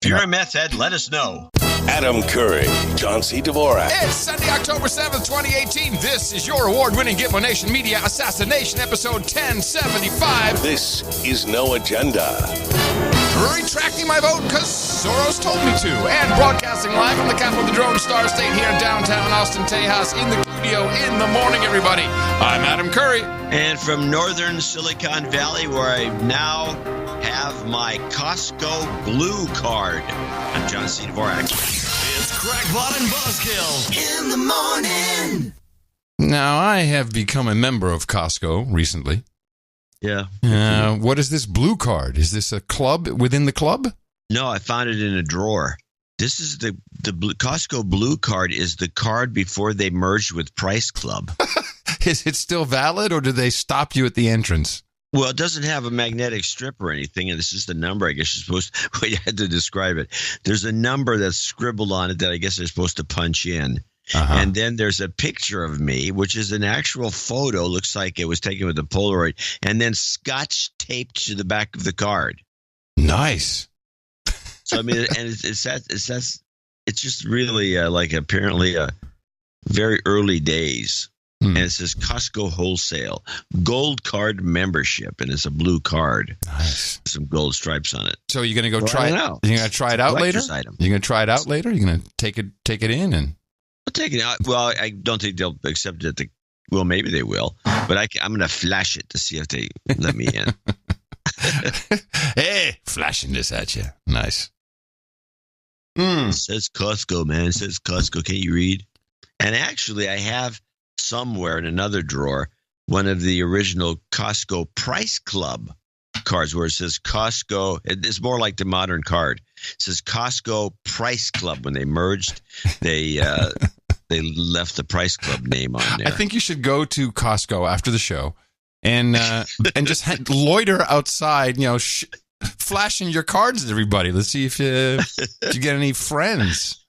If you're a meth head, let us know. Adam Curry, John C. Dvorak. It's Sunday, October 7th, 2018. This is your award-winning Gitmo Nation Media Assassination, episode 1075. This is No Agenda. Retracting my vote because Soros told me to. And broadcasting live from the capital of the Drone Star State here in downtown Austin, Tejas, in the studio in the morning, everybody. I'm Adam Curry. And from northern Silicon Valley, where I now have my Costco Blue card, I'm John C. Dvorak. It's Crackpot and Buzzkill in the morning. Now, I have become a member of Costco recently. Yeah. What is this Blue card? Is this a club within the club? No, I found it in a drawer. This is the Costco Blue card is the card before they merged with Price Club. Is it still valid, or do they stop you at the entrance? Well, it doesn't have a magnetic strip or anything, and this is the number. I guess you're supposed to, well, you had to describe it. There's a number that's scribbled on it that I guess they're supposed to punch in. Uh-huh. And then there's a picture of me, which is an actual photo. Looks like it was taken with a Polaroid, and then scotch taped to the back of the card. Nice. So I mean, and it's just really like apparently very early days. And it says Costco Wholesale Gold Card Membership, and it's a blue card. Nice. Some gold stripes on it. So you're going to go try it out? You're going to try it out later? Item. You're going to try it out later? You're going to take it in and. I'll take it out. Well, I don't think they'll accept it. Well, maybe they will, but I'm going to flash it to see if they let me in. Hey, flashing this at you. Nice. It says Costco, man. It says Costco. Can you read? And actually, I have somewhere in another drawer one of the original Costco Price Club cards where it says Costco. It's more like the modern card. It says Costco Price Club. When they merged, they left the Price Club name on there. I think you should go to Costco after the show and just loiter outside, flashing your cards at everybody. Let's see if you get any friends.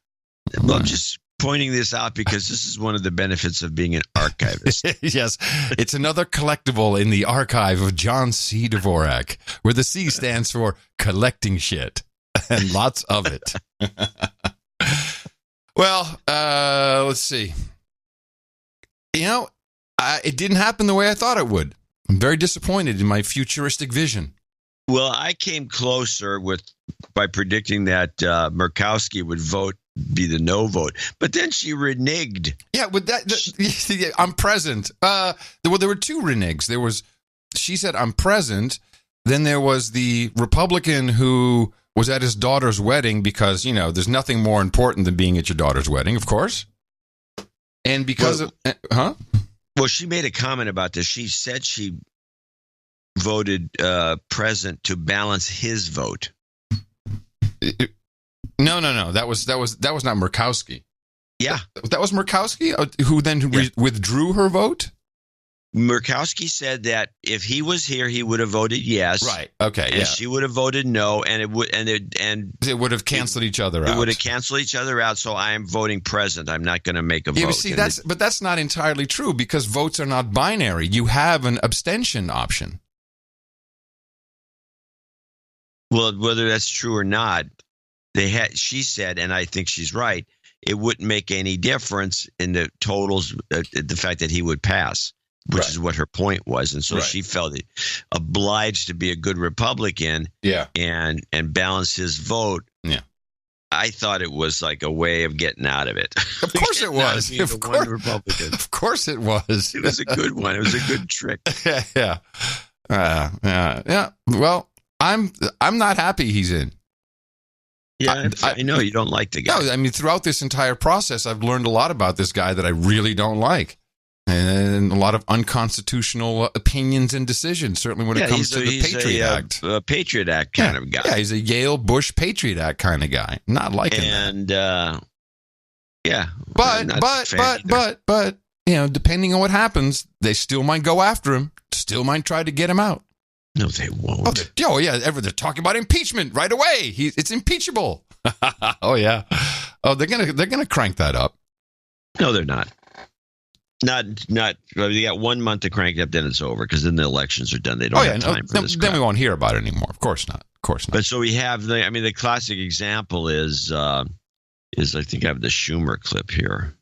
Well, I'm just pointing this out because this is one of the benefits of being an archivist. Yes, it's another collectible in the archive of John C. Dvorak, where the C stands for collecting shit, and lots of it. Well, let's see. It didn't happen the way I thought it would. I'm very disappointed in my futuristic vision. Well, I came closer by predicting that Murkowski would be the no vote, but then she reneged. Yeah, with that, I'm present. There were two reneges. She said I'm present. Then there was the Republican who was at his daughter's wedding because there's nothing more important than being at your daughter's wedding, of course. And because Well, she made a comment about this. She said she voted present to balance his vote. No. That was not Murkowski. Yeah. That was Murkowski who then withdrew her vote? Murkowski said that if he was here, he would have voted yes. Right. Okay. And she would have voted no, and it would have canceled each other out. It would have canceled each other out. So I am voting present. I'm not going to make a vote. See, that's not entirely true because votes are not binary. You have an abstention option. Well, whether that's true or not, she said, and I think she's right, it wouldn't make any difference in the totals, the fact that he would pass, which is what her point was. And so she felt obliged to be a good Republican and balance his vote. Yeah. I thought it was like a way of getting out of it. Of course it was. Of course, Republican. Of course it was. It was a good one. It was a good trick. Yeah. Well, I'm not happy he's in. Yeah, I know you don't like the guy. No, I mean, throughout this entire process, I've learned a lot about this guy that I really don't like. And a lot of unconstitutional opinions and decisions, certainly when it comes to the Patriot Act. A Patriot Act kind of guy. Yeah, he's a Yale Bush Patriot Act kind of guy. Not liking that. But, depending on what happens, they still might go after him, still might try to get him out. No, they won't. They're talking about impeachment right away. It's impeachable. Oh yeah. Oh, they're gonna crank that up. No, they're not. Not. You got 1 month to crank it up, then it's over because then the elections are done. They don't have time for this. Then we won't hear about it anymore. Of course not. Of course not. But so we have the classic example is I think I have the Schumer clip here.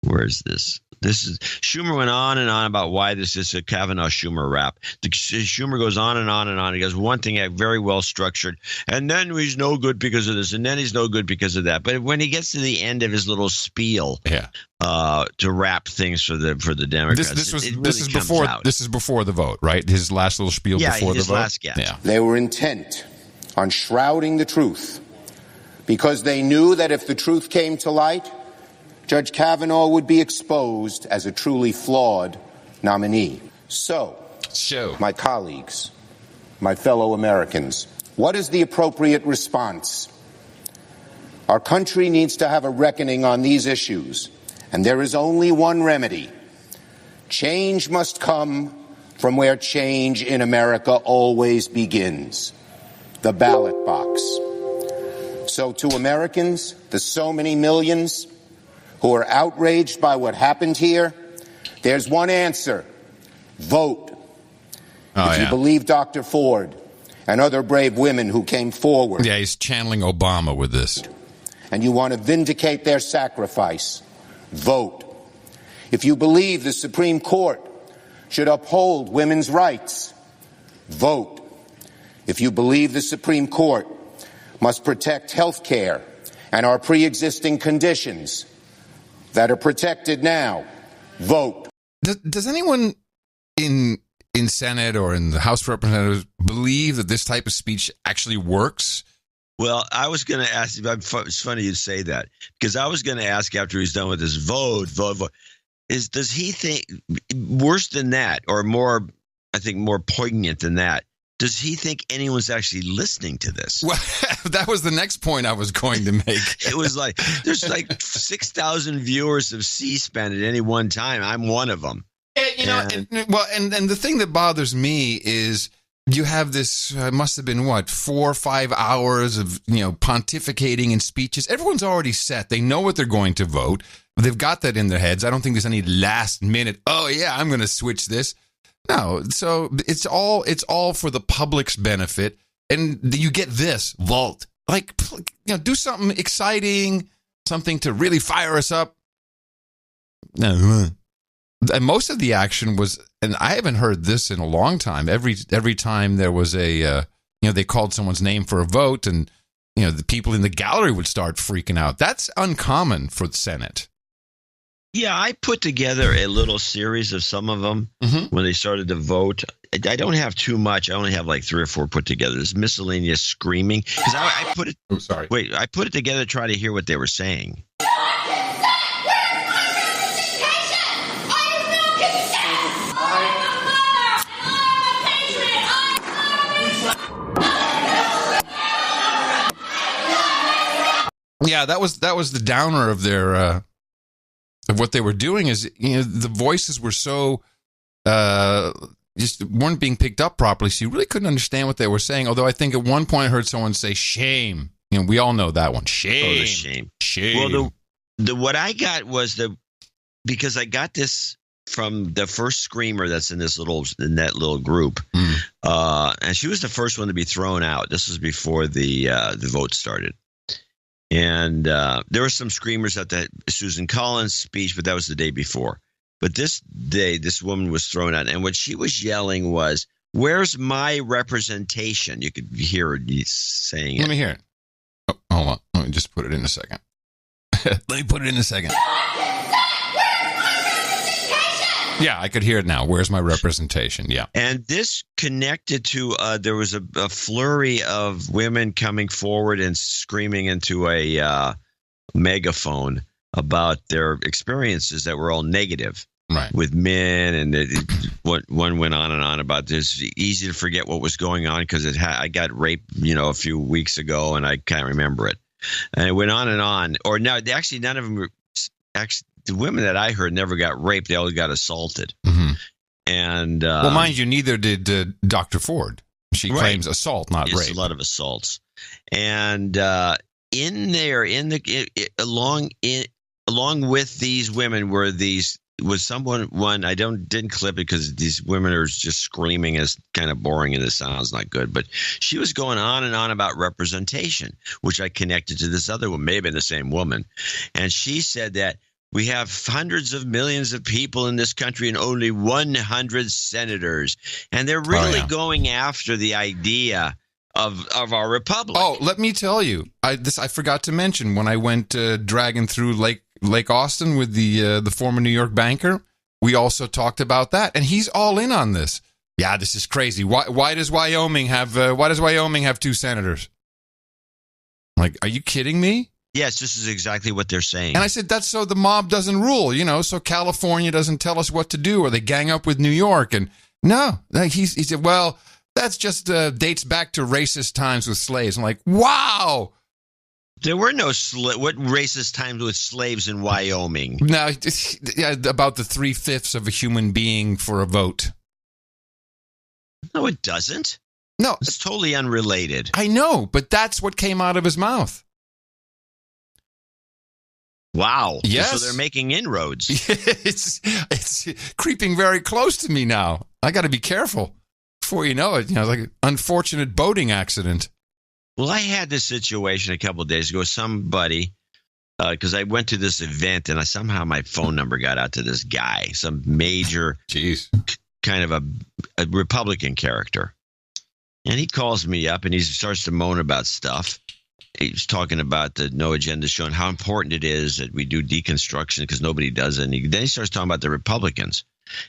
Where is this? This is Schumer went on and on about why this is a Kavanaugh-Schumer rap. Schumer goes on and on and on. He goes, one thing very well structured, and then he's no good because of this, and then he's no good because of that. But when he gets to the end of his little spiel, to wrap things for the Democrats, this is before the vote, right? His last little spiel before the vote. Yeah, they were intent on shrouding the truth because they knew that if the truth came to light, Judge Kavanaugh would be exposed as a truly flawed nominee. So, my colleagues, my fellow Americans, what is the appropriate response? Our country needs to have a reckoning on these issues, and there is only one remedy. Change must come from where change in America always begins, the ballot box. So to Americans, the so many millions who are outraged by what happened here, there's one answer: vote. If you believe Dr. Ford and other brave women who came forward. Yeah, he's channeling Obama with this. And you want to vindicate their sacrifice, vote. If you believe the Supreme Court should uphold women's rights, vote. If you believe the Supreme Court must protect health care and our pre-existing conditions that are protected now, vote. Does anyone in Senate or in the House of Representatives believe that this type of speech actually works? Well, I was going to ask you, it's funny you say that, because I was going to ask after he's done with this vote, does he think, worse than that, or more poignant than that, does he think anyone's actually listening to this? Well, that was the next point I was going to make. It was like, there's like 6,000 viewers of C-SPAN at any one time. I'm one of them. And the thing that bothers me is you have this, must have been 4 or 5 hours of, pontificating and speeches. Everyone's already set. They know what they're going to vote. They've got that in their heads. I don't think there's any last minute, I'm going to switch this. No, so it's all for the public's benefit, and you get this vote. Do something exciting, something to really fire us up. And most of the action was, and I haven't heard this in a long time. Every time there was they called someone's name for a vote, and the people in the gallery would start freaking out. That's uncommon for the Senate. Yeah, I put together a little series of some of them when they started to vote. I don't have too much. I only have like 3 or 4 put together. There's miscellaneous screaming. Because I put it. Oh, sorry. Wait, I put it together to try to hear what they were saying. Yeah, that was the downer of their of what they were doing. Is the voices were so just weren't being picked up properly, so you really couldn't understand what they were saying. Although I think at one point I heard someone say "shame." We all know that one. Shame. Oh, the shame. Shame. Well, what I got was because I got this from the first screamer that's in that little group, and she was the first one to be thrown out. This was before the vote started. And there were some screamers at the Susan Collins speech, but that was the day before. But this day, this woman was thrown out. And what she was yelling was, "Where's my representation?" You could hear her saying it. Let me hear it. Oh, hold on. Let me just put it in a second. Yeah, I could hear it now. Where's my representation? Yeah. And this connected to there was a flurry of women coming forward and screaming into a megaphone about their experiences that were all negative, right, with men. And one went on and on about this. Easy to forget what was going on because I got raped, a few weeks ago, and I can't remember it. And it went on and on. Or no, actually, none of them were actually. The women that I heard never got raped. They all got assaulted. Mm-hmm. And well, mind you, neither did Dr. Ford. She claims assault, not rape. A lot of assaults. And along with these women were these was one I didn't clip it because these women are just screaming. Is kind of boring and it sounds not good. But she was going on and on about representation, which I connected to this other one, maybe the same woman, and she said that we have hundreds of millions of people in this country and only 100 senators, and they're really going after the idea of our republic. Oh, let me tell you, I forgot to mention when I went dragging through Lake Austin with the former New York banker. We also talked about that, and he's all in on this. Yeah, this is crazy. Why does Wyoming have 2 senators? I'm like, are you kidding me? Yes, this is exactly what they're saying. And I said, that's so the mob doesn't rule, so California doesn't tell us what to do, or they gang up with New York. And no, he said, well, that's just dates back to racist times with slaves. I'm like, wow. There were no what racist times with slaves in Wyoming? No, about the 3/5 of a human being for a vote. No, it doesn't. No. It's totally unrelated. I know, but that's what came out of his mouth. Wow. Yes. So they're making inroads. It's creeping very close to me now. I got to be careful. Before you know it, like an unfortunate boating accident. Well, I had this situation a couple of days ago. Somebody, because I went to this event and somehow my phone number got out to this guy, some major kind of a Republican character. And he calls me up and he starts to moan about stuff. He's talking about the No Agenda show and how important it is that we do deconstruction because nobody does it. And then he starts talking about the Republicans.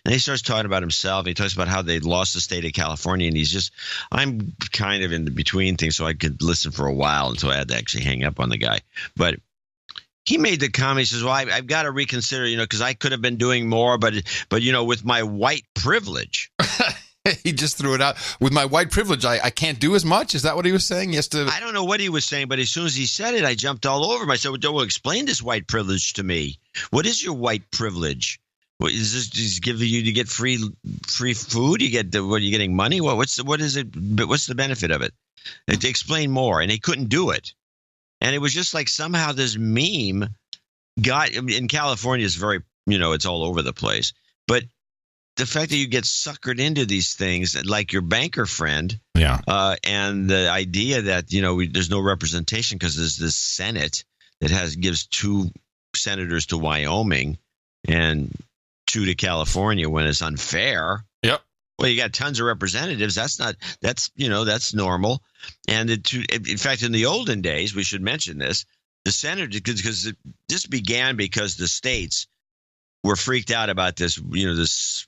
And he starts talking about himself. He talks about how they lost the state of California. And I'm kind of in the between things, so I could listen for a while until I had to actually hang up on the guy. But he made the comment. He says, well, I've got to reconsider, because I could have been doing more, but with my white privilege. He just threw it out. With my white privilege, I can't do as much? Is that what he was saying? I don't know what he was saying, but as soon as he said it, I jumped all over him. I said, well, explain this white privilege to me. What is your white privilege? What is this? Just give you to get free food? You get what? Are you getting money? What is it? What's the benefit of it? Explain more. And he couldn't do it. And it was just like somehow this meme got in California is very, it's all over the place. But the fact that you get suckered into these things, like your banker friend, and the idea that there's no representation because there's this Senate that gives 2 senators to Wyoming and 2 to California when it's unfair. Yep. Well, you got tons of representatives. That's normal. And in fact, in the olden days, we should mention this. The Senate, because this began because the states were freaked out about this. This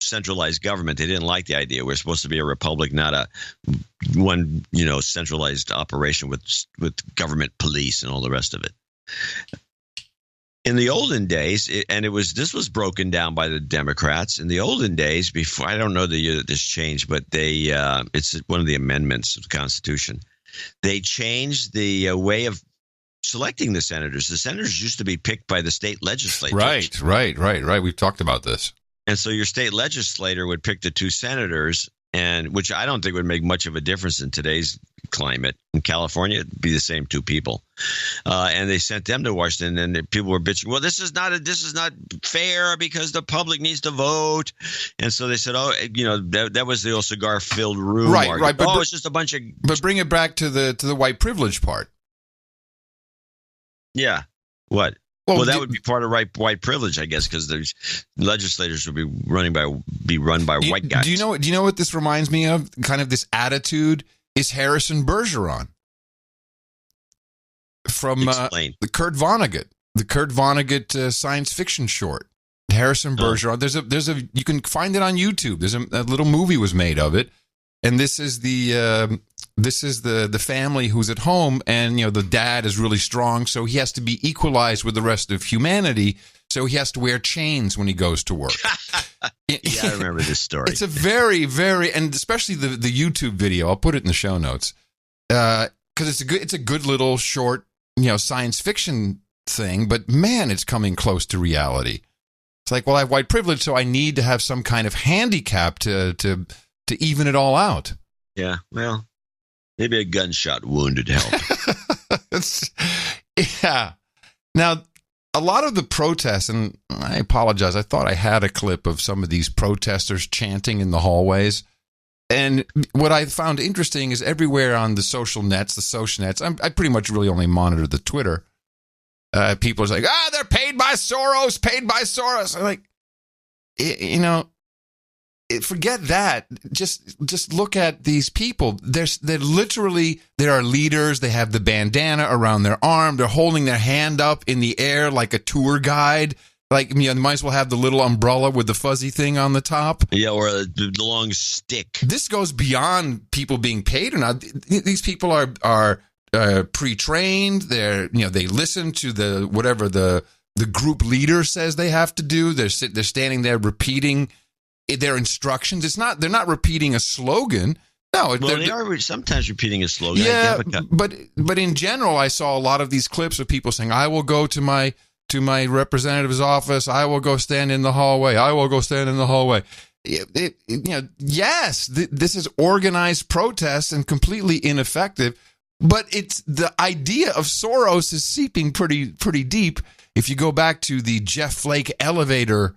centralized government. They didn't like the idea. We're supposed to be a republic, not a one, centralized operation with government police and all the rest of it. In the olden days, this was broken down by the Democrats. In the olden days, before, I don't know the year that this changed, but it's one of the amendments of the Constitution. They changed the way of selecting the senators. The senators used to be picked by the state legislature. Right. We've talked about this. And so your state legislator would pick the 2 senators, which I don't think would make much of a difference in today's climate. In California, it'd be the same 2 people. And they sent them to Washington, and people were bitching, well, this is not fair because the public needs to vote. And so they said, that was the old cigar-filled room. Right. But it's just a bunch of... But bring it back to the white privilege part. Yeah. What? Well, that would be part of white privilege, I guess, because the legislators would be run by white guys. Do you know what this reminds me of? Kind of this attitude is Harrison Bergeron from the Kurt Vonnegut science fiction short. Harrison Bergeron. There's a you can find it on YouTube. There's a little movie was made of it, and this is the family who's at home, and the dad is really strong, so he has to be equalized with the rest of humanity. So he has to wear chains when he goes to work. Yeah, I remember this story. It's a very, very, and especially the YouTube video. I'll put it in the show notes because it's a good little short, science fiction thing. But man, it's coming close to reality. It's like, well, I have white privilege, so I need to have some kind of handicap to even it all out. Yeah, well, maybe a gunshot wound would help. Yeah. Now, a lot of the protests, and I apologize, I thought I had a clip of some of these protesters chanting in the hallways. And what I found interesting is everywhere on the social nets, the Sosh Nets, I pretty much really only monitor the Twitter. People are like, they're paid by Soros, paid by Soros. I'm like, forget that. Just look at they're literally, there are leaders. They have the bandana around their arm. They're holding their hand up in the air like a tour guide. Like, you might as well have the little umbrella with the fuzzy thing on the top. Yeah, or the long stick. This goes beyond people being paid or not. These people are pre-trained. They listen to whatever the group leader says they have to do. They're standing there repeating their instructions. They're not repeating a slogan. No, they are sometimes repeating a slogan. Yeah, but in general, I saw a lot of these clips of people saying, "I will go to my representative's office. I will go stand in the hallway. I will go stand in the hallway." Yes, this is organized protest and completely ineffective. But it's the idea of Soros is seeping pretty deep. If you go back to the Jeff Flake elevator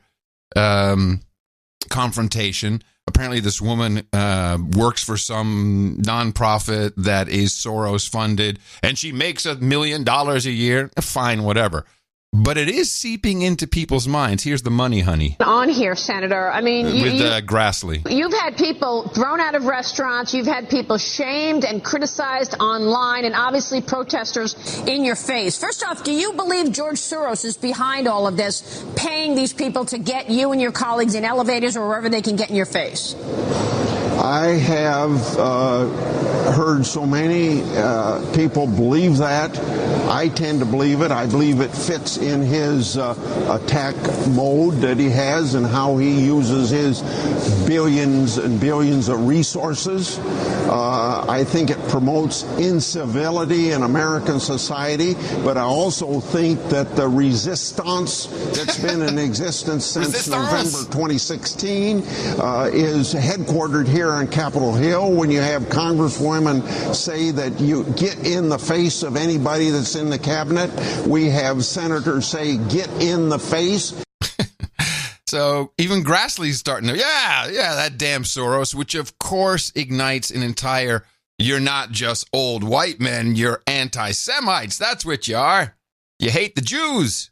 confrontation, apparently this woman works for some nonprofit that is Soros funded, and she makes $1 million a year. Fine, whatever. But it is seeping into people's minds. Here's the money, honey. On here, Senator. I mean, with Grassley. You've had people thrown out of restaurants. You've had people shamed and criticized online, and obviously protesters in your face. First off, do you believe George Soros is behind all of this, paying these people to get you and your colleagues in elevators or wherever they can get in your face? I have heard so many people believe that. I tend to believe it. I believe it fits in his attack mode that he has and how he uses his billions and billions of resources. I think it promotes incivility in American society, but I also think that the resistance that's been in existence since November 2016 is headquartered here on Capitol Hill. When you have congresswomen say that you get in the face of anybody that's in the cabinet, we have senators say, get in the face. So even Grassley's starting to, that damn Soros, which of course ignites an entire, you're not just old white men, you're anti-Semites. That's what you are. You hate the Jews.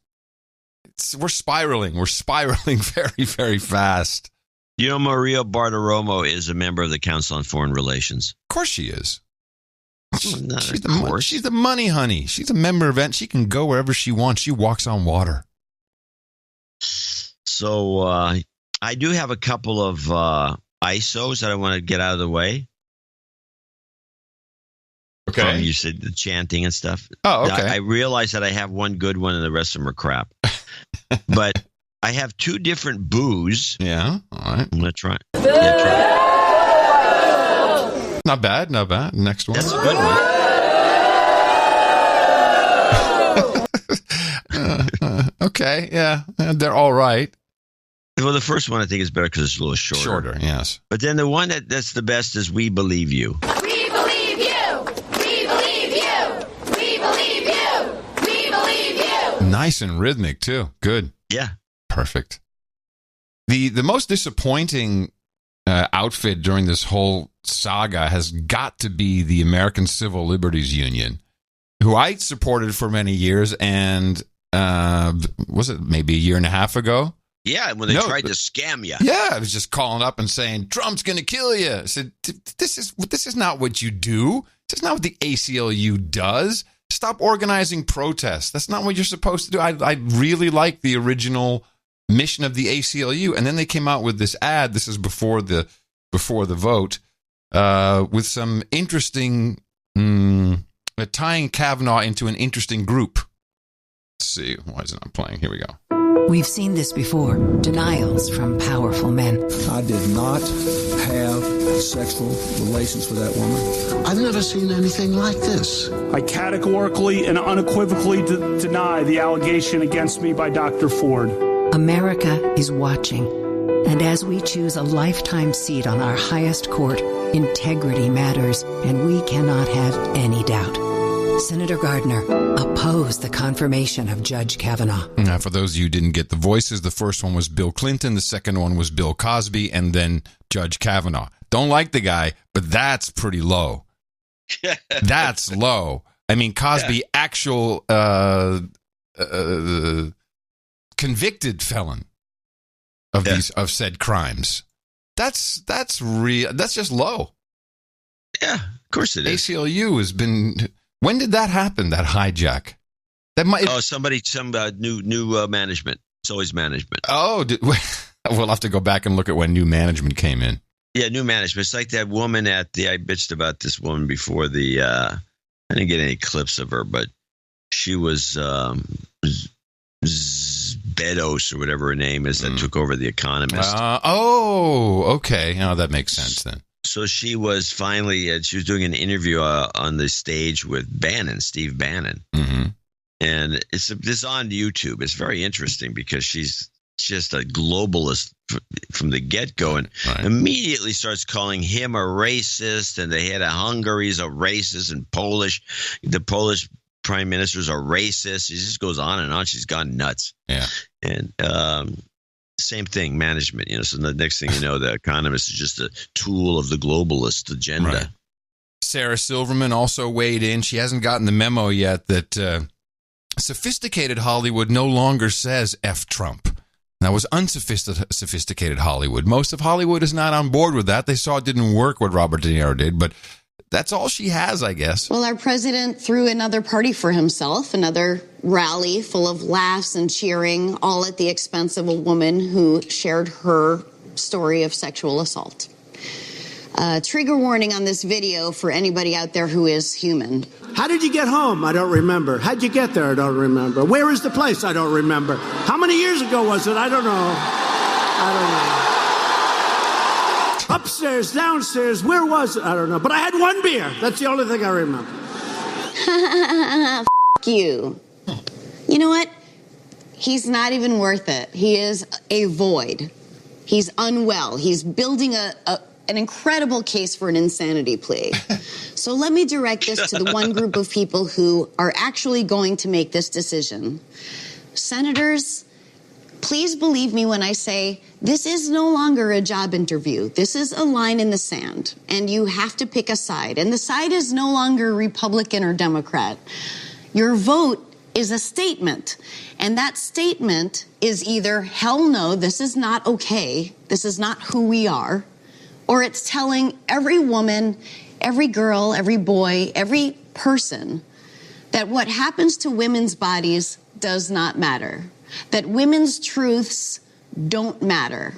We're spiraling very, very fast. You know, Maria Bartiromo is a member of the Council on Foreign Relations. Of course she is. She's She's the money honey. She's a member of it. She can go wherever she wants. She walks on water. So I do have a couple of ISOs that I want to get out of the way. Okay. You said the chanting and stuff. Oh, okay. I realize that I have one good one and the rest of them are crap. But I have two different boos. Yeah, all right. I'm going to try. Not bad. Next one. That's a good one. Okay, yeah. They're all right. Well, the first one I think is better because it's a little shorter. Shorter, yes. But then the one that's the best is We Believe You. We believe you. We believe you. We believe you. We believe you. Nice and rhythmic, too. Good. Yeah. Perfect. The most disappointing outfit during this whole saga has got to be the American Civil Liberties Union, who I supported for many years, and was it maybe a year and a half ago? Yeah, when they tried to scam you. Yeah, I was just calling up and saying, Trump's going to kill you. I said, this is not what you do. This is not what the ACLU does. Stop organizing protests. That's not what you're supposed to do. I really like the original mission of the ACLU. And then they came out with this ad. This is before the vote, with some interesting, tying Kavanaugh into an interesting group. Let's see. Why is it not playing? Here we go. We've seen this before. Denials from powerful men. I did not have sexual relations with that woman. I've never seen anything like this. I categorically and unequivocally deny the allegation against me by Dr. Ford. America is watching. And as we choose a lifetime seat on our highest court, integrity matters, and we cannot have any doubt. Senator Gardner opposed the confirmation of Judge Kavanaugh. Now, for those of you who didn't get the voices, the first one was Bill Clinton, the second one was Bill Cosby, and then Judge Kavanaugh. Don't like the guy, but that's pretty low. That's low. I mean, Cosby, actual convicted felon of said crimes. That's real. That's just low. Yeah, of course it is. ACLU has been. When did that happen? That hijack. That might. Some new management. It's always management. Oh, we'll have to go back and look at when new management came in. Yeah, new management. It's like that woman I bitched about this woman before I didn't get any clips of her, but she was Bedos or whatever her name is that took over The Economist. Okay. Oh, that makes sense then. So she was finally, she was doing an interview on the stage with Steve Bannon. Mm-hmm. And it's on YouTube. It's very interesting because she's just a globalist from the get-go and immediately starts calling him a racist. And the head of Hungary's a racist, and the Polish prime minister's a racist. She just goes on and on. She's gone nuts. Yeah. And same thing, management. So the next thing you know, The Economist is just a tool of the globalist agenda. Right. Sarah Silverman also weighed in. She hasn't gotten the memo yet that sophisticated Hollywood no longer says F Trump. That was unsophisticated Hollywood. Most of Hollywood is not on board with that. They saw it didn't work what Robert De Niro did, but that's all she has, I guess. Well, our president threw another party for himself, another rally full of laughs and cheering, all at the expense of a woman who shared her story of sexual assault. Trigger warning on this video for anybody out there who is human. How did you get home? I don't remember. How'd you get there? I don't remember. Where is the place? I don't remember. How many years ago was it? I don't know. Upstairs, downstairs, where was it? I don't know. But I had one beer. That's the only thing I remember. F*** you. You know what? He's not even worth it. He is a void. He's unwell. He's building an incredible case for an insanity plea. So let me direct this to the one group of people who are actually going to make this decision. Senators, please believe me when I say this is no longer a job interview. This is a line in the sand, and you have to pick a side. And the side is no longer Republican or Democrat. Your vote is a statement, and that statement is either hell no, this is not okay, this is not who we are, or it's telling every woman, every girl, every boy, every person that what happens to women's bodies does not matter, that women's truths don't matter,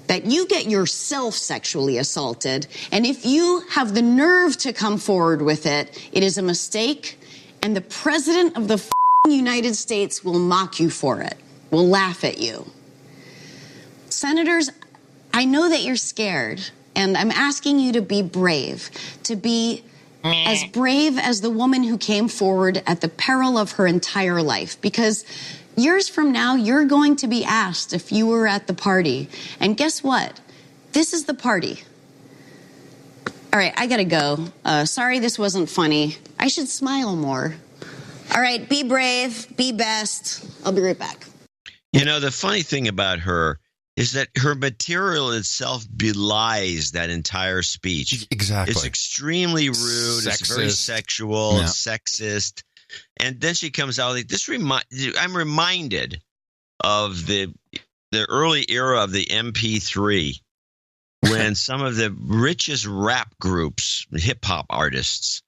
that you get yourself sexually assaulted, and if you have the nerve to come forward with it, it is a mistake, and the president of the United States will mock you for it, will laugh at you. Senators, I know that you're scared, and I'm asking you to be brave, to be as brave as the woman who came forward at the peril of her entire life, because years from now, you're going to be asked if you were at the party. And guess what? This is the party. All right, I gotta go. Sorry this wasn't funny. I should smile more. All right, be brave, be best. I'll be right back. The funny thing about her is that her material itself belies that entire speech. Exactly. It's extremely rude. Sexist. It's very sexual. It's sexist. And then she comes out like this. I'm reminded of the early era of the MP3 when some of the richest rap groups, hip hop artists,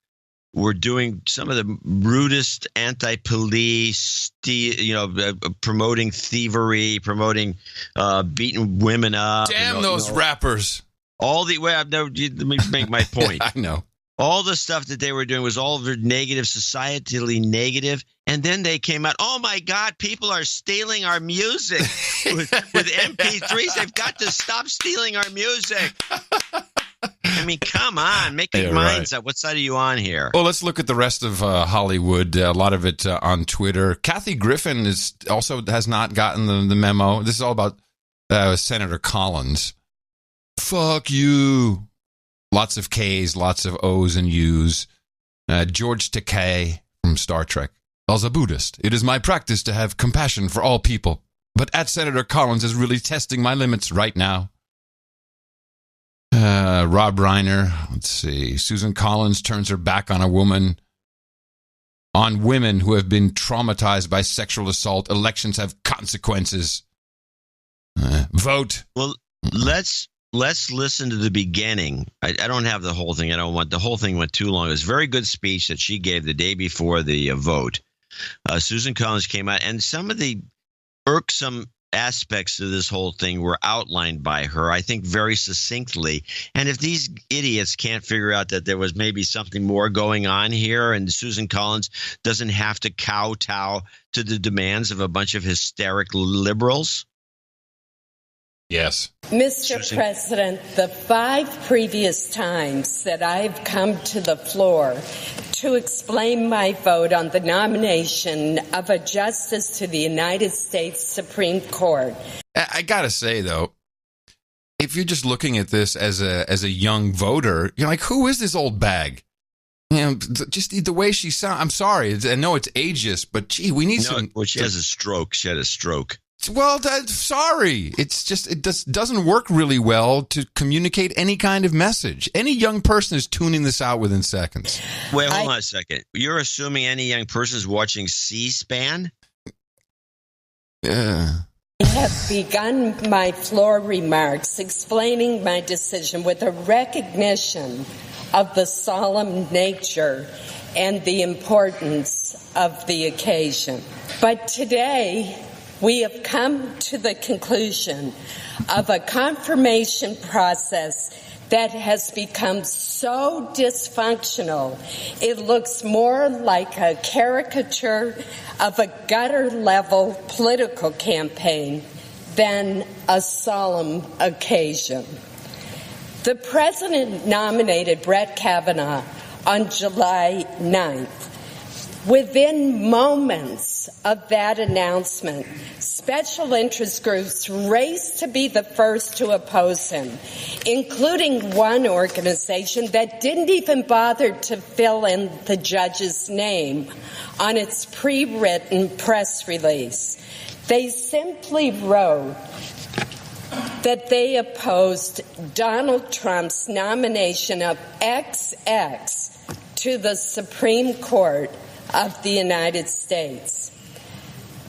were doing some of the rudest anti-police, promoting thievery, promoting beating women up. Damn those rappers! Let me make my point. I know. All the stuff that they were doing was all negative, societally negative. And then they came out, oh, my God, people are stealing our music with MP3s. They've got to stop stealing our music. I mean, come on, make your minds up. What side are you on here? Well, let's look at the rest of Hollywood. A lot of it on Twitter. Kathy Griffin has not gotten the memo. This is all about Senator Collins. Fuck you. Lots of K's, lots of O's and U's. George Takei from Star Trek. As a Buddhist, it is my practice to have compassion for all people. But Senator Collins is really testing my limits right now. Rob Reiner, let's see. Susan Collins turns her back on women who have been traumatized by sexual assault. Elections have consequences. Vote. Well, let's listen to the beginning. I don't have the whole thing. I don't want the whole thing went too long. It was a very good speech that she gave the day before the vote. Susan Collins came out, and some of the irksome aspects of this whole thing were outlined by her, I think, very succinctly. And if these idiots can't figure out that there was maybe something more going on here, and Susan Collins doesn't have to kowtow to the demands of a bunch of hysteric liberals. Yes. Mr. President, the 5 previous times that I've come to the floor to explain my vote on the nomination of a justice to the United States Supreme Court. I gotta say, though, if you're just looking at this as a young voter, you're like, who is this old bag? You know, just the way she sounds. I'm sorry, I know it's ageist, but gee, we need some. Well, she has a stroke. She had a stroke. Well, sorry. It's just, it just doesn't work really well to communicate any kind of message. Any young person is tuning this out within seconds. Wait, hold on a second. You're assuming any young person is watching C-SPAN? Yeah. I have begun my floor remarks explaining my decision with a recognition of the solemn nature and the importance of the occasion. But today, we have come to the conclusion of a confirmation process that has become so dysfunctional, it looks more like a caricature of a gutter-level political campaign than a solemn occasion. The president nominated Brett Kavanaugh on July 9th. Within moments of that announcement, special interest groups raced to be the first to oppose him, including one organization that didn't even bother to fill in the judge's name on its pre-written press release. They simply wrote that they opposed Donald Trump's nomination of XX to the Supreme Court of the United States.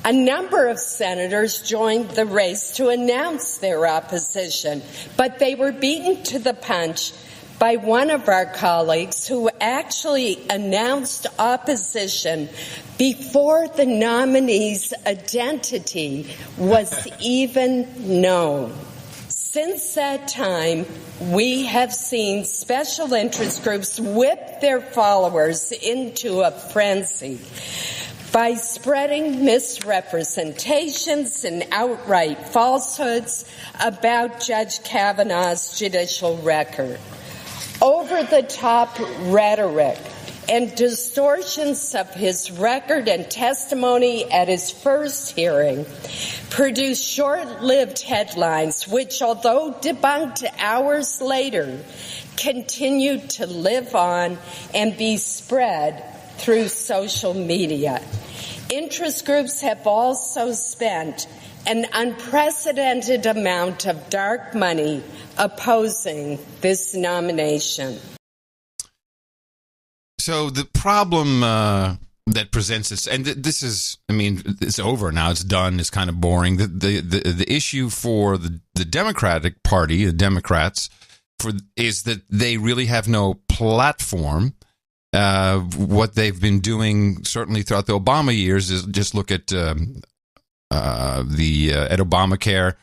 A number of senators joined the race to announce their opposition, but they were beaten to the punch by one of our colleagues who actually announced opposition before the nominee's identity was even known. Since that time, we have seen special interest groups whip their followers into a frenzy by spreading misrepresentations and outright falsehoods about Judge Kavanaugh's judicial record. Over-the-top rhetoric and distortions of his record and testimony at his first hearing produced short-lived headlines which, although debunked hours later, continued to live on and be spread through social media. Interest groups have also spent an unprecedented amount of dark money opposing this nomination. So the problem that presents this, and this is, I mean, it's over now. It's done. It's kind of boring. The issue for the Democratic Party, the Democrats, is that they really have no platform. What they've been doing, certainly throughout the Obama years, is just look at at Obamacare,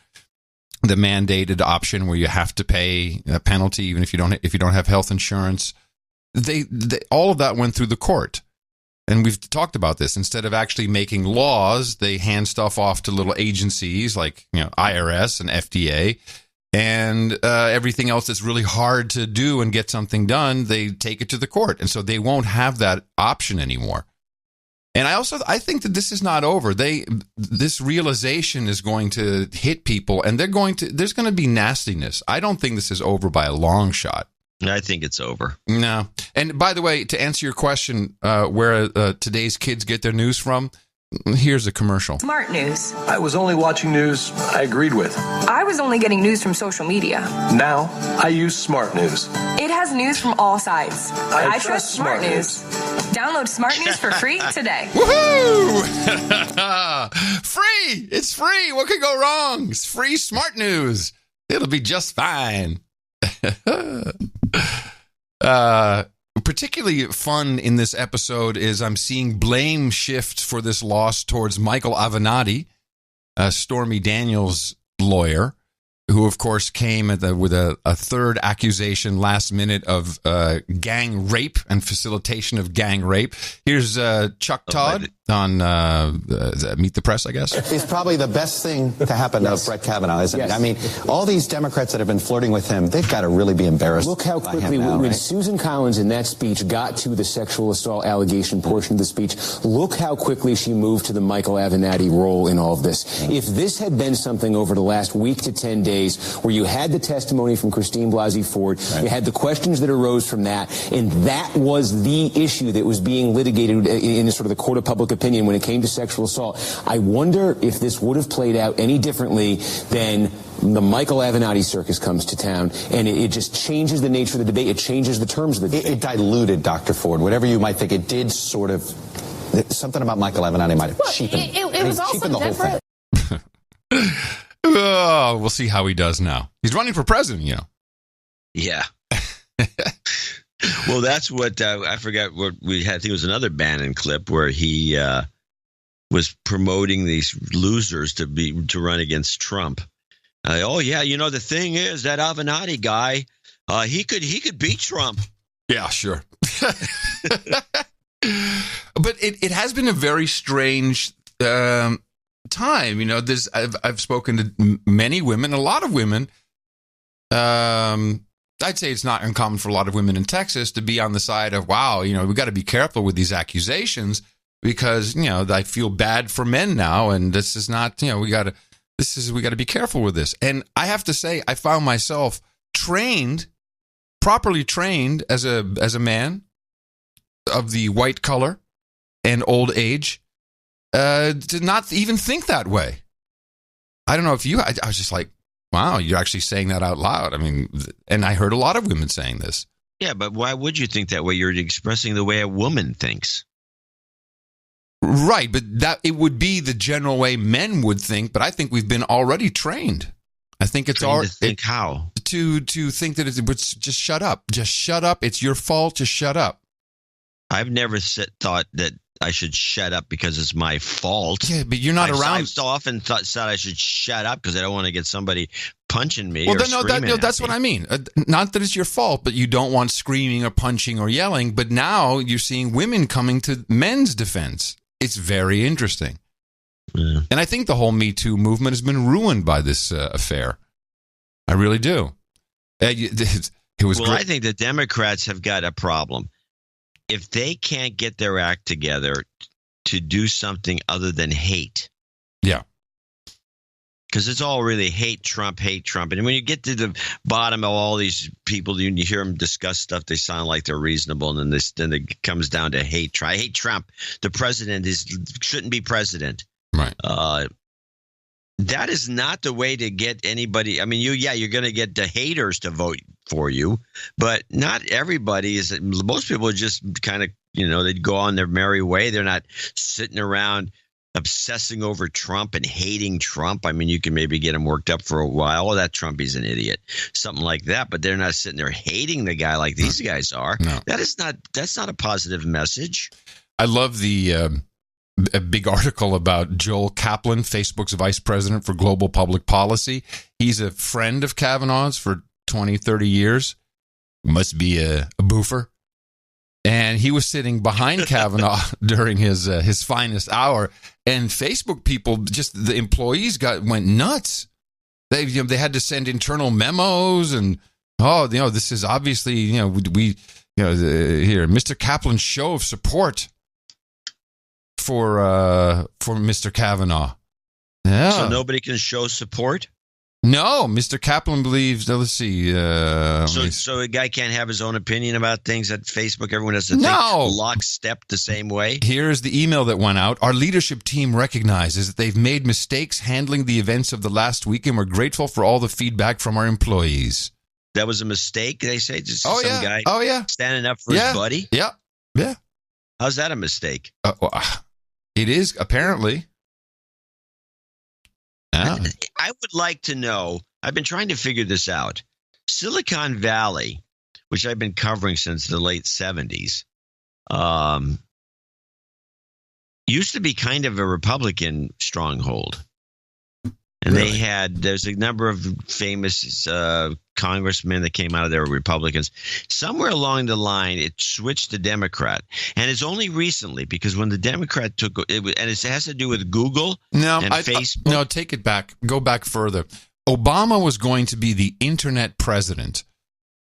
the mandated option where you have to pay a penalty even if you don't have health insurance. They all of that went through the court, and we've talked about this. Instead of actually making laws, they hand stuff off to little agencies like IRS and FDA, and everything else that's really hard to do and get something done, they take it to the court, and so they won't have that option anymore. And I think that this is not over. This realization is going to hit people, and there's going to be nastiness. I don't think this is over by a long shot. I think it's over. No. And by the way, to answer your question, where today's kids get their news from, here's a commercial. Smart news. I was only watching news I agreed with. I was only getting news from social media. Now, I use Smart News. It has news from all sides. I trust Smart News. Download Smart News for free today. Woohoo! Free! It's free! What could go wrong? It's free Smart News. It'll be just fine. Particularly fun in this episode is I'm seeing blame shift for this loss towards Michael Avenatti, Stormy Daniels' lawyer, who, of course, came with a third accusation last minute of gang rape and facilitation of gang rape. Here's Chuck Todd on Meet the Press, I guess. It's probably the best thing to happen to Brett Kavanaugh, isn't it? I mean, all these Democrats that have been flirting with him, they've got to really be embarrassed. Look how quickly when Susan Collins in that speech got to the sexual assault allegation portion of the speech. Look how quickly she moved to the Michael Avenatti role in all of this. If this had been something over the last week to 10 days where you had the testimony from Christine Blasey Ford, you had the questions that arose from that, and that was the issue that was being litigated in sort of the court of public opinion when it came to sexual assault, I wonder if this would have played out any differently than the Michael Avenatti circus comes to town, and it just changes the nature of the debate. It changes the terms of the debate. It diluted Dr. Ford. Whatever you might think, it did sort of... Something about Michael Avenatti might have cheapened. It was also the whole thing. Oh, we'll see how he does now. He's running for president, you know. Yeah. Well, that's what I forgot what we had. I think it was another Bannon clip where he was promoting these losers to run against Trump. Oh yeah, the thing is that Avenatti guy, he could beat Trump. Yeah, sure. But it has been a very strange time. I've spoken to many women, a lot of women. I'd say it's not uncommon for a lot of women in Texas to be on the side of, wow, we got to be careful with these accusations because, I feel bad for men now. And this is not, we got to be careful with this. And I have to say, I found myself properly trained as a man of the white color and old age, to not even think that way. I don't know if I was just like, wow, you're actually saying that out loud. I mean, and I heard a lot of women saying this. Yeah, but why would you think that way? You're expressing the way a woman thinks. Right, but that it would be the general way men would think, but I think we've been already trained. I think it's all to think how? To think that it's just shut up. Just shut up. It's your fault. Just shut up. I've never thought that I should shut up because it's my fault. Yeah, but you're not around. I've so often thought I should shut up because I don't want to get somebody punching me. Well, or that's what I mean. Not that it's your fault, but you don't want screaming or punching or yelling. But now you're seeing women coming to men's defense. It's very interesting. Yeah. And I think the whole Me Too movement has been ruined by this affair. I really do. It was I think the Democrats have got a problem. If they can't get their act together to do something other than hate. Yeah. Because it's all really hate Trump. And when you get to the bottom of all these people, you hear them discuss stuff, they sound like they're reasonable. And then it comes down to hate. I hate Trump. The president shouldn't be president. Right. That is not the way to get anybody. I mean, you're going to get the haters to vote for you, but not everybody is. Most people are just kind of, they go on their merry way. They're not sitting around obsessing over Trump and hating Trump. I mean, you can maybe get them worked up for a while. Oh, that Trump, he's an idiot, something like that. But they're not sitting there hating the guy like these guys are. No. That's not a positive message. I love a big article about Joel Kaplan, Facebook's vice president for global public policy. He's a friend of Kavanaugh's for 20, 30 years. Must be a boofer. And he was sitting behind Kavanaugh during his finest hour. And Facebook people, just the employees went nuts. They had to send internal memos and, this is obviously, here, Mr. Kaplan's show of support for Mr. Kavanaugh. Yeah. So nobody can show support? No, Mr. Kaplan believes. Let's see. So a guy can't have his own opinion about things at Facebook. Everyone has to think lockstep the same way. Here's the email that went out. Our leadership team recognizes that they've made mistakes handling the events of the last week, and we're grateful for all the feedback from our employees. That was a mistake, they say? Just some guy standing up for his buddy? Yeah. How's that a mistake? It is, apparently. I would like to know, I've been trying to figure this out. Silicon Valley, which I've been covering since the late 70s, used to be kind of a Republican stronghold. And there's a number of famous congressmen that came out of there were Republicans. Somewhere along the line, it switched to Democrat. And it's only recently, because when the Democrat took it, and it has to do with Google and Facebook. No, take it back. Go back further. Obama was going to be the internet president,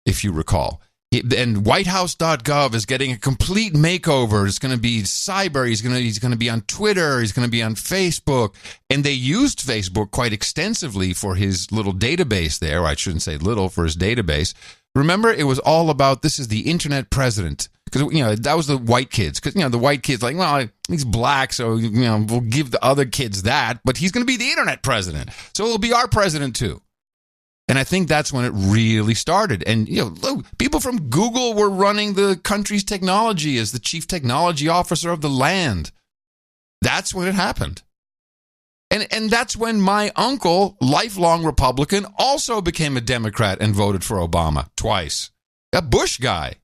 if you recall. And WhiteHouse.gov is getting a complete makeover. It's going to be cyber. He's going to be on Twitter. He's going to be on Facebook. And they used Facebook quite extensively for his little database there. I shouldn't say little, for his database. Remember, it was all about this is the internet president. Because, that was the white kids. Because, the white kids like, well, he's black, so, we'll give the other kids that. But he's going to be the internet president. So he'll be our president, too. And I think that's when it really started. And, look, people from Google were running the country's technology as the chief technology officer of the land. That's when it happened. And that's when my uncle, lifelong Republican, also became a Democrat and voted for Obama twice. A Bush guy.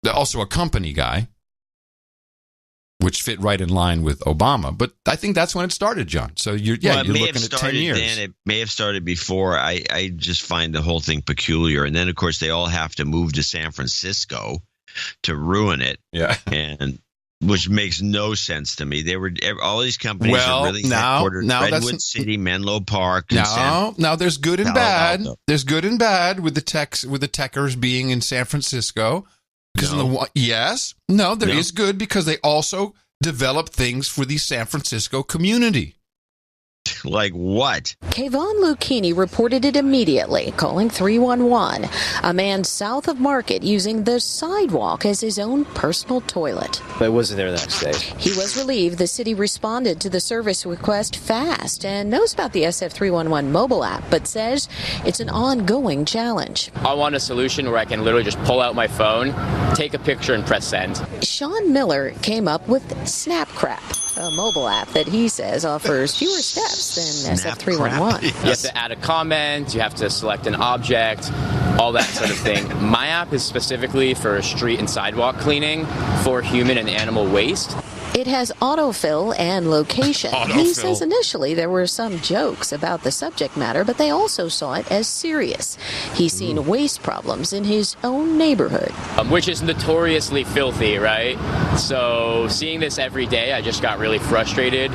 Also a company guy, which fit right in line with Obama. But I think that's when it started, John. So you're looking at 10 years. Then. It may have started before. I just find the whole thing peculiar. And then, of course, they all have to move to San Francisco to ruin it. Yeah. And which makes no sense to me. They were all these companies are really headquartered Redwood City, Menlo Park. Now there's good and bad. There's good and bad with the techers being in San Francisco. Because there is good because they also develop things for the San Francisco community. Like what? Kayvon Lucchini reported it immediately, calling 311. A man south of Market using the sidewalk as his own personal toilet. I wasn't there the next day. He was relieved the city responded to the service request fast and knows about the SF311 mobile app, but says it's an ongoing challenge. I want a solution where I can literally just pull out my phone, take a picture, and press send. Sean Miller came up with Snapcrap, a mobile app that he says offers fewer steps than SF311. Yes. You have to add a comment, you have to select an object, all that sort of thing. My app is specifically for street and sidewalk cleaning for human and animal waste. It has autofill and location. He says initially there were some jokes about the subject matter, but they also saw it as serious. He's seen waste problems in his own neighborhood. Which is notoriously filthy, right? So seeing this every day, I just got really frustrated.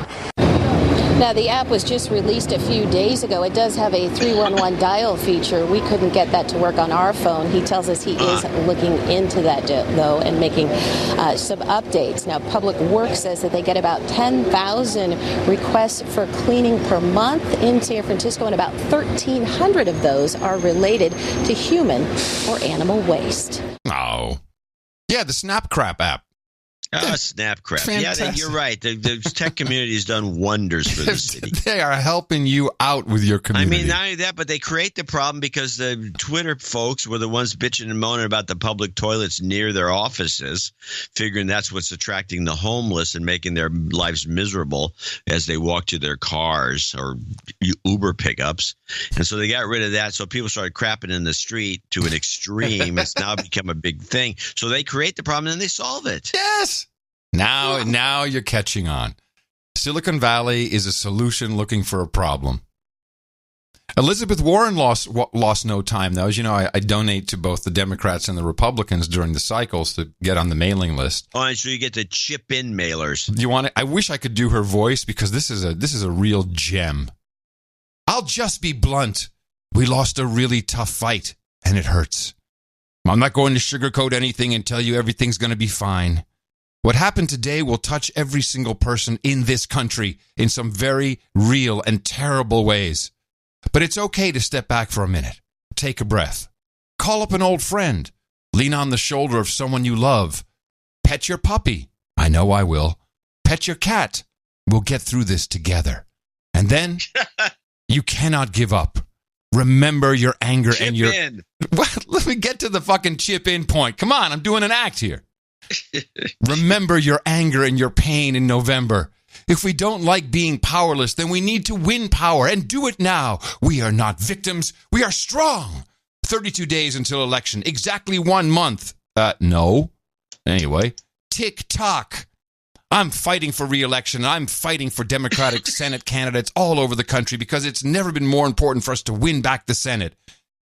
Now, the app was just released a few days ago. It does have a 311 dial feature. We couldn't get that to work on our phone. He tells us he is looking into that, though, and making some updates. Now, Public Works says that they get about 10,000 requests for cleaning per month in San Francisco, and about 1,300 of those are related to human or animal waste. Oh. Yeah, the Snapcrap app. Snapcrap. Fantastic. Yeah, you're right. The tech community has done wonders for the city. They are helping you out with your community. I mean, not only that, but they create the problem because the Twitter folks were the ones bitching and moaning about the public toilets near their offices, figuring that's what's attracting the homeless and making their lives miserable as they walk to their cars or Uber pickups. And so they got rid of that. So people started crapping in the street to an extreme. It's now become a big thing. So they create the problem and they solve it. Yes. Now you're catching on. Silicon Valley is a solution looking for a problem. Elizabeth Warren lost no time, though. As you know, I donate to both the Democrats and the Republicans during the cycles to get on the mailing list. Oh, and so you get to chip in mailers. You want it? I wish I could do her voice because this is a real gem. I'll just be blunt. We lost a really tough fight, and it hurts. I'm not going to sugarcoat anything and tell you everything's going to be fine. What happened today will touch every single person in this country in some very real and terrible ways. But it's okay to step back for a minute. Take a breath. Call up an old friend. Lean on the shoulder of someone you love. Pet your puppy. I know I will. Pet your cat. We'll get through this together. And then you cannot give up. Remember your anger and your... Let me get to the fucking chip in point. Come on, I'm doing an act here. Remember your anger and your pain in November. If we don't like being powerless, then we need to win power and do it now. We are not victims. We are strong. 32 days until election. Exactly 1 month. No. Anyway, tick-tock. I'm fighting for re-election. I'm fighting for Democratic Senate candidates all over the country because it's never been more important for us to win back the Senate.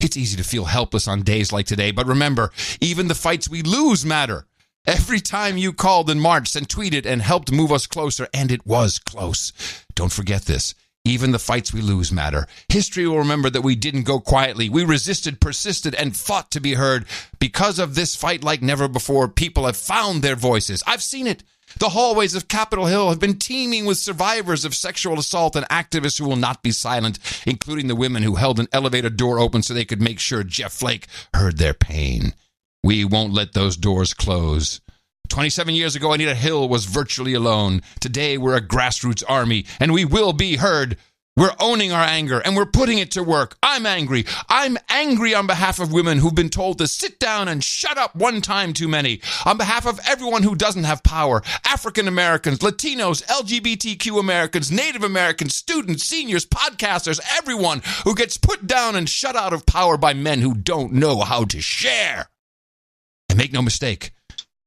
It's easy to feel helpless on days like today, but remember, even the fights we lose matter. Every time you called and marched and tweeted and helped move us closer, and it was close. Don't forget this. Even the fights we lose matter. History will remember that we didn't go quietly. We resisted, persisted, and fought to be heard. Because of this fight like never before, people have found their voices. I've seen it. The hallways of Capitol Hill have been teeming with survivors of sexual assault and activists who will not be silent, including the women who held an elevator door open so they could make sure Jeff Flake heard their pain. We won't let those doors close. 27 years ago, Anita Hill was virtually alone. Today, we're a grassroots army, and we will be heard. We're owning our anger, and we're putting it to work. I'm angry. I'm angry on behalf of women who've been told to sit down and shut up one time too many. On behalf of everyone who doesn't have power. African Americans, Latinos, LGBTQ Americans, Native Americans, students, seniors, podcasters, everyone who gets put down and shut out of power by men who don't know how to share. And make no mistake,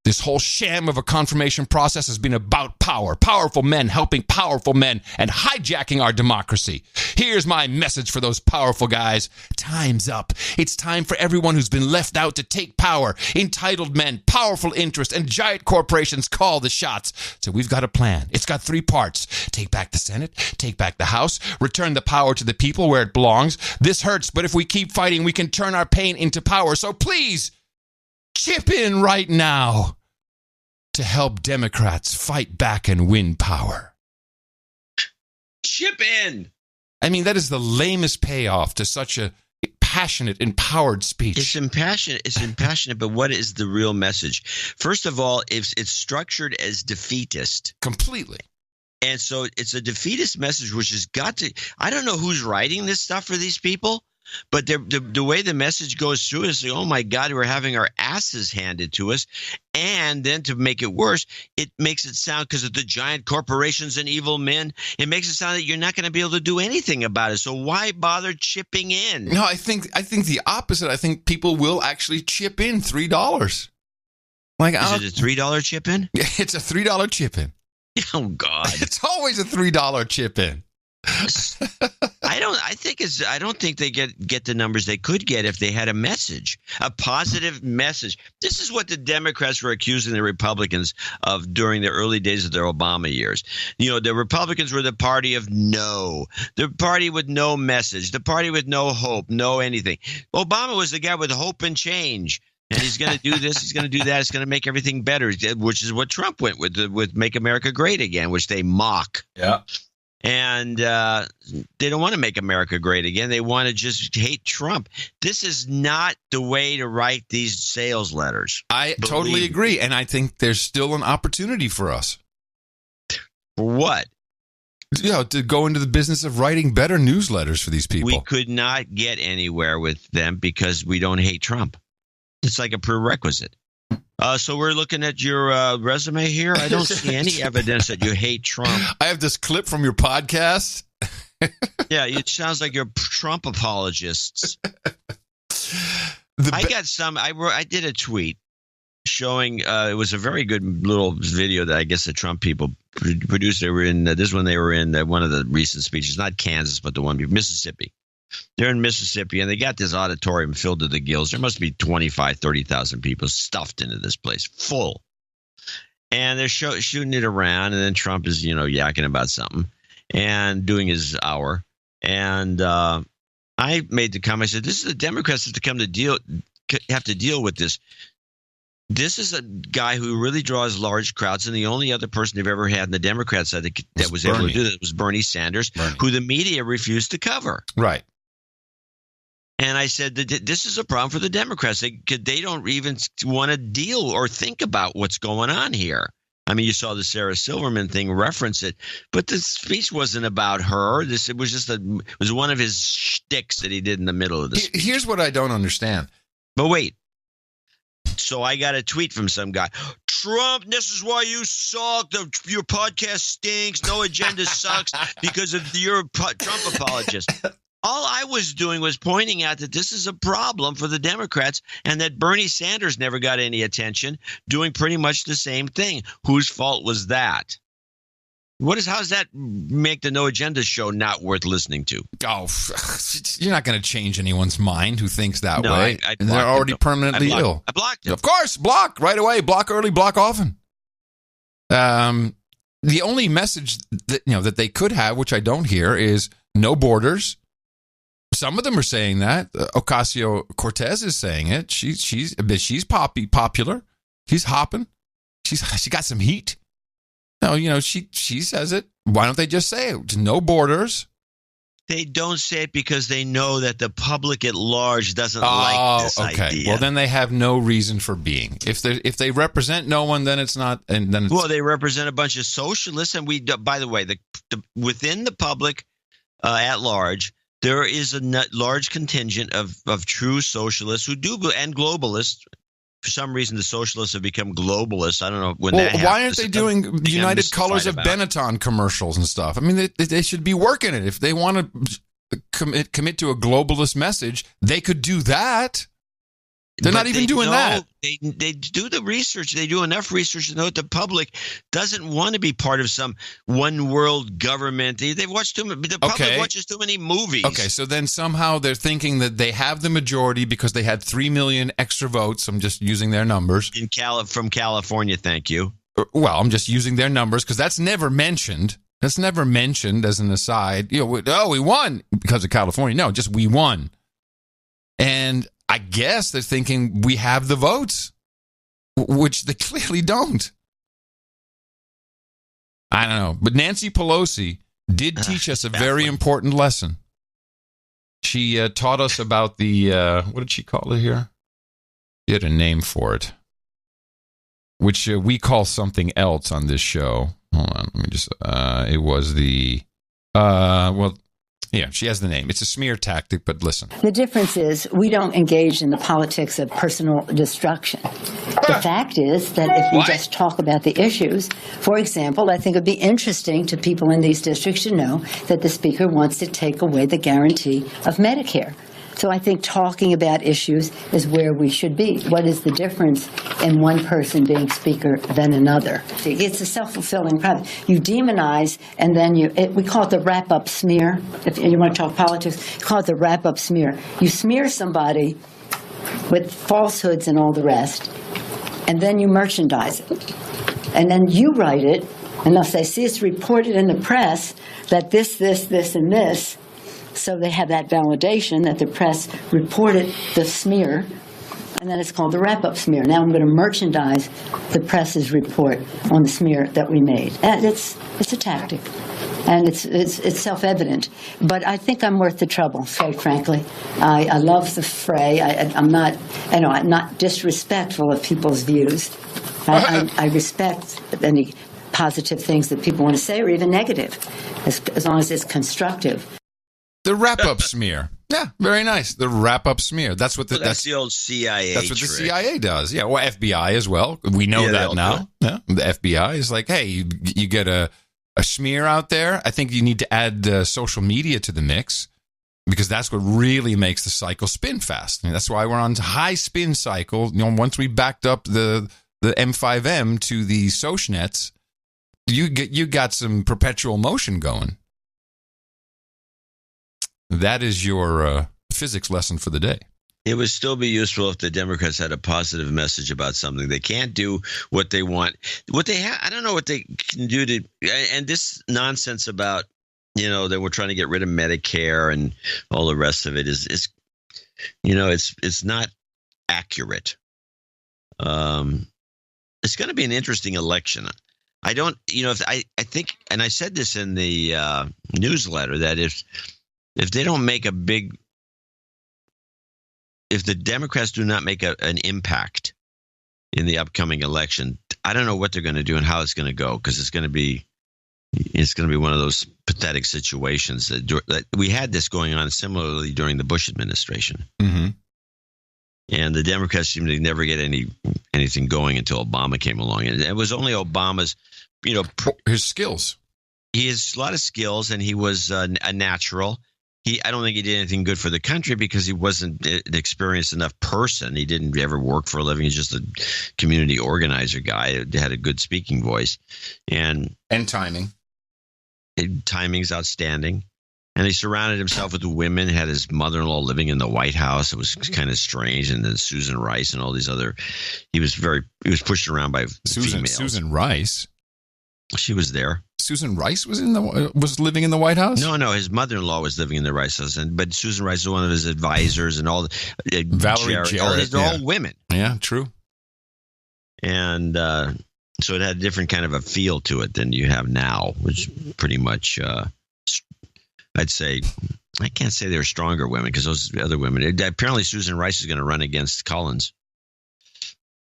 this whole sham of a confirmation process has been about power, powerful men helping powerful men and hijacking our democracy. Here's my message for those powerful guys. Time's up. It's time for everyone who's been left out to take power. Entitled men, powerful interests, and giant corporations call the shots. So we've got a plan. It's got 3 parts. Take back the Senate, take back the House, return the power to the people where it belongs. This hurts, but if we keep fighting, we can turn our pain into power. So please, chip in right now to help Democrats fight back and win power. Chip in. I mean, that is the lamest payoff to such a passionate, empowered speech. It's impassionate, but what is the real message? First of all, it's structured as defeatist. Completely. And so it's a defeatist message, which has got to – I don't know who's writing this stuff for these people. But the way the message goes through is, oh, my God, we're having our asses handed to us. And then to make it worse, it makes it sound, because of the giant corporations and evil men, it makes it sound that you're not going to be able to do anything about it. So why bother chipping in? No, I think the opposite. I think people will actually chip in $3. Like, is it a $3 chip in? Yeah, it's a $3 chip in. Oh, God. It's always a $3 chip in. I don't think they get the numbers they could get if they had a message, a positive message. This is what the Democrats were accusing the Republicans of during the early days of their Obama years. You know, the Republicans were the party of no, the party with no message, the party with no hope, no anything. Obama was the guy with hope and change. And he's going to do this, he's going to do that, it's going to make everything better, which is what Trump went with Make America Great Again, which they mock. Yeah. And they don't want to make America great again. They want to just hate Trump. This is not the way to write these sales letters. I totally agree. And I think there's still an opportunity for us. For what? You know, to go into the business of writing better newsletters for these people. We could not get anywhere with them because we don't hate Trump. It's like a prerequisite. So we're looking at your resume here. I don't see any evidence that you hate Trump. I have this clip from your podcast. Yeah, it sounds like you're Trump apologists. I did a tweet showing it was a very good little video that I guess the Trump people produced. They were in this one. They were in one of the recent speeches, not Kansas, but the one Mississippi. They're in Mississippi, and they got this auditorium filled to the gills. There must be 25,000, 30,000 people stuffed into this place, full. And they're shooting it around, and then Trump is, yakking about something and doing his hour. And I made the comment, I said, this is the Democrats have to deal with this. This is a guy who really draws large crowds, and the only other person they've ever had in the Democrat side that was able to do that was Bernie Sanders, who the media refused to cover. Right. And I said that this is a problem for the Democrats. They don't even want to deal or think about what's going on here. I mean, you saw the Sarah Silverman thing reference it, but the speech wasn't about her. It was one of his shticks that he did in the middle of the speech. Here's what I don't understand. But wait. So I got a tweet from some guy. Trump, this is why you suck. Your podcast stinks. No Agenda sucks because of your Trump apologist. All I was doing was pointing out that this is a problem for the Democrats and that Bernie Sanders never got any attention doing pretty much the same thing. Whose fault was that? How does that make the No Agenda show not worth listening to? Oh, you're not going to change anyone's mind who thinks that way. And they're already permanently ill. I blocked it. Of course, block right away. Block early, block often. The only message that they could have, which I don't hear, is no borders. Some of them are saying that. Ocasio-Cortez is saying it. She's popular. She's hopping. She got some heat. No, she says it. Why don't they just say it? No borders. They don't say it because they know that the public at large doesn't like this idea. Well, then they have no reason for being. If they represent no one, then it's not. And then they represent a bunch of socialists. And by the way, within the public at large, there is a large contingent of true socialists who do, and globalists. For some reason, the socialists have become globalists. I don't know when that happened. Why aren't they doing United Colors of Benetton commercials and stuff? I mean, they should be working it. If they want to commit to a globalist message, they could do that. They're not even doing that. They do the research. They do enough research to know that the public doesn't want to be part of some one world government. They've watched too many. The public watches too many movies. Okay, so then somehow they're thinking that they have the majority because they had 3 million extra votes. I'm just using their numbers. From California, thank you. Well, I'm just using their numbers because that's never mentioned. That's never mentioned as an aside. We won because of California. No, just we won. And I guess they're thinking we have the votes, which they clearly don't. I don't know. But Nancy Pelosi did teach us a very important lesson. She taught us about the, what did she call it here? She had a name for it, which we call something else on this show. Hold on. Let me just, it was the, yeah, she has the name. It's a smear tactic, but listen. The difference is we don't engage in the politics of personal destruction. The fact is that if we just talk about the issues, for example, I think it would be interesting to people in these districts to know that the speaker wants to take away the guarantee of Medicare. So I think talking about issues is where we should be. What is the difference in one person being speaker than another? It's a self-fulfilling prophecy. You demonize, and then we call it the wrap-up smear. If you want to talk politics, you call it the wrap-up smear. You smear somebody with falsehoods and all the rest, and then you merchandise it. And then you write it, and they'll say, see, it's reported in the press that this, and this. So they have that validation that the press reported the smear, and then it's called the wrap-up smear. Now I'm going to merchandise the press's report on the smear that we made. And it's a tactic, and it's self-evident. But I think I'm worth the trouble, quite frankly. I love the fray. I'm not disrespectful of people's views. I respect any positive things that people want to say, or even negative, as long as it's constructive. The wrap-up smear. Yeah, very nice. The wrap-up smear. That's what that's the old CIA. That's what trick. the CIA does. Yeah, well, FBI as well. We know that now. Yeah, the FBI is like, hey, you get a smear out there. I think you need to add social media to the mix because that's what really makes the cycle spin fast. And that's why we're on high spin cycle. Once we backed up the M5M to the Sosh Nets, you got some perpetual motion going. That is your physics lesson for the day. It would still be useful if the Democrats had a positive message about something. They can't do what they want. I don't know what they can do to, and this nonsense about, that we're trying to get rid of Medicare and all the rest of it is it's not accurate. It's going to be an interesting election. I don't, I think, and I said this in the newsletter, that if they don't make a big if the Democrats do not make an impact in the upcoming election, I don't know what they're going to do and how it's going to go, because it's going to be one of those pathetic situations that we had this going on similarly during the Bush administration. Mm-hmm. And the Democrats seemed to never get anything going until Obama came along. And it was only Obama's, his skills. He has a lot of skills, and he was a natural. I don't think he did anything good for the country because he wasn't an experienced enough person. He didn't ever work for a living. He's just a community organizer guy. He had a good speaking voice. And timing. Timing's outstanding. And he surrounded himself with women, had his mother-in-law living in the White House. It was kind of strange. And then Susan Rice and all these other, he was pushed around by females. Susan Rice? She was there. Susan Rice was living in the White House? No, his mother-in-law was living in the White House. But Susan Rice was one of his advisors and all. Valerie Jarrett. They're all women. Yeah, true. And so it had a different kind of a feel to it than you have now, which pretty much, I'd say, I can't say they're stronger women because those other women. Apparently, Susan Rice is going to run against Collins.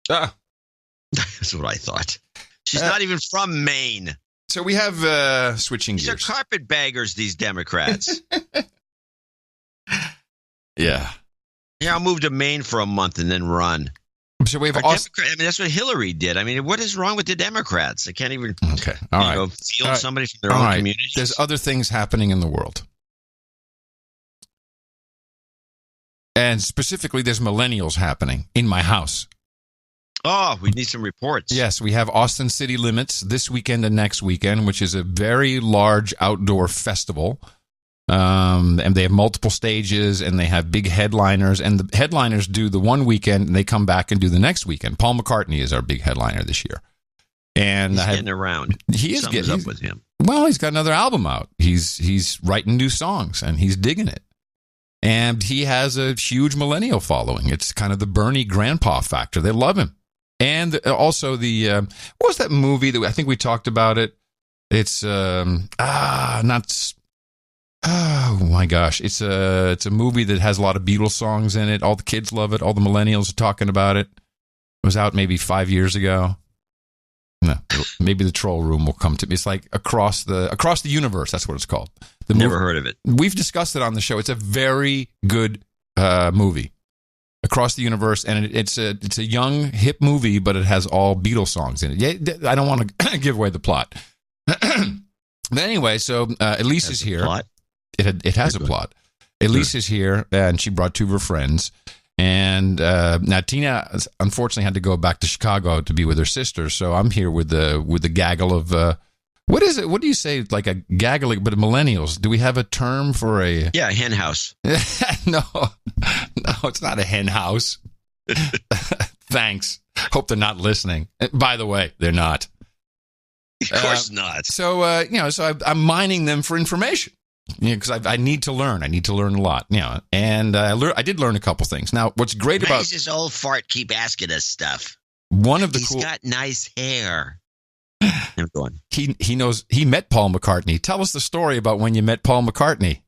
That's what I thought. She's not even from Maine. So we have switching gears. They're carpetbaggers, these Democrats. Yeah. Yeah, I'll move to Maine for a month and then run. So we have that's what Hillary did. I mean, what is wrong with the Democrats? They can't even field somebody from their own community. There's other things happening in the world. And specifically, there's millennials happening in my house. Oh, we need some reports. Yes, we have Austin City Limits this weekend and next weekend, which is a very large outdoor festival. And they have multiple stages, and they have big headliners. And the headliners do the one weekend, and they come back and do the next weekend. Paul McCartney is our big headliner this year. And he's getting around. He is getting up with him. Well, he's got another album out. He's writing new songs, and he's digging it. And he has a huge millennial following. It's kind of the Bernie grandpa factor. They love him. And also what was that movie that I think we talked about it? It's oh my gosh, it's a movie that has a lot of Beatles songs in it. All the kids love it. All the millennials are talking about it. It was out maybe 5 years ago. No, maybe the troll room will come to me. It's like across the universe. That's what it's called. Never heard of it. We've discussed it on the show. It's a very good movie. Across the universe, and it's a young hip movie, but it has all Beatles songs in it. Yeah, I don't want to give away the plot. But anyway, so Elise is here. Plot? It has a plot. Elise is here, and she brought two of her friends. And now Tina unfortunately had to go back to Chicago to be with her sister. So I'm here with the gaggle of what is it? What do you say? Like a gaggle, but millennials. Do we have a term for a? Yeah, a hen house. No, it's not a hen house. Thanks. Hope they're not listening. By the way, they're not. Of course not. So I'm mining them for information. Because I need to learn. I need to learn a lot. And I did learn a couple things. Now, what's great about this old fart keep asking us stuff. He's got nice hair. I'm going. He knows. He met Paul McCartney. Tell us the story about when you met Paul McCartney.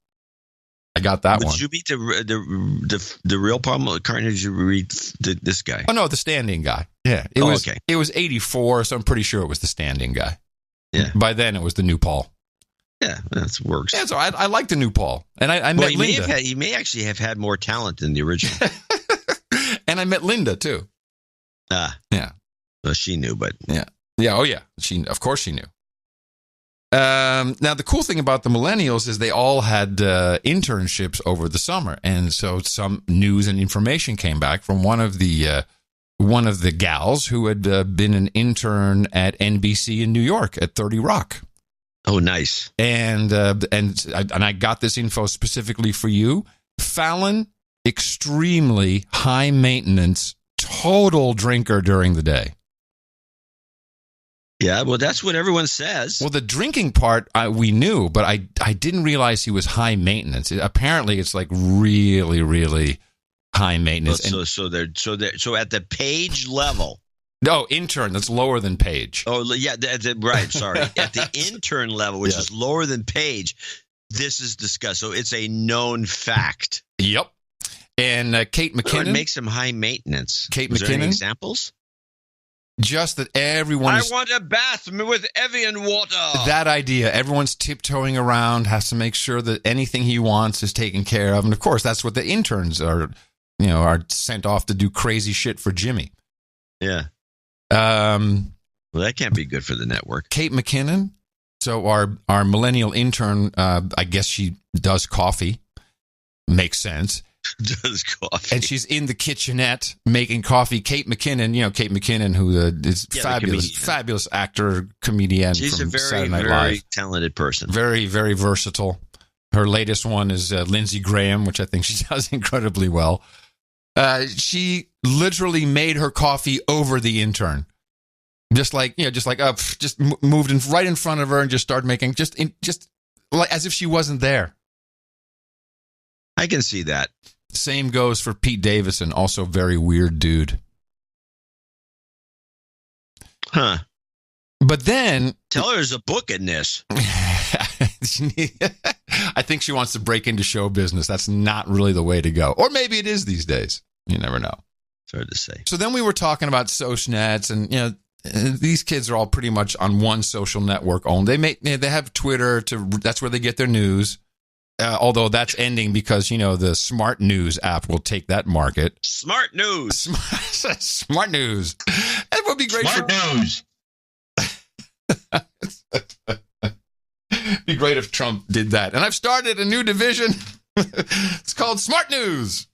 I got that one. Did you meet the real Paul McCartney? Did you read this guy? Oh no, the standing guy. Yeah, it was. Okay. It was 1984, so I'm pretty sure it was the standing guy. Yeah. By then, it was the new Paul. Yeah, that works. Yeah, so I like the new Paul, and I met Linda. He may actually have had more talent than the original. And I met Linda too. Yeah. Well, she knew, but yeah. Oh yeah. Of course she knew. Now the cool thing about the millennials is they all had internships over the summer, and so some news and information came back from one of the gals who had been an intern at NBC in New York at 30 Rock. Oh, nice. And I got this info specifically for you. Fallon, extremely high maintenance, total drinker during the day. Yeah, well, that's what everyone says. Well, the drinking part we knew, but I didn't realize he was high maintenance. Apparently, it's like really, really high maintenance. So at the page level. No, intern. That's lower than page. Oh, yeah, right. Sorry. At the intern level, which is lower than page, this is discussed. So it's a known fact. Yep. And Kate McKinnon. It makes them high maintenance. Kate Is there any McKinnon. examples? Just that everyone I is... want a bath with Evian water. That idea. Everyone's tiptoeing around, has to make sure that anything he wants is taken care of. And, of course, that's what the interns are sent off to do crazy shit for Jimmy. Yeah. Well, that can't be good for the network. Kate McKinnon. So our millennial intern, I guess she does coffee. Makes sense. Does coffee. And she's in the kitchenette making coffee. Kate McKinnon, who is fabulous actor, comedian. She's from a very, Saturday Night very Live. talented person. Very, very versatile. Her latest one is Lindsey Graham, which I think she does incredibly well. She literally made her coffee over the intern. Just moved right in front of her and just started making just like as if she wasn't there. I can see that. Same goes for Pete Davidson, also very weird dude. Huh. But then... Tell her there's a book in this. I think she wants to break into show business. That's not really the way to go. Or maybe it is these days. You never know. It's hard to say. So then we were talking about Sosh Nets, and these kids are all pretty much on one social network only. They have Twitter, that's where they get their news. Although that's ending because, the Smart News app will take that market. Smart News. Smart News. It would be great Smart News. It'd be great if Trump did that. And I've started a new division. It's called Smart News.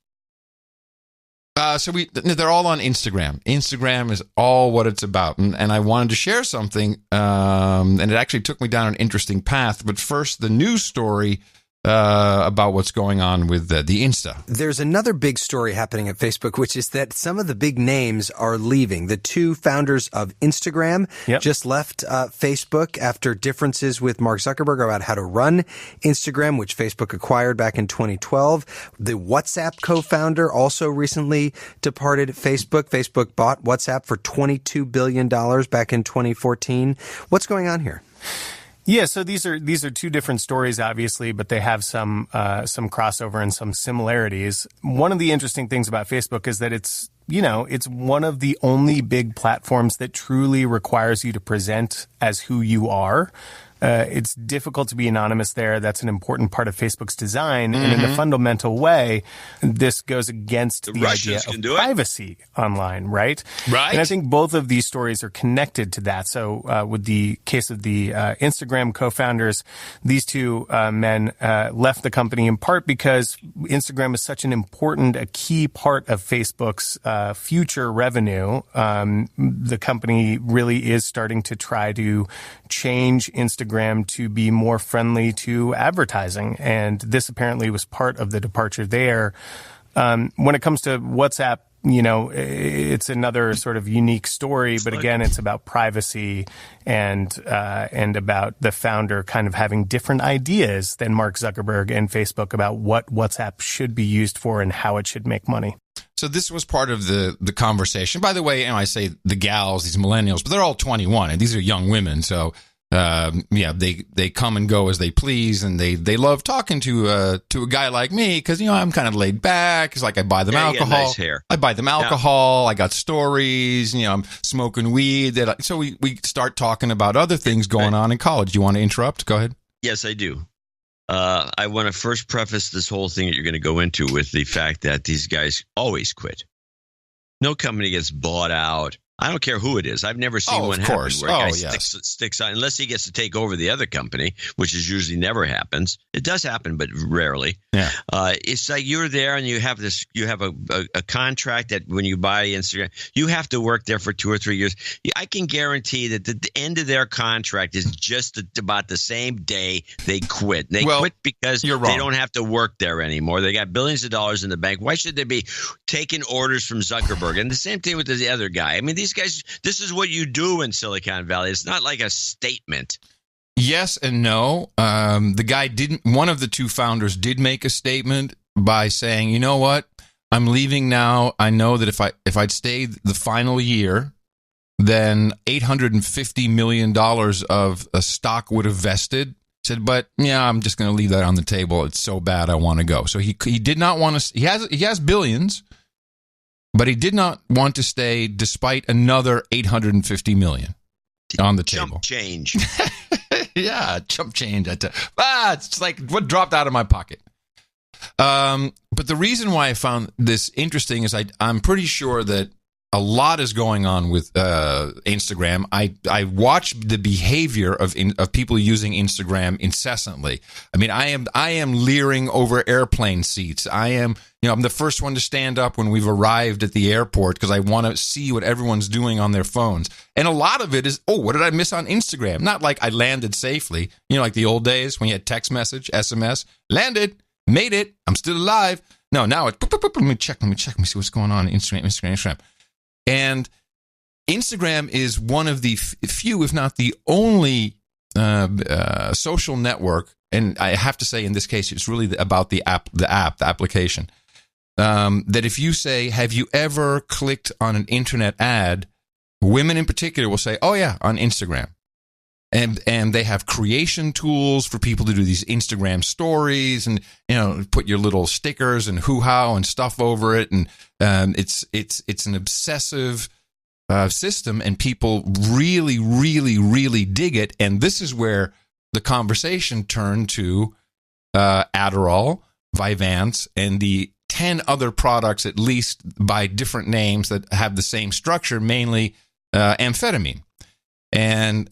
So they're all on Instagram. Instagram is all what it's about. And I wanted to share something. And it actually took me down an interesting path. But first, the news story about what's going on with the Insta. There's another big story happening at Facebook, which is that some of the big names are leaving. The two founders of Instagram just left Facebook after differences with Mark Zuckerberg about how to run Instagram, which Facebook acquired back in 2012. The WhatsApp co-founder also recently departed Facebook. Facebook bought WhatsApp for $22 billion back in 2014. What's going on here? Yeah, so these are two different stories, obviously, but they have some crossover and some similarities. One of the interesting things about Facebook is that it's one of the only big platforms that truly requires you to present as who you are. It's difficult to be anonymous there. That's an important part of Facebook's design. Mm-hmm. And in a fundamental way, this goes against the idea of privacy online, right? Right. And I think both of these stories are connected to that. So with the case of the Instagram co-founders, these two men left the company in part because Instagram is such a key part of Facebook's future revenue. The company really is starting to try to change Instagram to be more friendly to advertising. And this apparently was part of the departure there. When it comes to WhatsApp, it's another sort of unique story, but again, it's about privacy and about the founder kind of having different ideas than Mark Zuckerberg and Facebook about what WhatsApp should be used for and how it should make money. So this was part of the conversation. By the way, I say the gals, these millennials, but they're all 21 and these are young women. So they come and go as they please, and they love talking to a guy like me because I'm kind of laid back. It's like I buy them alcohol. Nice hair. I buy them alcohol. I got stories. I'm smoking weed. So we start talking about other things going on in college. You want to interrupt? Go ahead. Yes, I do. I want to first preface this whole thing that you're going to go into with the fact that these guys always quit. No company gets bought out. I don't care who it is. I've never seen one happen where a guy sticks out, unless he gets to take over the other company, which is usually never happens. It does happen, but rarely. Yeah. It's like you're there and you have a contract that when you buy Instagram, you have to work there for 2 or 3 years. I can guarantee that the end of their contract is just about the same day they quit. They quit because they don't have to work there anymore. They got billions of dollars in the bank. Why should they be taking orders from Zuckerberg? And the same thing with the other guy. I mean, these guys, this is what you do in Silicon Valley. It's not like a statement. Yes and no. The guy didn't. One of the two founders did make a statement by saying, "You know what? I'm leaving now. I know that if I'd stayed the final year, then $850 million of a stock would have vested." Said, but yeah, I'm just going to leave that on the table. It's so bad, I want to go. So he did not want to. He has billions, but he did not want to stay despite another $850 million on the table. Chump change. Yeah, chump change. It's like what dropped out of my pocket. But the reason why I found this interesting is I'm pretty sure that a lot is going on with Instagram. I watch the behavior of people using Instagram incessantly. I mean, I am leering over airplane seats. I'm the first one to stand up when we've arrived at the airport because I want to see what everyone's doing on their phones. And a lot of it is, what did I miss on Instagram? Not like I landed safely, like the old days when you had text message, SMS, landed, made it, I'm still alive. No, now it's, let me check, let me see what's going on Instagram. And Instagram is one of the few, if not the only social network, and I have to say in this case, it's really about the application, that if you say, have you ever clicked on an internet ad, women in particular will say, oh yeah, on Instagram. And they have creation tools for people to do these Instagram stories and, put your little stickers and hoo-ha and stuff over it. And it's an obsessive system, and people really, really, really dig it. And this is where the conversation turned to Adderall, Vyvanse, and the 10 other products, at least by different names that have the same structure, mainly amphetamine. And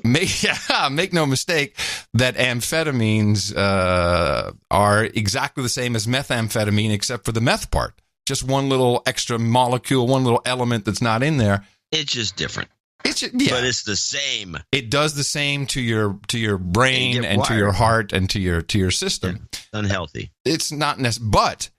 make no mistake that amphetamines are exactly the same as methamphetamine, except for the meth part. Just one little extra molecule, one little element that's not in there. It's just different. But it's the same. It does the same to your brain and to your heart and to your system. Yeah, unhealthy. It's not necessary, but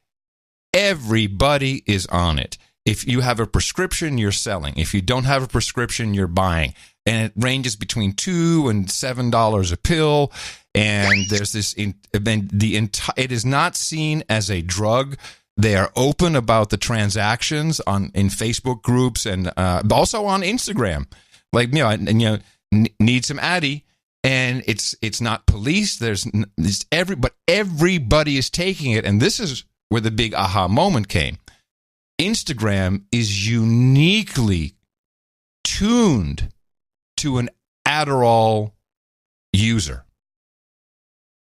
everybody is on it. If you have a prescription, you're selling. If you don't have a prescription, you're buying. And it ranges between $2 and $7 a pill. And there's this, it is not seen as a drug. They are open about the transactions in Facebook groups and also on Instagram. Like, need some Addy. And it's not police. But everybody is taking it. And this is where the big aha moment came. Instagram is uniquely tuned to an Adderall user.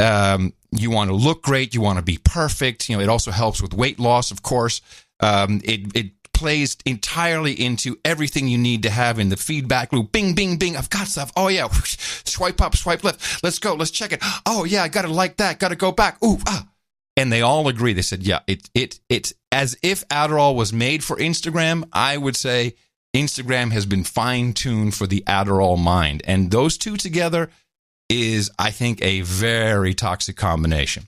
You want to look great. You want to be perfect. It also helps with weight loss, of course. It plays entirely into everything you need to have in the feedback loop. Bing, bing, bing. I've got stuff. Oh, yeah. Swipe up, swipe left. Let's go. Let's check it. Oh, yeah. I got to like that. Got to go back. Ooh, ah. And they all agree. They said, yeah, it's as if Adderall was made for Instagram. I would say Instagram has been fine-tuned for the Adderall mind. And those two together is, I think, a very toxic combination.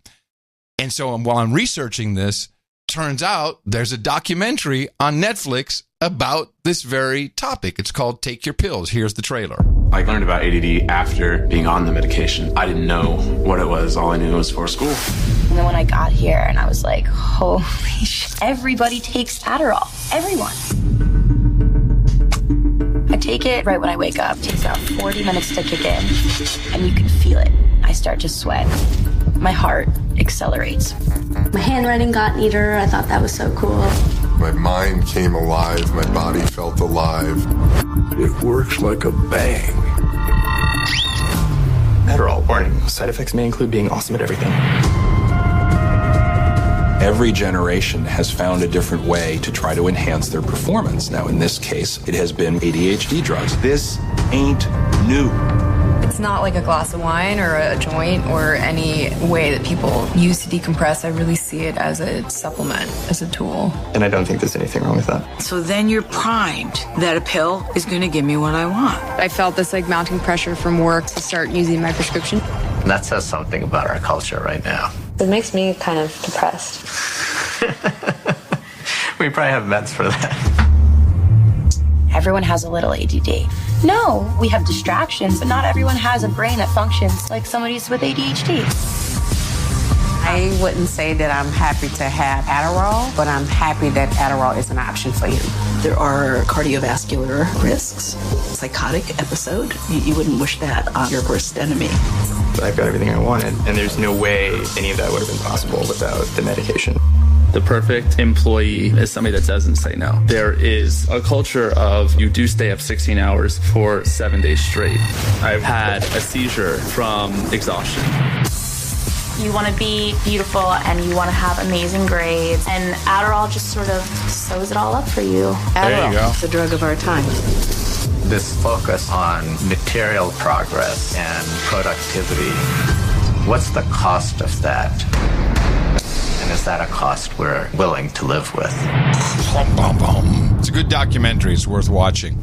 And so while I'm researching this, turns out there's a documentary on Netflix about this very topic. It's called Take Your Pills. Here's the trailer. I learned about ADD after being on the medication. I didn't know what it was. All I knew was for school. And then when I got here and I was like, holy shit, everybody takes Adderall. Everyone. I take it right when I wake up. It takes about 40 minutes to kick in, and you can feel it. I start to sweat. My heart accelerates. My handwriting got neater. I thought that was so cool. My mind came alive. My body felt alive. It works like a bang. Adderall, warning. Side effects may include being awesome at everything. Every generation has found a different way to try to enhance their performance. Now, in this case, it has been ADHD drugs. This ain't new. It's not like a glass of wine or a joint or any way that people use to decompress. I really see it as a supplement, as a tool. And I don't think there's anything wrong with that. So then you're primed that a pill is going to give me what I want. I felt this mounting pressure from work to start using my prescription. That says something about our culture right now. It makes me kind of depressed. We probably have meds for that. Everyone has a little ADD. No, we have distractions, but not everyone has a brain that functions like somebody's with ADHD. I wouldn't say that I'm happy to have Adderall, but I'm happy that Adderall is an option for you. There are cardiovascular risks, psychotic episode. You wouldn't wish that on your worst enemy. I've got everything I wanted. And there's no way any of that would have been possible without the medication. The perfect employee is somebody that doesn't say no. There is a culture of you do stay up 16 hours for 7 days straight. I've had a seizure from exhaustion. You want to be beautiful and you want to have amazing grades. And Adderall just sort of sews it all up for you. There you go. The drug of our time. This focus on material progress and productivity, what's the cost of that? And is that a cost we're willing to live with? It's a good documentary. It's worth watching.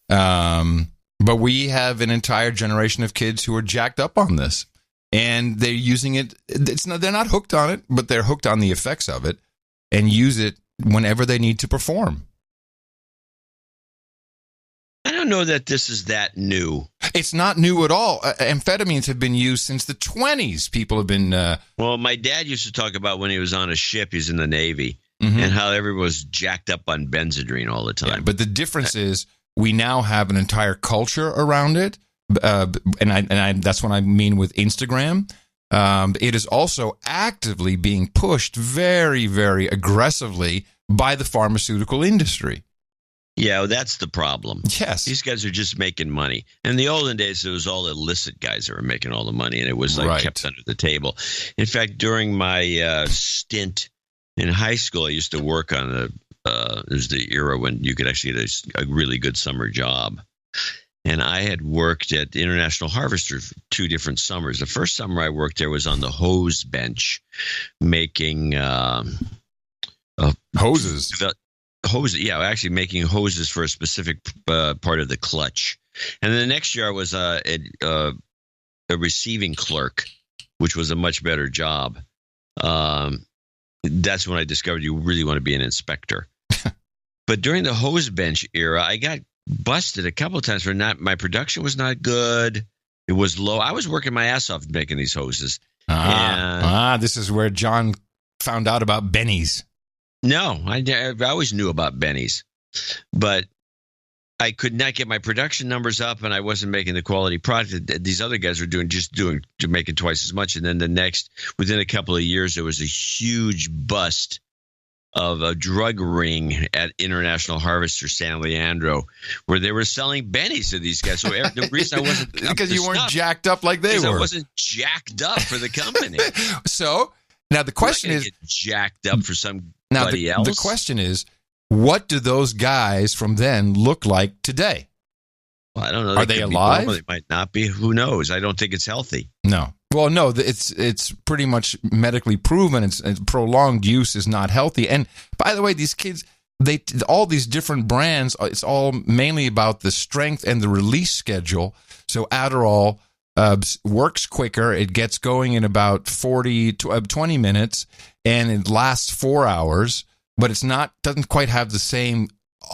But we have an entire generation of kids who are jacked up on this. And they're using it. They're not hooked on it, but they're hooked on the effects of it and use it whenever they need to perform. I don't know that this is that new. It's not new at all. Amphetamines have been used since the 20s. People have been... Well, my dad used to talk about when he was on a ship, he was in the Navy, and how everyone was jacked up on Benzedrine all the time. Yeah, but the difference is we now have an entire culture around it. And that's what I mean with Instagram. It is also actively being pushed very, very aggressively by the pharmaceutical industry. Yeah, well, that's the problem. Yes. These guys are just making money. In the olden days, it was all illicit guys that were making all the money, and it was kept under the table. In fact, during my stint in high school, I used to work on it was the era when you could actually get a really good summer job. And I had worked at International Harvester for 2 different summers. The first summer I worked there was on the hose bench making hoses. Actually making hoses for a specific part of the clutch. And then the next year I was a receiving clerk, which was a much better job. That's when I discovered you really want to be an inspector. But during the hose bench era, I got busted a couple of times for my production was not good. It was low. I was working my ass off making these hoses. This is where John found out about Benny's. No, I always knew about Benny's, but I could not get my production numbers up, and I wasn't making the quality product that these other guys were making twice as much. And then within a couple of years, there was a huge bust of a drug ring at International Harvester San Leandro, where they were selling Bennies to these guys. So the reason I wasn't because you weren't jacked up like they were. I wasn't jacked up for the company. So now the question is, get jacked up for somebody else. The question is, what do those guys from then look like today? Well, I don't know. Are they alive? They might not be. Who knows? I don't think it's healthy. No. Well, no, it's pretty much medically proven. It's prolonged use is not healthy. And by the way, these kids, all these different brands, it's all mainly about the strength and the release schedule. So Adderall works quicker. It gets going in about 20 minutes, and it lasts 4 hours. But doesn't quite have the same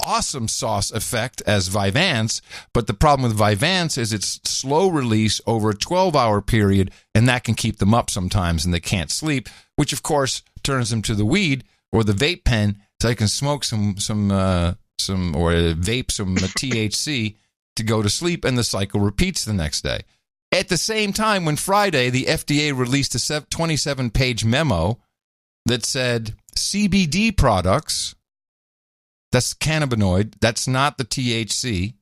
awesome sauce effect as Vyvanse, but the problem with Vyvanse is it's slow release over a 12-hour period, and that can keep them up sometimes, and they can't sleep, which of course turns them to the weed or the vape pen, so they can smoke some vape some THC to go to sleep, and the cycle repeats the next day. At the same time, when Friday the FDA released a 27-page memo that said CBD products, that's cannabinoid, that's not the THC,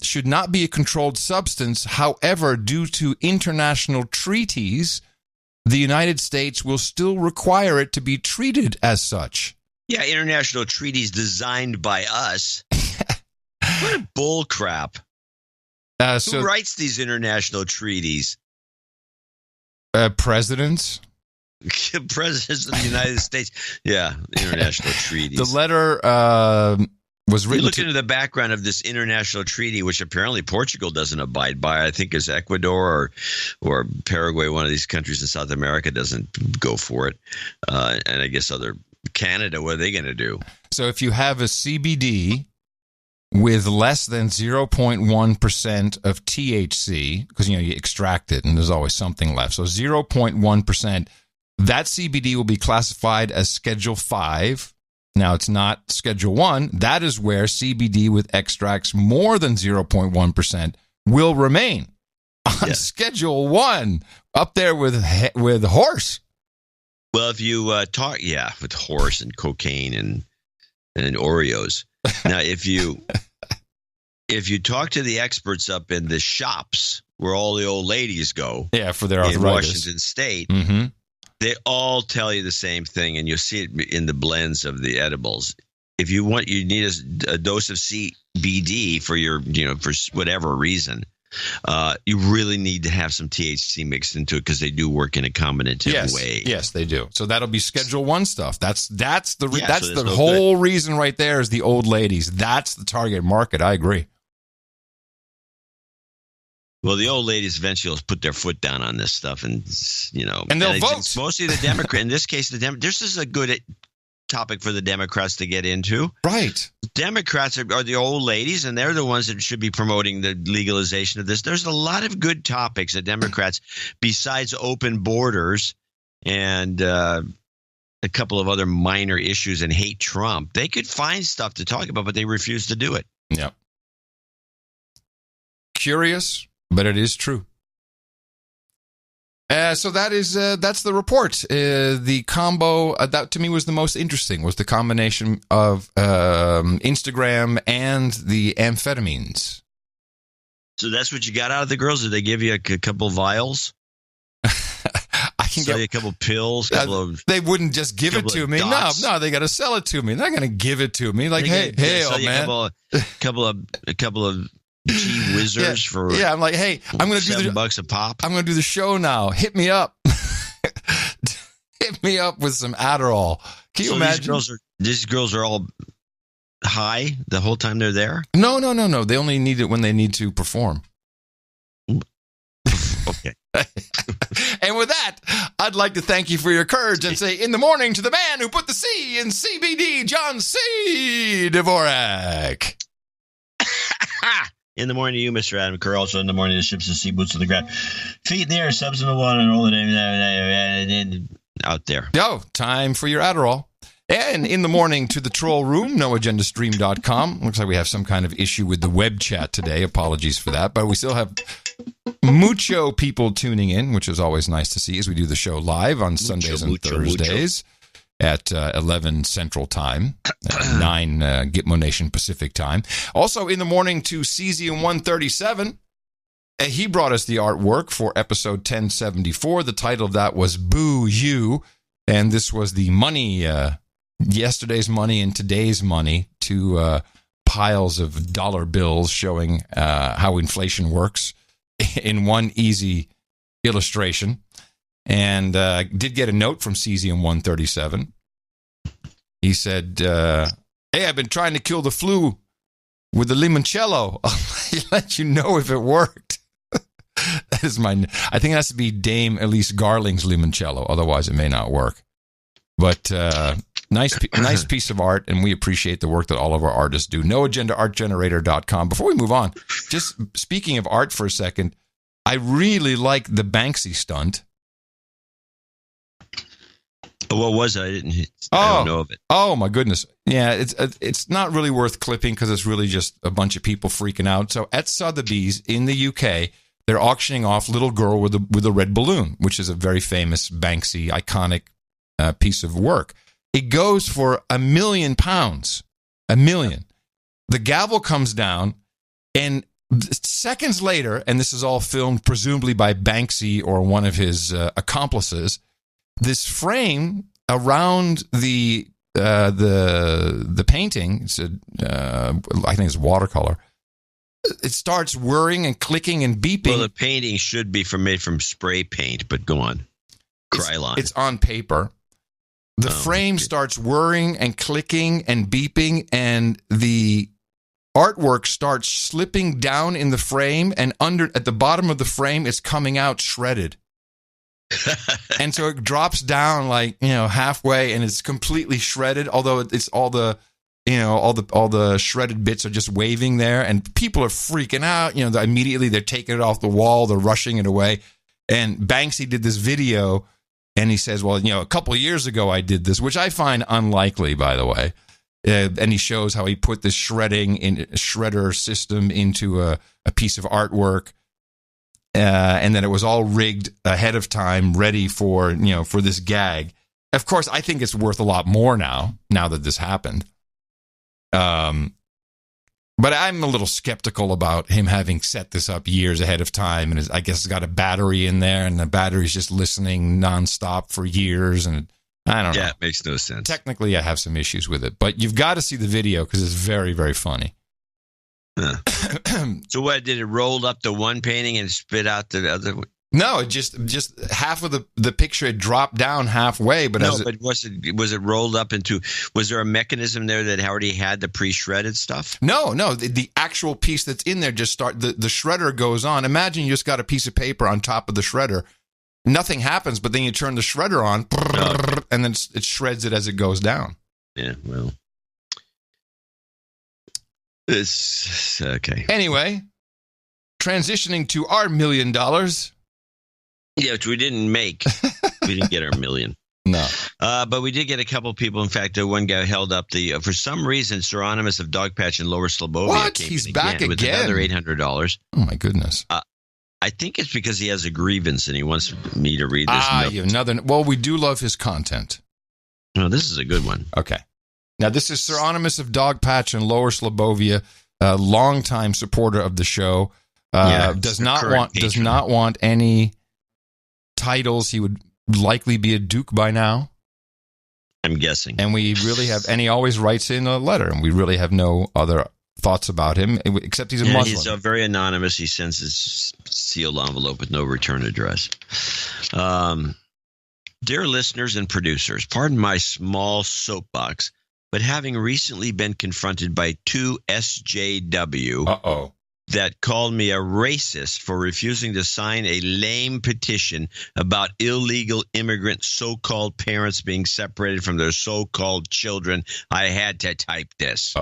should not be a controlled substance. However, due to international treaties, the United States will still require it to be treated as such. Yeah, international treaties designed by us. What a bull crap. Who writes these international treaties? Presidents. Presidents of the United States. Yeah, international treaties. The letter was written. You look into the background of this international treaty, which apparently Portugal doesn't abide by. I think as Ecuador or Paraguay, one of these countries in South America, doesn't go for it. And I guess Canada, what are they going to do? So if you have a CBD with less than 0.1% of THC, because you extract it and there's always something left. So 0.1%. That CBD will be classified as Schedule 5. Now, it's not Schedule 1. That is where CBD with extracts more than 0.1% will remain. on Schedule 1, up there with horse. Well, if you talk, with horse and cocaine and Oreos. Now, if you talk to the experts up in the shops where all the old ladies go, for their arthritis in Washington State, they all tell you the same thing, and you'll see it in the blends of the edibles. If you need a dose of CBD for your, for whatever reason, you really need to have some THC mixed into it because they do work in a combinative way. Yes, they do. So that'll be Schedule 1 stuff. That's the whole reason right there is the old ladies. That's the target market. I agree. Well, the old ladies eventually will put their foot down on this stuff, and they'll vote. It's mostly the Democrat. In this case, this is a good topic for the Democrats to get into. Right. Democrats are the old ladies, and they're the ones that should be promoting the legalization of this. There's a lot of good topics that Democrats, besides open borders and a couple of other minor issues and hate Trump, they could find stuff to talk about, but they refuse to do it. Yeah. Curious, but it is true. So that's the report. The combo that to me was the most interesting was the combination of Instagram and the amphetamines. So that's what you got out of the girls? Did they give you a couple vials? I can get a couple pills. They wouldn't just give it to me. No, they got to sell it to me. They're not going to give it to me. Like, hey, old man. A couple of Gee Whizzers for I'm like, hey, I'm going to do $7 a pop. I'm going to do the show now. Hit me up. Hit me up with some Adderall. Can you imagine? These girls are all high the whole time they're there? No. They only need it when they need to perform. Okay. And with that, I'd like to thank you for your courage and say in the morning to the man who put the C in CBD, John C. Dvorak. In the morning to you, Mr. Adam Kerr. Also in the morning to ships and sea boots to the ground. Feet in the air, subs in the water, and all the day out there. Time for your Adderall. And in the morning to the troll room, noagendastream.com. Looks like we have some kind of issue with the web chat today. Apologies for that. But we still have mucho people tuning in, which is always nice to see as we do the show live on Sundays and Thursdays. At 11 Central Time, 9 Gitmo Nation Pacific Time. Also in the morning to Cesium 137. He brought us the artwork for episode 1074. The title of that was Boo You. And this was the money, yesterday's money and today's money, two piles of dollar bills showing how inflation works in one easy illustration. And did get a note from Cesium 137. He said, hey, I've been trying to kill the flu with the limoncello. I'll let you know if it worked. That is I think it has to be Dame Elise Garling's limoncello. Otherwise, it may not work. But nice piece of art, and we appreciate the work that all of our artists do. NoAgendaArtGenerator.com. Before we move on, just speaking of art for a second, I really like the Banksy stunt. What was it? I don't know of it. Oh my goodness! Yeah, it's not really worth clipping because it's really just a bunch of people freaking out. So at Sotheby's in the UK, they're auctioning off "Little Girl with a Red Balloon," which is a very famous Banksy iconic piece of work. It goes for £1 million. £1 million. The gavel comes down, and seconds later, and this is all filmed presumably by Banksy or one of his accomplices. This frame around the painting, I think it's watercolor. It starts whirring and clicking and beeping. Well, the painting should be made from spray paint, but go on. Krylon. It's on paper. The frame starts whirring and clicking and beeping, and the artwork starts slipping down in the frame, and at the bottom of the frame, it's coming out shredded. And so it drops down halfway, and it's completely shredded. Although it's all the shredded bits are just waving there, and people are freaking out. Immediately they're taking it off the wall, they're rushing it away. And Banksy did this video, and he says, "Well, a couple of years ago I did this," which I find unlikely, by the way. And he shows how he put this shredder system into a piece of artwork. and that it was all rigged ahead of time, ready for for this gag. Of course, I think it's worth a lot more now that this happened. But I'm a little skeptical about him having set this up years ahead of time, and I guess it's got a battery in there, and the battery's just listening nonstop for years, and I don't know. Yeah, it makes no sense. Technically, I have some issues with it, but you've got to see the video because it's very, very funny. Huh. So what, did it roll up the one painting and spit out the other one? No, it just half of the picture had dropped down halfway. But but was it rolled up into? Was there a mechanism there that already had the pre-shredded stuff? No. The actual piece that's in there just the shredder goes on. Imagine you just got a piece of paper on top of the shredder. Nothing happens, but then you turn the shredder on, and then it shreds it as it goes down. Yeah, well, it's okay. Anyway, transitioning to our $1 million. Yeah, which we didn't make. We didn't get our $1 million. No. But we did get a couple of people. In fact, one guy held up for some reason, Seronimus of Dogpatch in Lower Slobovia. What? Came He's in back again. With another $800. Oh, my goodness. I think it's because he has a grievance and he wants me to read this. Well, we do love his content. No, this is a good one. Okay. Now, this is Seronimus of Dogpatch in Lower Slobovia, a longtime supporter of the show. Does not want any titles. He would likely be a duke by now, I'm guessing. And he always writes in a letter, and we really have no other thoughts about him except he's a Muslim. He's very anonymous. He sends his sealed envelope with no return address. Dear listeners and producers, pardon my small soapbox, but having recently been confronted by two SJW that called me a racist for refusing to sign a lame petition about illegal immigrant so-called parents being separated from their so-called children, I had to type this.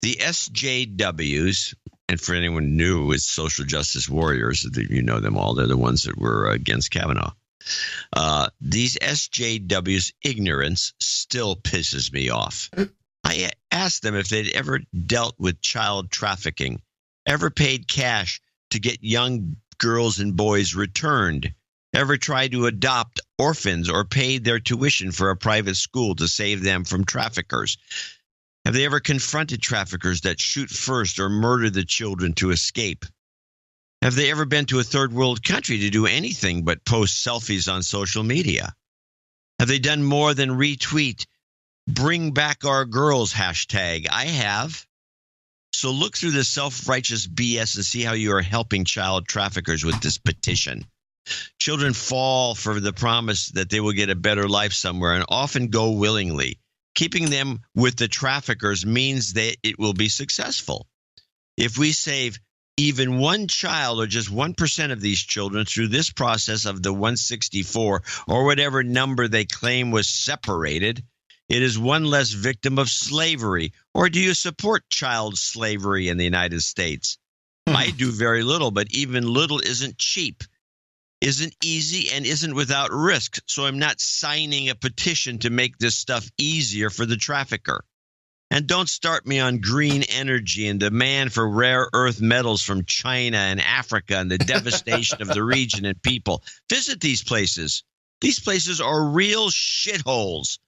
The SJWs, and for anyone new, is social justice warriors. You know them all. They're the ones that were against Kavanaugh. These SJWs' ignorance still pisses me off. I asked them if they'd ever dealt with child trafficking, ever paid cash to get young girls and boys returned, ever tried to adopt orphans or paid their tuition for a private school to save them from traffickers. Have they ever confronted traffickers that shoot first or murder the children to escape? Have they ever been to a third world country to do anything but post selfies on social media? Have they done more than retweet "Bring Back Our Girls" hashtag? I have. So look through the self-righteous BS and see how you are helping child traffickers with this petition. Children fall for the promise that they will get a better life somewhere and often go willingly. Keeping them with the traffickers means that it will be successful. If we save even one child or just 1% of these children through this process of the 164 or whatever number they claim was separated, it is one less victim of slavery. Or do you support child slavery in the United States? I do very little, but even little isn't cheap, isn't easy, and isn't without risk. So I'm not signing a petition to make this stuff easier for the trafficker. And don't start me on green energy and demand for rare earth metals from China and Africa and the devastation of the region and people. Visit these places. These places are real shitholes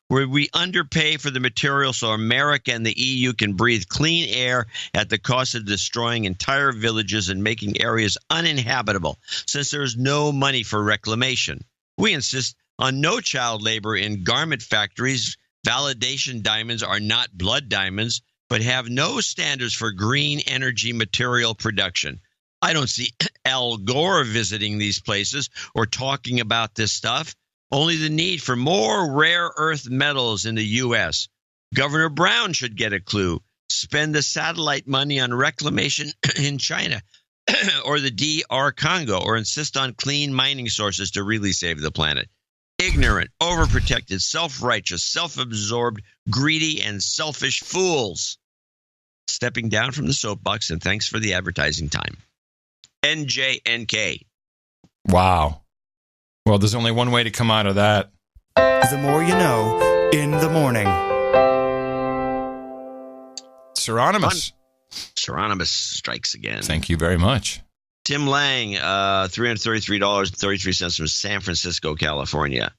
where we underpay for the material so America and the EU can breathe clean air at the cost of destroying entire villages and making areas uninhabitable, since there is no money for reclamation. We insist on no child labor in garment factories. Validation diamonds are not blood diamonds, but have no standards for green energy material production. I don't see Al Gore visiting these places or talking about this stuff. Only the need for more rare earth metals in the U.S. Governor Brown should get a clue. Spend the satellite money on reclamation in China or the DR Congo, or insist on clean mining sources to really save the planet. Ignorant, overprotected, self-righteous, self-absorbed, greedy, and selfish fools. Stepping down from the soapbox, and thanks for the advertising time. NJNK. Wow. Well, there's only one way to come out of that. The more you know in the morning. Seronimus. Seronimus strikes again. Thank you very much. Tim Lang, $333.33 from San Francisco, California.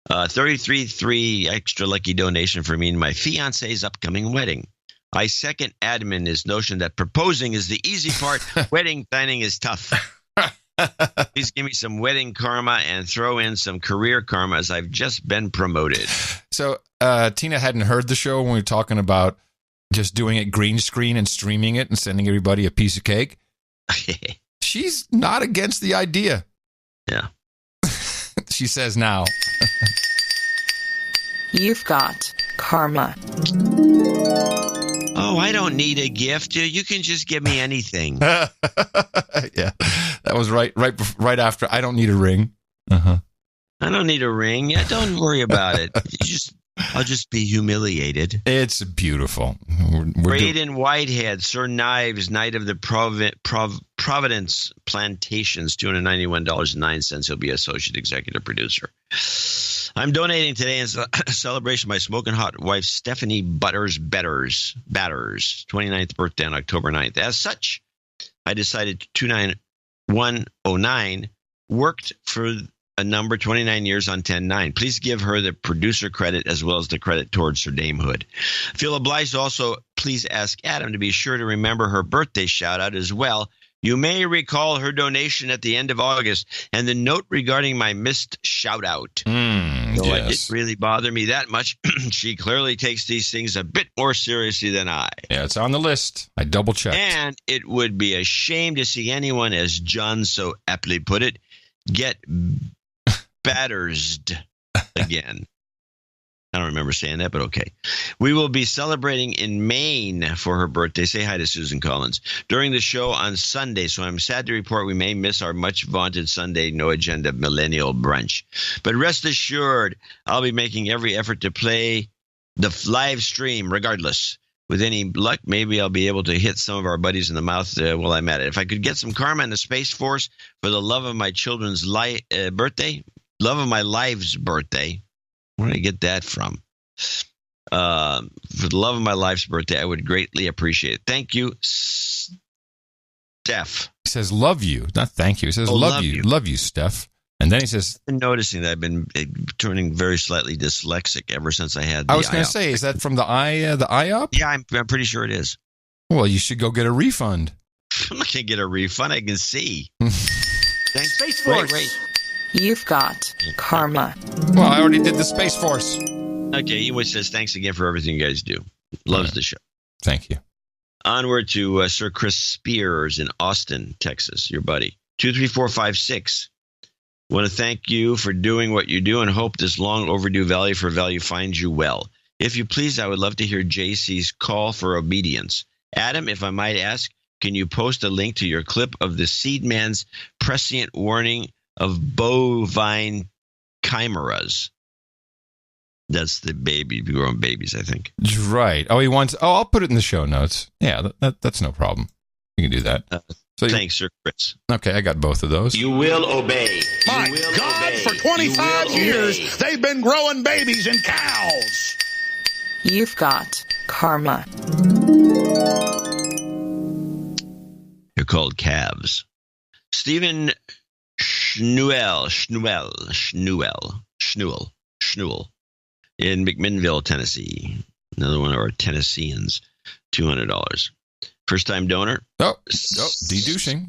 33 extra lucky donation for me and my fiance's upcoming wedding. I second Adam in his notion that proposing is the easy part. Wedding planning is tough. Please give me some wedding karma and throw in some career karma as I've just been promoted. So Tina hadn't heard the show when we were talking about just doing it green screen and streaming it and sending everybody a piece of cake. She's not against the idea. Yeah. She says now. You've got karma. Oh, I don't need a gift. You can just give me anything. Yeah, that was right after. I don't need a ring. I don't need a ring. Yeah, don't worry about it. I'll just be humiliated. It's beautiful. Braden Whitehead, Sir Knives, Knight of the Providence Plantations, $291.09. He'll be associate executive producer. I'm donating today in celebration of my smoking hot wife, Stephanie Batter's 29th birthday on October 9th. As such, I decided 29109 worked for a number 29 years on 10-9. Please give her the producer credit as well as the credit towards her damehood. Feel obliged to also please ask Adam to be sure to remember her birthday shout-out as well. You may recall her donation at the end of August and the note regarding my missed shout-out. It didn't really bother me that much. She clearly takes these things a bit more seriously than I. Yeah, it's on the list. I double-checked. And it would be a shame to see anyone, as John so aptly put it, get battersed again. I don't remember saying that, but okay. We will be celebrating in Maine for her birthday. Say hi to Susan Collins. During the show on Sunday, so I'm sad to report we may miss our much-vaunted Sunday no-agenda millennial brunch. But rest assured, I'll be making every effort to play the live stream regardless. With any luck, maybe I'll be able to hit some of our buddies in the mouth while I'm at it. If I could get some karma in the Space Force for the love of my children's birthday, love of my life's birthday, where did I get that from? For the love of my life's birthday, I would greatly appreciate it. Thank you, Steph. He says, love you. Not thank you. He says, love you. Love you, Steph. And then he says, I've been noticing that I've been turning very slightly dyslexic ever since I had the I was going to say, is that from the IOP? Yeah, I'm pretty sure it is. Well, you should go get a refund. I'm not going to get a refund. I can see. Thanks. Space Force. Wait. You've got karma. Well, I already did the Space Force. Okay, he says, thanks again for everything you guys do. Loves the show. Thank you. Onward to Sir Chris Spears in Austin, Texas, your buddy. 23456. Want to thank you for doing what you do and hope this long overdue value for value finds you well. If you please, I would love to hear JC's call for obedience. Adam, if I might ask, can you post a link to your clip of the Seedman's prescient warning of bovine chimeras? That's the growing babies, I think. Right. Oh, he wants. Oh, I'll put it in the show notes. Yeah, that's no problem. You can do that. Thanks, Sir Chris. Okay, I got both of those. You will obey. My God, for 25 years, they've been growing babies in cows. You've got karma. They're called calves. Stephen Schnuel in McMinnville, Tennessee. Another one of our Tennesseans. $200. First time donor. De-douching.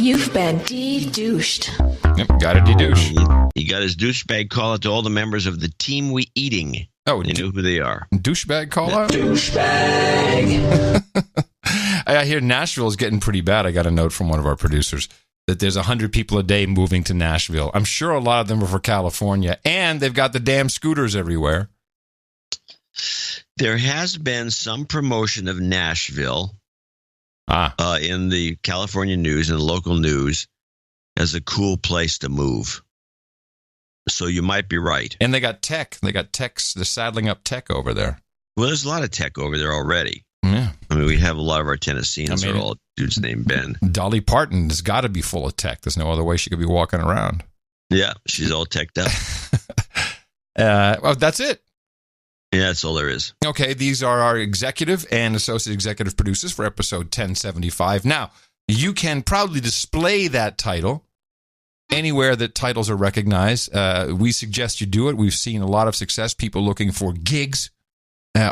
You've been de-douched. Yep, got a de-douche. He got his douchebag call out to all the members of the team we eating. Oh, they knew who they are. Douchebag call out? Douchebag. I hear Nashville is getting pretty bad. I got a note from one of our producers that there's 100 people a day moving to Nashville. I'm sure a lot of them are for California, and they've got the damn scooters everywhere. There has been some promotion of Nashville in the California news and the local news as a cool place to move. So you might be right. And they got tech. They got techs. They're saddling up tech over there. Well, there's a lot of tech over there already. Yeah. I mean, we have a lot of our Tennesseans are all dudes named Ben. Dolly Parton has got to be full of tech. There's no other way she could be walking around. Yeah, she's all teched up. Well, that's it. Yeah, that's all there is. Okay, these are our executive and associate executive producers for episode 1075. Now, you can proudly display that title anywhere that titles are recognized. We suggest you do it. We've seen a lot of success, people looking for gigs,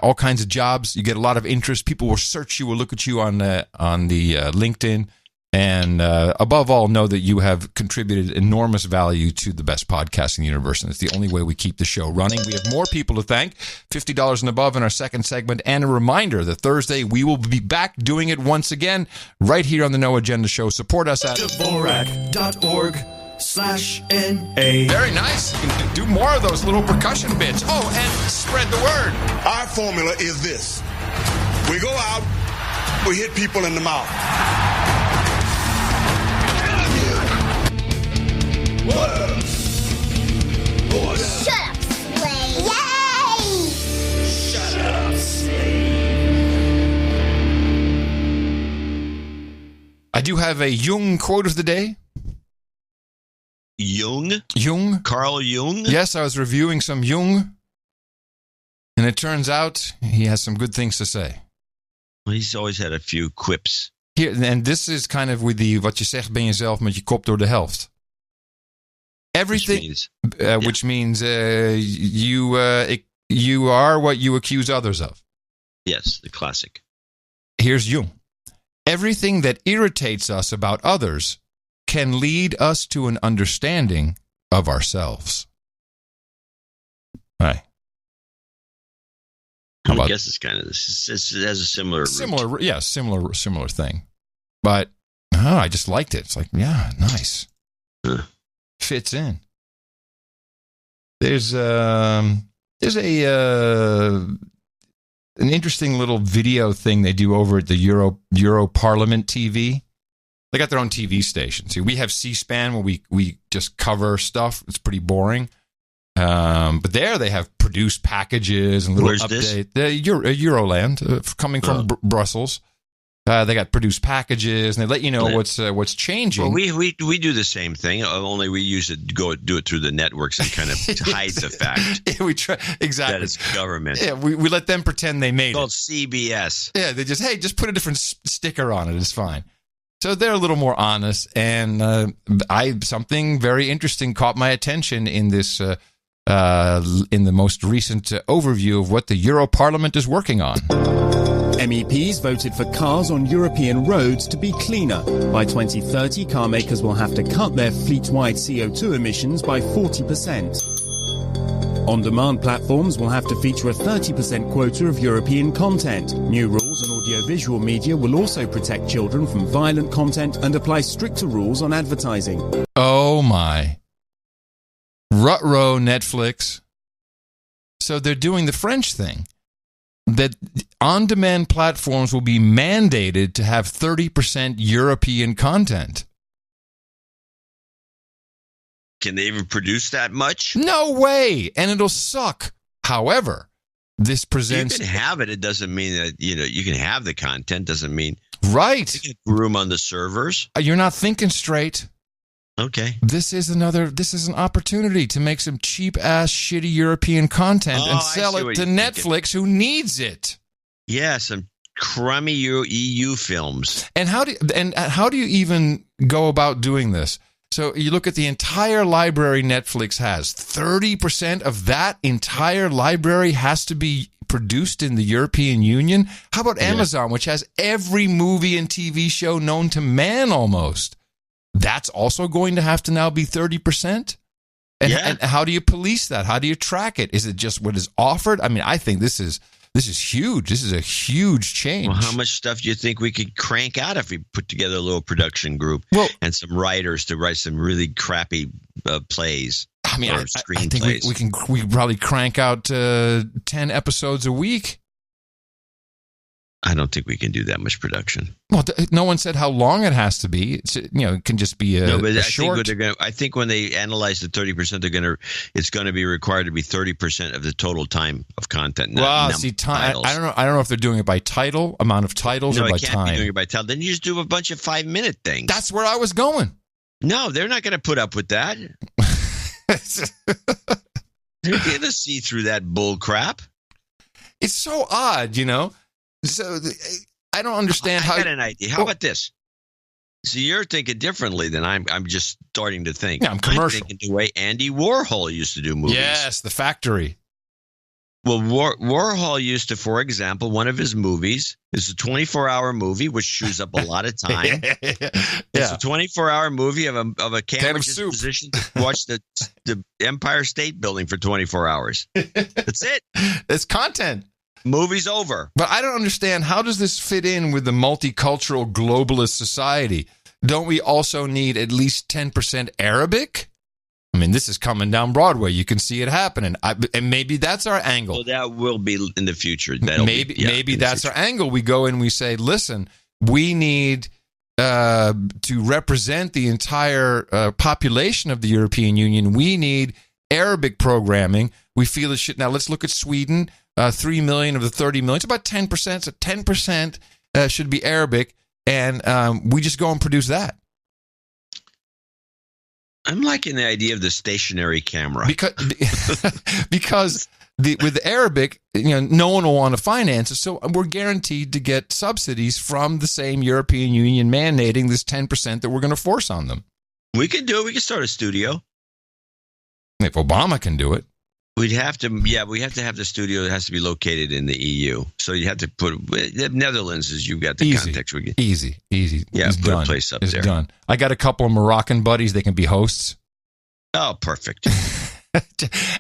all kinds of jobs. You get a lot of interest. People will search you, will look at you on the LinkedIn. And above all, know that you have contributed enormous value to the best podcasting universe. And it's the only way we keep the show running. We have more people to thank, $50 and above in our second segment. And a reminder that Thursday, we will be back doing it once again right here on the No Agenda Show. Support us at Dvorak.org/NA. Very nice. You can do more of those little percussion bits. Oh, and spread the word. Our formula is this. We go out, we hit people in the mouth. Shut up, slave! Yay! Shut up, slave! I do have a Jung quote of the day. Jung? Carl Jung? Yes, I was reviewing some Jung, and it turns out he has some good things to say. Well, he's always had a few quips. Here, and this is kind of with the wat je zegt ben jezelf met je kop door de helft. Everything, which means you are what you accuse others of. Yes, the classic. Here's Jung. Everything that irritates us about others can lead us to an understanding of ourselves. Right. I guess it's kind of this. It has a similar similar thing. But I just liked it. It's like, yeah, nice. Fits in. There's an interesting little video thing they do over at the Euro Parliament TV. They got their own TV station. See, we have C-SPAN where we just cover stuff. It's pretty boring. But there they have produced packages and little updates. Euroland, coming from Brussels. They got produced packages, and they let you know what's changing. Well, we do the same thing. Only we use it do it through the networks and kind of hide the fact. We try exactly that it's government. Yeah, we let them pretend they made it's called CBS. Yeah, they just put a different sticker on it. It's fine. So they're a little more honest, and something very interesting caught my attention in this in the most recent overview of what the Euro Parliament is working on. MEPs voted for cars on European roads to be cleaner. By 2030, car makers will have to cut their fleet-wide CO2 emissions by 40%. On-demand platforms will have to feature a 30% quota of European content. New rules on audiovisual media will also protect children from violent content and apply stricter rules on advertising. Oh my. Ruh-roh, Netflix. So they're doing the French thing. That on-demand platforms will be mandated to have 30% European content. Can they even produce that much? No way, and it'll suck. However, this presents... You can have it. It doesn't mean that, you can have the content. Doesn't mean... Right. You get room on the servers. You're not thinking straight. Okay. This is an opportunity to make some cheap-ass, shitty European content and sell it to Netflix, who needs it. Yeah, some crummy EU films. And how do you even go about doing this? So you look at the entire library Netflix has. 30% of that entire library has to be produced in the European Union. How about Amazon, which has every movie and TV show known to man almost? That's also going to have to now be 30%? And how do you police that? How do you track it? Is it just what is offered? I mean, I think this is huge. This is a huge change. Well, how much stuff do you think we could crank out if we put together a little production group and some writers to write some really crappy plays? I mean, I think we can probably crank out 10 episodes a week. I don't think we can do that much production. Well, no one said how long it has to be. It's, it can just be a short. I think when they analyze the 30%, it's going to be required to be 30% of the total time of content. Well, time. I don't know if they're doing it by title, amount of titles, or by time. No, it can't be doing it by title. Then you just do a bunch of 5-minute things. That's where I was going. No, they're not going to put up with that. They're going to see through that bull crap. it's so odd, you know. So I don't understand how. I got an idea. How about this? So you're thinking differently than I'm just starting to think. Yeah, I'm commercial. I'm thinking the way Andy Warhol used to do movies. Yes, The Factory. Well, Warhol used to, for example, one of his movies is a 24-hour movie, which chews up a lot of time. It's a 24-hour movie of a camera just positioned to watch the Empire State Building for 24 hours. That's it. It's content. Movie's over. But I don't understand, how does this fit in with the multicultural globalist society? Don't we also need at least 10% Arabic? I mean, this is coming down Broadway. You can see it happening. And maybe that's our angle. Well, that will be in the future. Maybe that's our angle. We go and we say, listen, we need to represent the entire population of the European Union. We need Arabic programming. We feel it should. Now, let's look at Sweden. 3 million of the 30 million. It's about 10%. So 10% should be Arabic. And we just go and produce that. I'm liking the idea of the stationary camera. Because with Arabic, no one will want to finance it. So we're guaranteed to get subsidies from the same European Union mandating this 10% that we're going to force on them. We can do it. We can start a studio. If Obama can do it. We have to have the studio that has to be located in the EU. So you have to put Netherlands as you've got the context. Easy. Yeah, it's put done. A place up it's there. Done. I got a couple of Moroccan buddies. They can be hosts. Oh, perfect.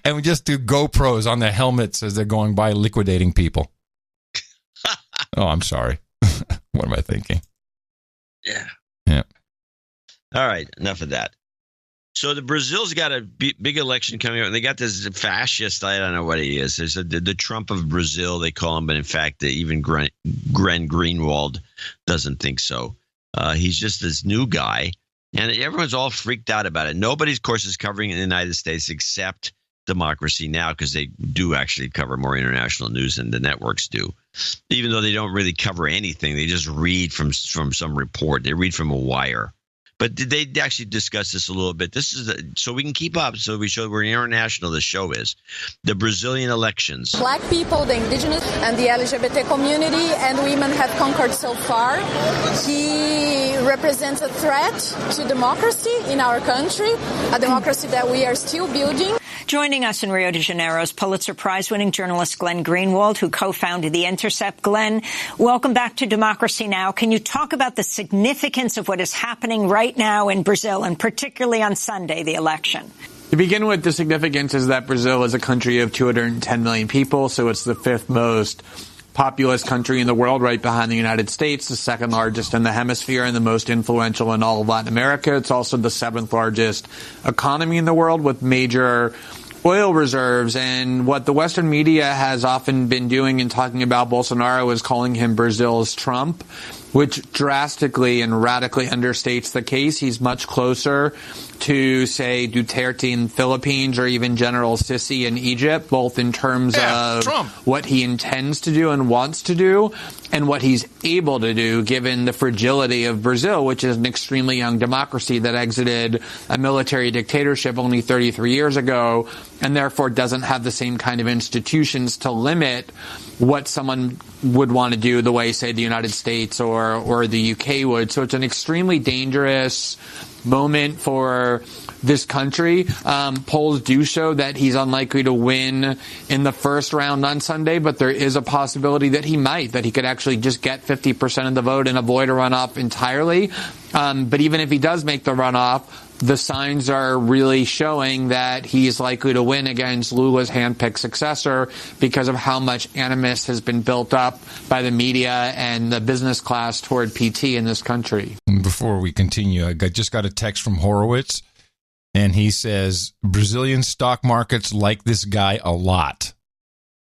And we just do GoPros on their helmets as they're going by liquidating people. Oh, I'm sorry. What am I thinking? Yeah. All right, enough of that. So the Brazil's got a big election coming up, and they got this fascist. I don't know what he is. There's the Trump of Brazil, they call him, but in fact, even Glenn Greenwald doesn't think so. He's just this new guy, and everyone's all freaked out about it. Nobody, of course, is covering it in the United States except Democracy Now! Because they do actually cover more international news than the networks do. Even though they don't really cover anything, they just read from some report. They read from a wire. But they actually discuss this a little bit. This is so we can keep up. So we show we're international. The show is the Brazilian elections. Black people, the indigenous, and the LGBT community and women have conquered so far. He represents a threat to democracy in our country, a democracy that we are still building. Joining us in Rio de Janeiro's Pulitzer Prize-winning journalist Glenn Greenwald, who co-founded The Intercept. Glenn, welcome back to Democracy Now! Can you talk about the significance of what is happening right now in Brazil, and particularly on Sunday, the election? To begin with, the significance is that Brazil is a country of 210 million people, so it's the fifth most populous country in the world, right behind the United States, the second largest in the hemisphere and the most influential in all of Latin America. It's also the seventh largest economy in the world with major oil reserves. And what the Western media has often been doing in talking about Bolsonaro is calling him Brazil's Trump, which drastically and radically understates the case. He's much closer to, say, Duterte in the Philippines or even General Sisi in Egypt, both in terms of Trump, what he intends to do and wants to do, and what he's able to do, given the fragility of Brazil, which is an extremely young democracy that exited a military dictatorship only 33 years ago, and therefore doesn't have the same kind of institutions to limit what someone would want to do the way, say, the United States or the UK would. So it's an extremely dangerous moment for this country. Polls do show that he's unlikely to win in the first round on Sunday, but there is a possibility that he could actually just get 50% of the vote and avoid a runoff entirely. But even if he does make the runoff, the signs are really showing that he's likely to win against Lula's handpicked successor because of how much animus has been built up by the media and the business class toward PT in this country. Before we continue, I just got a text from Horowitz, and he says, Brazilian stock markets like this guy a lot.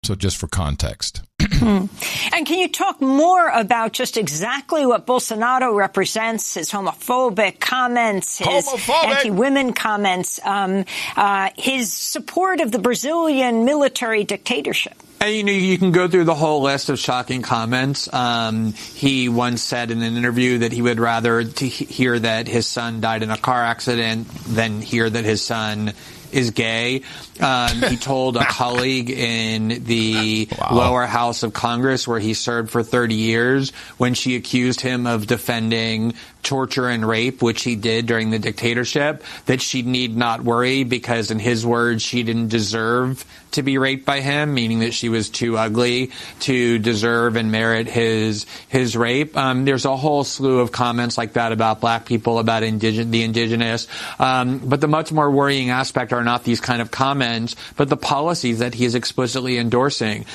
So just for context. And can you talk more about just exactly what Bolsonaro represents, his homophobic comments, his anti-women comments, his support of the Brazilian military dictatorship? And, you can go through the whole list of shocking comments. He once said in an interview that he would rather hear that his son died in a car accident than hear that his son is gay. He told a colleague in the lower house of Congress, where he served for 30 years, when she accused him of defending torture and rape, which he did during the dictatorship, that she need not worry because, in his words, she didn't deserve to be raped by him, meaning that she was too ugly to deserve and merit his rape. There's a whole slew of comments like that about black people, about the indigenous. But the much more worrying aspect are not these kind of comments, but the policies that he is explicitly endorsing.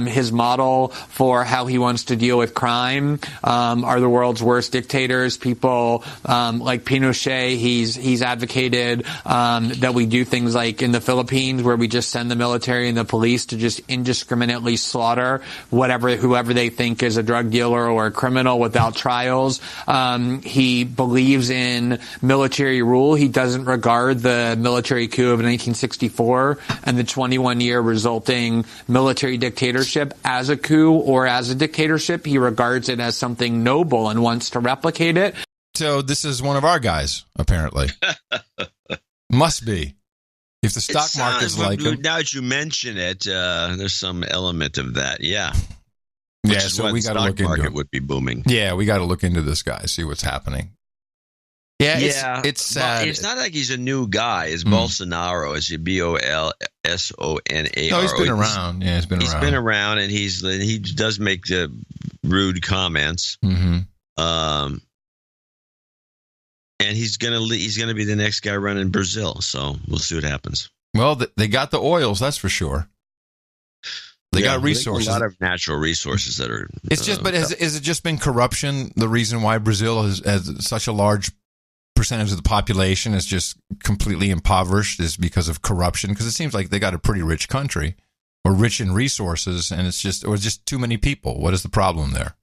His model for how he wants to deal with crime are the world's worst dictators, people like Pinochet. He's advocated that we do things like in the Philippines, where we just send the military and the police to just indiscriminately slaughter whoever they think is a drug dealer or a criminal without trials. He believes in military rule. He doesn't regard the military coup of 1964 and the 21-year resulting military dictatorship as a coup or as a dictatorship. He regards it as something noble and wants to replicate it. So this is one of our guys, apparently. Must be. If the stock market's like him. Now that you mention it, there's some element of that, yeah. Yeah, so we got to look into it. Market would be booming. Yeah, we got to look into this guy, see what's happening. Yeah, it's sad. It's not like he's a new guy. It's Bolsonaro. It's Bolsonaro. No, he's been around. Yeah, he's been around, and he does make the rude comments. Mm-hmm. And he's gonna be the next guy running Brazil. So we'll see what happens. Well, they got the oils, that's for sure. They got resources. A lot of natural resources that are. It's just, but has it just been corruption? The reason why Brazil has such a large percentage of the population is just completely impoverished is because of corruption. Because it seems like they got a pretty rich country, or rich in resources, and it's just too many people. What is the problem there?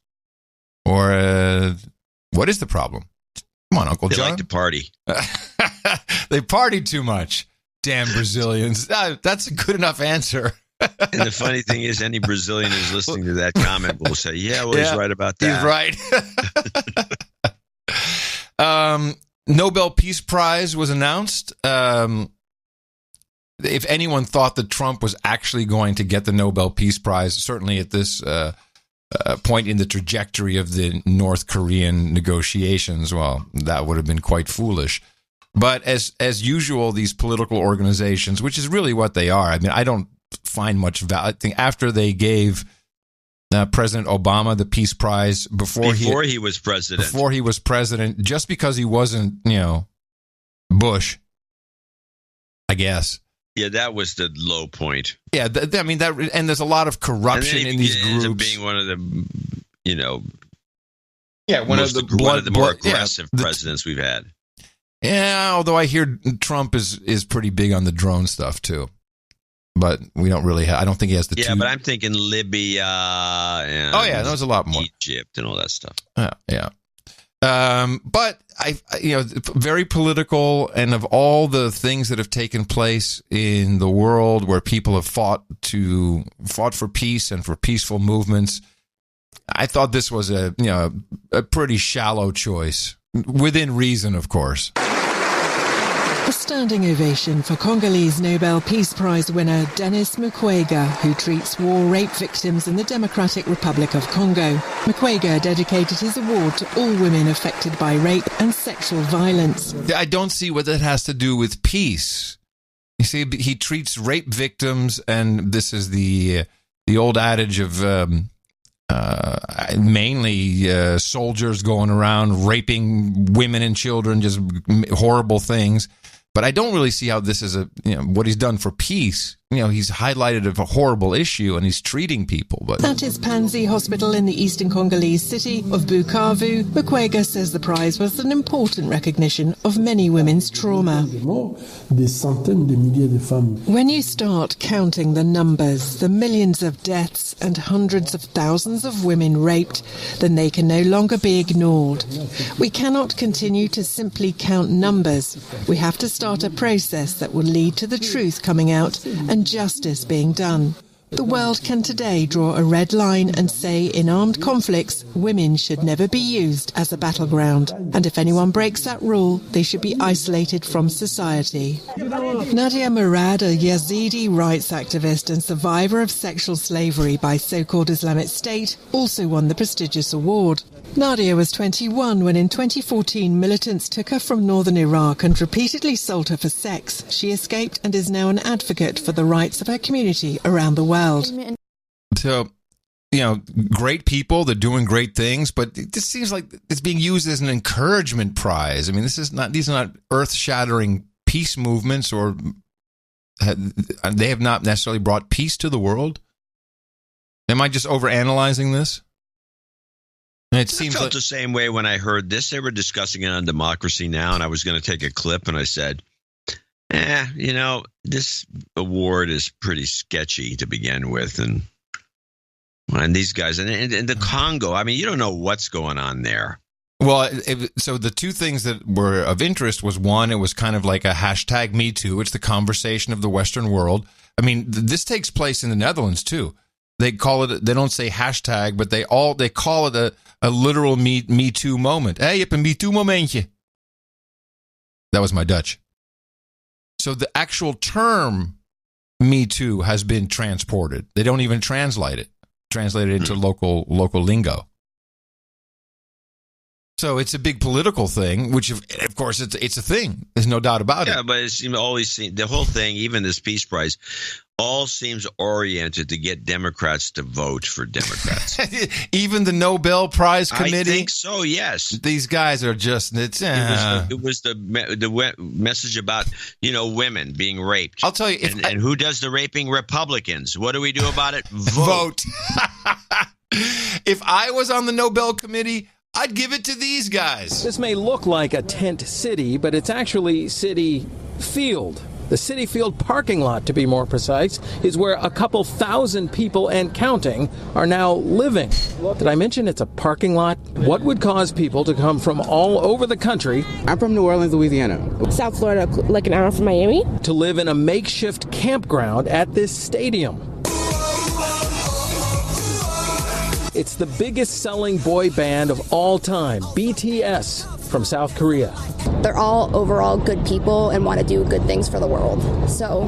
Or what is the problem? Come on, Uncle John. They like to party. They party too much. Damn Brazilians. That's a good enough answer. And the funny thing is, any Brazilian who's listening to that comment will say, yeah, well, he's right about that. He's right. Nobel Peace Prize was announced. If anyone thought that Trump was actually going to get the Nobel Peace Prize, certainly at this point in the trajectory of the North Korean negotiations, well, that would have been quite foolish. But as usual, these political organizations, which is really what they are, I mean, I don't find much value. I think after they gave President Obama the Peace Prize before he was president, just because he wasn't, Bush, I guess. Yeah, that was the low point. Yeah, I mean that, and there's a lot of corruption in these groups. Being one of the, one of the more aggressive presidents we've had. Yeah, although I hear Trump is pretty big on the drone stuff too, but we don't really have. I don't think he has the. Yeah, but I'm thinking Libya. And there was a lot more. Egypt and all that stuff. Yeah. But I very political, and of all the things that have taken place in the world where people have fought for peace and for peaceful movements, I thought this was a pretty shallow choice, within reason, of course. A standing ovation for Congolese Nobel Peace Prize winner Denis Mukwege, who treats war rape victims in the Democratic Republic of Congo. Mukwege dedicated his award to all women affected by rape and sexual violence. I don't see what that has to do with peace. You see, he treats rape victims, and this is the old adage of mainly soldiers going around raping women and children, just horrible things. But I don't really see how this is what he's done for peace. He's highlighted a horrible issue and he's treating people. But at his Panzi Hospital in the eastern Congolese city of Bukavu, Mukwege says the prize was an important recognition of many women's trauma. When you start counting the numbers, the millions of deaths and hundreds of thousands of women raped, then they can no longer be ignored. We cannot continue to simply count numbers. We have to start a process that will lead to the truth coming out and justice being done. The world can today draw a red line and say in armed conflicts, women should never be used as a battleground. And if anyone breaks that rule, they should be isolated from society. Nadia Murad, a Yazidi rights activist and survivor of sexual slavery by so-called Islamic State, also won the prestigious award. Nadia was 21 when in 2014 militants took her from northern Iraq and repeatedly sold her for sex. She escaped and is now an advocate for the rights of her community around the world. So, great people, they're doing great things, but it just seems like it's being used as an encouragement prize. I mean, these are not earth-shattering peace movements, or they have not necessarily brought peace to the world. Am I just overanalyzing this? I felt the same way when I heard this. They were discussing it on Democracy Now!, and I was going to take a clip, and I said, this award is pretty sketchy to begin with. And these guys, and the Congo, I mean, you don't know what's going on there. Well, so the two things that were of interest was, one, it was kind of like a hashtag Me Too. It's the conversation of the Western world. I mean, this takes place in the Netherlands, too. They call it, they don't say hashtag, but they call it a literal Me Too moment. Hey, je hebt een Me Too momentje. That was my Dutch. So the actual term Me Too has been transported. They don't even translate it into local lingo. So it's a big political thing, which of course it's a thing. There's no doubt about it. Yeah, but it's always the whole thing, even this Peace Prize, all seems oriented to get Democrats to vote for Democrats. Even the Nobel Prize Committee? I think so, yes. These guys are just... It was the message about, women being raped. I'll tell you... And who does the raping? Republicans. What do we do about it? Vote. If I was on the Nobel Committee, I'd give it to these guys. This may look like a tent city, but it's actually City Field. The City Field parking lot, to be more precise, is where a couple thousand people and counting are now living. Did I mention it's a parking lot? What would cause people to come from all over the country? I'm from New Orleans, Louisiana. South Florida, like an hour from Miami. To live in a makeshift campground at this stadium. It's the biggest selling boy band of all time, BTS, from South Korea. They're all overall good people and want to do good things for the world. So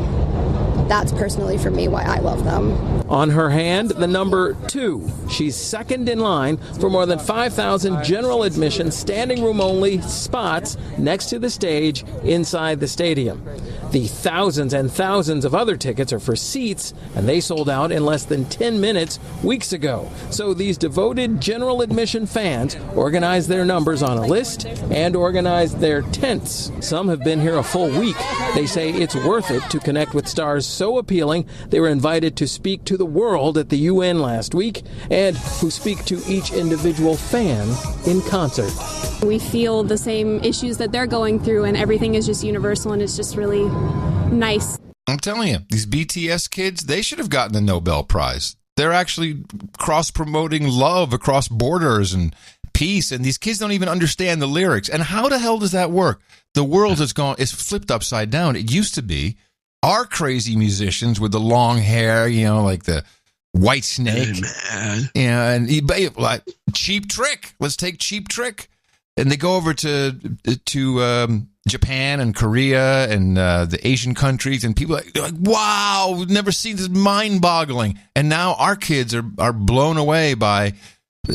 that's personally for me why I love them. On her hand, the number 2. She's second in line for more than 5,000 general admission, standing room only spots next to the stage inside the stadium. The thousands and thousands of other tickets are for seats, and they sold out in less than 10 minutes weeks ago. So these devoted general admission fans organized their numbers on a list and organized their tents. Some have been here a full week. They say it's worth it to connect with stars so appealing they were invited to speak to the world at the UN last week, and who speak to each individual fan in concert. We feel the same issues that they're going through, and everything is just universal, and it's just really nice. I'm telling you, these BTS kids, they should have gotten the Nobel Prize. They're actually cross-promoting love across borders and peace, and these kids don't even understand the lyrics. And how the hell does that work? The world is flipped upside down. It used to be our crazy musicians with the long hair, like the White Snake. Hey, man. And like Cheap Trick. Let's take Cheap Trick. And they go over to Japan and Korea and the Asian countries, and people are like, wow, we've never seen this, mind-boggling. And now our kids are blown away by,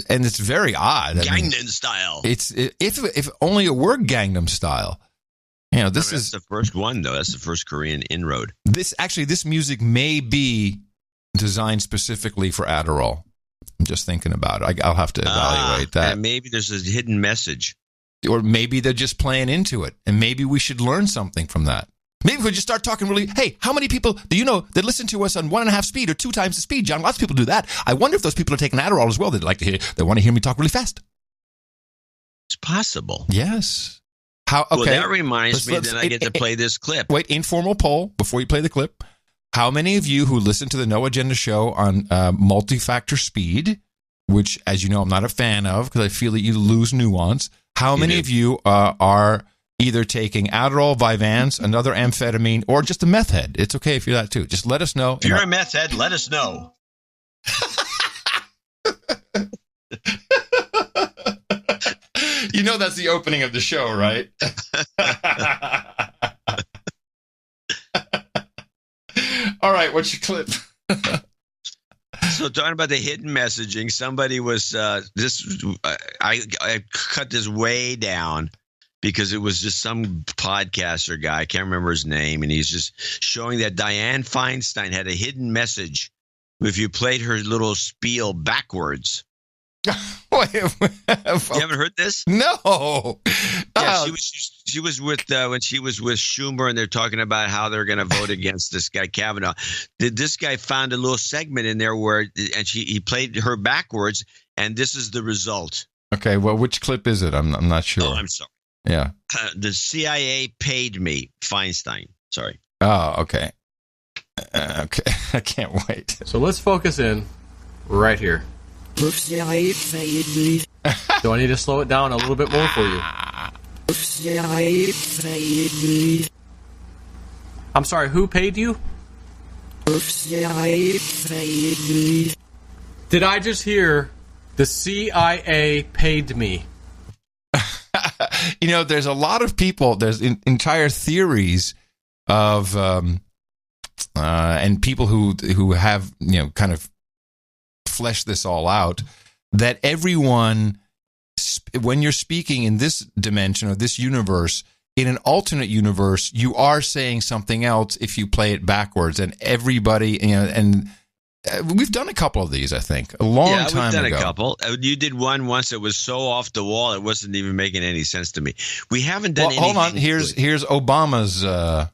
and it's very odd. Gangnam Style. If only it were Gangnam Style. This is the first one, though. That's the first Korean inroad. This music may be designed specifically for Adderall. I'm just thinking about it. I'll have to evaluate that. And maybe there's a hidden message. Or maybe they're just playing into it. And maybe we should learn something from that. Maybe we just start talking really, hey, how many people do you know that listen to us on 1.5 speed or 2 times the speed, John? Lots of people do that. I wonder if those people are taking Adderall as well. They want to hear me talk really fast. It's possible. Yes. Okay. Well, that reminds me that I get to play this clip. Wait, informal poll before you play the clip. How many of you who listen to the No Agenda show on multi-factor speed, which, as you know, I'm not a fan of because I feel that you lose nuance. How many of you are either taking Adderall, Vyvanse, another amphetamine, or just a meth head. It's okay if you're that too. Just let us know. If you're a meth head, let us know. You know that's the opening of the show, right? All right, what's your clip? So talking about the hidden messaging, somebody was I cut this way down because it was just some podcaster guy. I can't remember his name, and he's just showing that Dianne Feinstein had a hidden message if you played her little spiel backwards. Wait, you haven't heard this? No. Yeah, she was with when she was with Schumer, and they're talking about how they're going to vote against this guy Kavanaugh. This guy found a little segment in there where, and he played her backwards, and this is the result. Okay, well, which clip is it? I'm not sure. Oh, I'm sorry. Yeah. The CIA paid me, Feinstein. Sorry. Oh, okay. Okay, I can't wait. So let's focus in right here. Do I need to slow it down a little bit more for you? I'm sorry, who paid you? Did I just hear the CIA paid me? You know, there's a lot of people, there's entire theories of, and people who have, you know, kind of flesh this all out, that everyone, when you're speaking in this dimension or this universe, in an alternate universe, you are saying something else if you play it backwards. And everybody, you know, and we've done a couple of these, I think, a long time ago. Yeah, we've done a couple. You did one once that was so off the wall, it wasn't even making any sense to me. We haven't done anything. Hold on, here's Obama's, I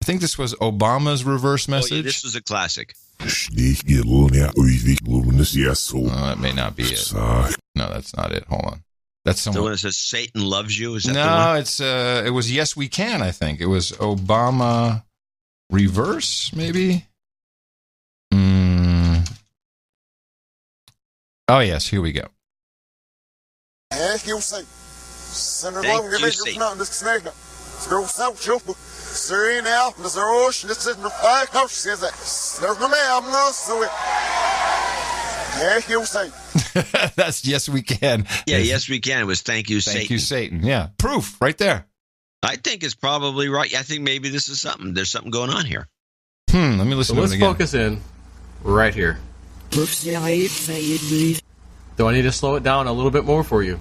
think this was Obama's reverse message. Oh, yeah, this was a classic. Oh, that may not be it. No, that's not it. Hold on. That's someone. The one that says Satan loves you? Is that no, the one? it's it was Yes We Can, I think. It was Obama reverse, maybe? Oh, yes, here we go. Thank you, Satan. That's Yes We Can. Yeah, Yes We Can. It was Thank You, Satan. Thank you, Satan. Yeah, proof right there. I think it's probably right. I think maybe this is something. There's something going on here. Let me listen to it again. Let's focus in right here. Do I need to slow it down a little bit more for you?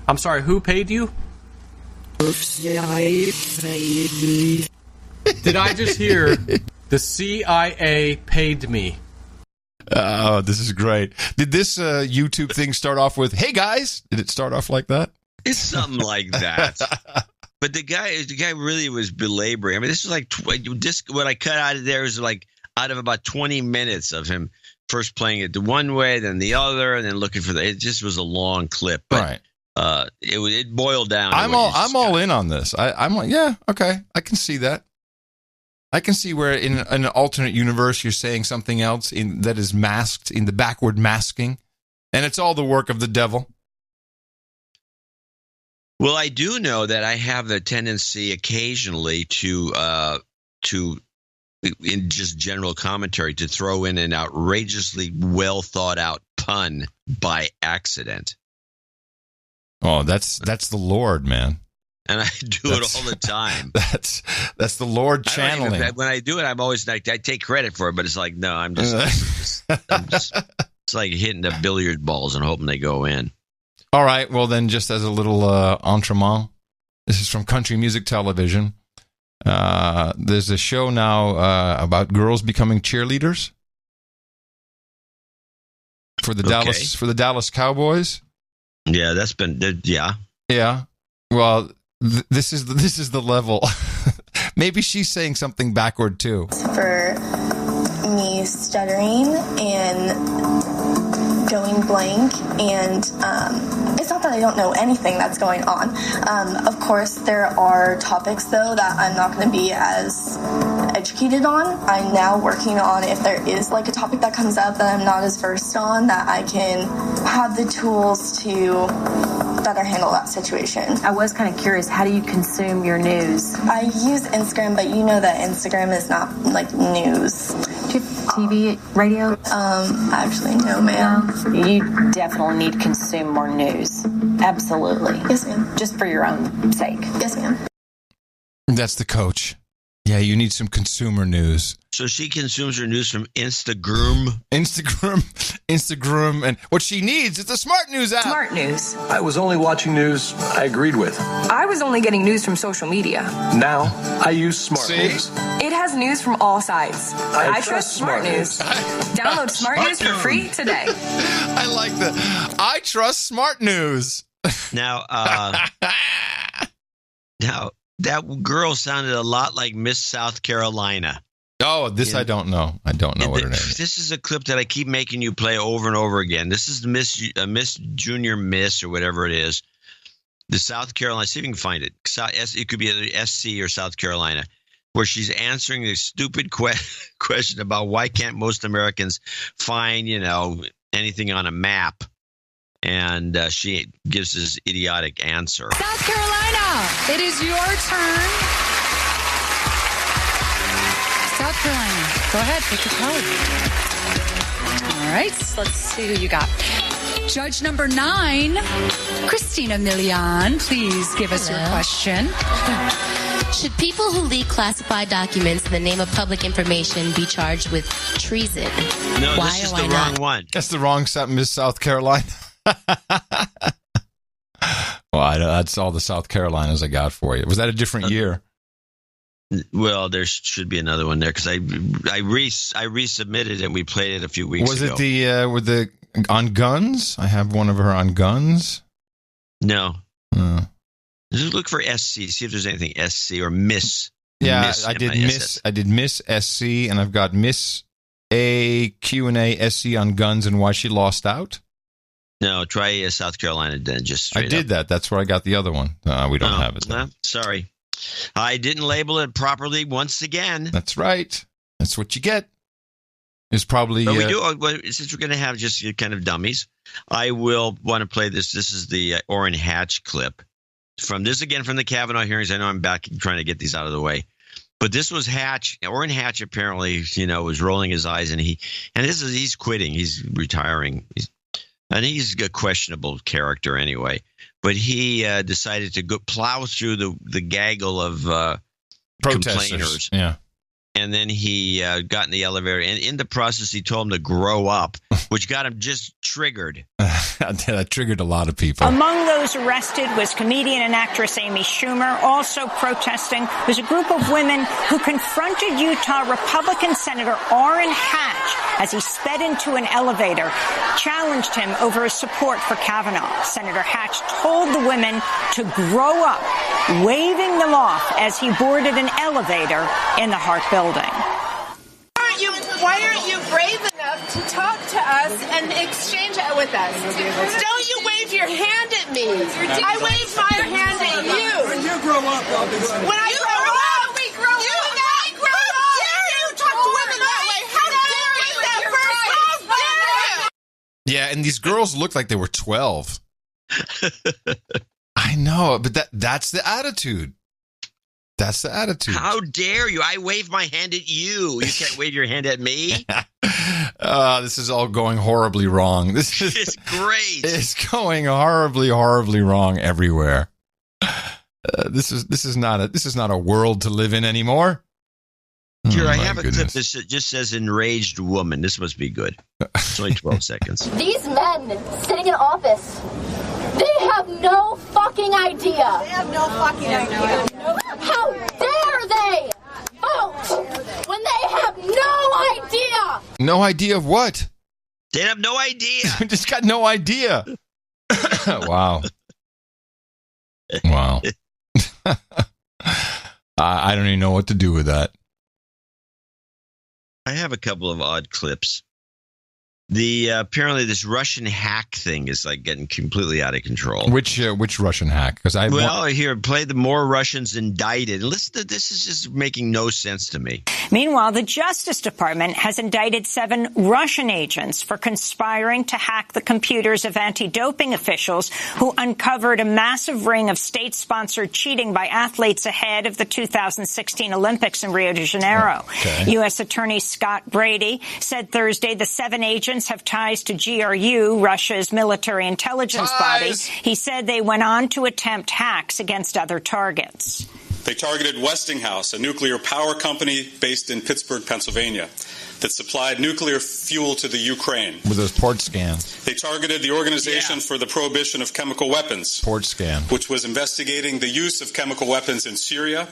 I'm sorry, who paid you? Did I just hear the CIA paid me? Oh, this is great. Did this YouTube thing start off with, "Hey guys"? Did it start off like that? It's something like that. But the guy really was belaboring. I mean, this is like what I cut out of there is like out of about 20 minutes of him first playing it the one way, then the other, and then looking for it just was a long clip. But, right. It boiled down. I'm all in on this. I'm like, yeah, okay, I can see that. I can see where in an alternate universe you're saying something else that is masked in the backward masking, and it's all the work of the devil. Well, I do know that I have the tendency occasionally to in just general commentary, to throw in an outrageously well thought out pun by accident. Oh, that's the Lord, man. And I do it all the time. That's the Lord channeling. When I do it, I'm always like, I take credit for it, but it's like, no, I'm just it's like hitting the billiard balls and hoping they go in. All right. Well, then, just as a little entremont, this is from Country Music Television. There's a show now about girls becoming cheerleaders for the Dallas Cowboys. Yeah, that's been yeah. Well, this is the level. Maybe she's saying something backward too. For me stuttering and going blank, and it's not that I don't know anything that's going on. Of course, there are topics though that I'm not going to be as educated on. I'm now working on if there is like a topic that comes up that I'm not as versed on, that I can have the tools to better handle that situation. I was kind of curious, how do you consume your news? I use Instagram, but you know that Instagram is not like news. Do you have TV, radio? Actually, no, ma'am. You definitely need to consume more news. Absolutely. Yes, ma'am. Just for your own sake. Yes, ma'am. That's the coach. Yeah, you need some consumer news. So she consumes her news from Instagram, and what she needs is the Smart News app. Smart News. I was only watching news I agreed with. I was only getting news from social media. Now, I use Smart News. It has news from all sides. I trust Smart News. Download Smart News for free today. I like that. I trust Smart News. Now, that girl sounded a lot like Miss South Carolina. Oh, this I don't know. I don't know what her name is. This is a clip that I keep making you play over and over again. This is Miss Junior Miss or whatever it is. The South Carolina. See if you can find it. It could be either SC or South Carolina, where she's answering a stupid question about why can't most Americans find, anything on a map. And she gives this idiotic answer. South Carolina, it is your turn. South Carolina, go ahead, pick your code. All right, let's see who you got. Judge number 9, Christina Milian, please give us your question. Should people who leak classified documents in the name of public information be charged with treason? No, this is the wrong one. That's the wrong Miss South Carolina. Well, that's all the South Carolinas I got for you. Was that a different year? Well, there should be another one there because I resubmitted it and we played it a few weeks ago. Was it with the on guns? I have one of her on guns. No. Just look for SC. See if there's anything SC or Miss. Yeah, Miss I did MISS. I did Miss SC, and I've got Miss A Q&A SC on guns and why she lost out. No, try South Carolina then. Just straight I did up. that. That's where I got the other one. We don't have it. Sorry. I didn't label it properly once again. That's right. That's what you get. It's probably. But we do, since we're going to have just kind of dummies, I will want to play this. This is the Orrin Hatch clip from the Kavanaugh hearings. I know I'm back trying to get these out of the way. But this was Hatch. Orrin Hatch apparently, was rolling his eyes, and he's quitting. He's retiring. And he's a questionable character anyway. But he decided to plow through the gaggle of complainers. Yeah. And then he got in the elevator. And in the process, he told him to grow up, which got him just triggered. That triggered a lot of people. Among those arrested was comedian and actress Amy Schumer. Also protesting was a group of women who confronted Utah Republican Senator Orrin Hatch as he sped into an elevator, challenged him over his support for Kavanaugh. Senator Hatch told the women to grow up, waving them off as he boarded an elevator in the Hart Building. Why aren't you brave enough to talk to us and exchange it with us? Don't you wave your hand at me. I wave my hand at you. When you grow up, I'll be right. When I grow up, we grow up. I grow up. How dare you talk to women that way? How dare you that first? How dare you? Yeah, and these girls looked like they were 12. I know, but that's the attitude. That's the attitude. How dare you? I wave my hand at you. You can't wave your hand at me. This is all going horribly wrong. This is great. It's going horribly, horribly wrong everywhere. This is not a world to live in anymore. Here, I have a clip that just says enraged woman. This must be good. It's only 12 seconds. These men sitting in office, they have no fucking idea. They have no fucking idea. How dare they vote when they have no idea? No idea of what? They have no idea. Just got no idea. Wow. Wow. I don't even know what to do with that. I have a couple of odd clips. apparently this Russian hack thing is like getting completely out of control. Which Russian hack? Because here, play the more Russians indicted. Listen to this, is just making no sense to me. Meanwhile, the Justice Department has indicted 7 Russian agents for conspiring to hack the computers of anti-doping officials who uncovered a massive ring of state-sponsored cheating by athletes ahead of the 2016 Olympics in Rio de Janeiro. Okay. U.S. Attorney Scott Brady said Thursday the 7 agents have ties to GRU, Russia's military intelligence body. He said they went on to attempt hacks against other targets. They targeted Westinghouse, a nuclear power company based in Pittsburgh, Pennsylvania, that supplied nuclear fuel to the Ukraine. With those port scans. They targeted the Organization for the Prohibition of Chemical Weapons, port scan, which was investigating the use of chemical weapons in Syria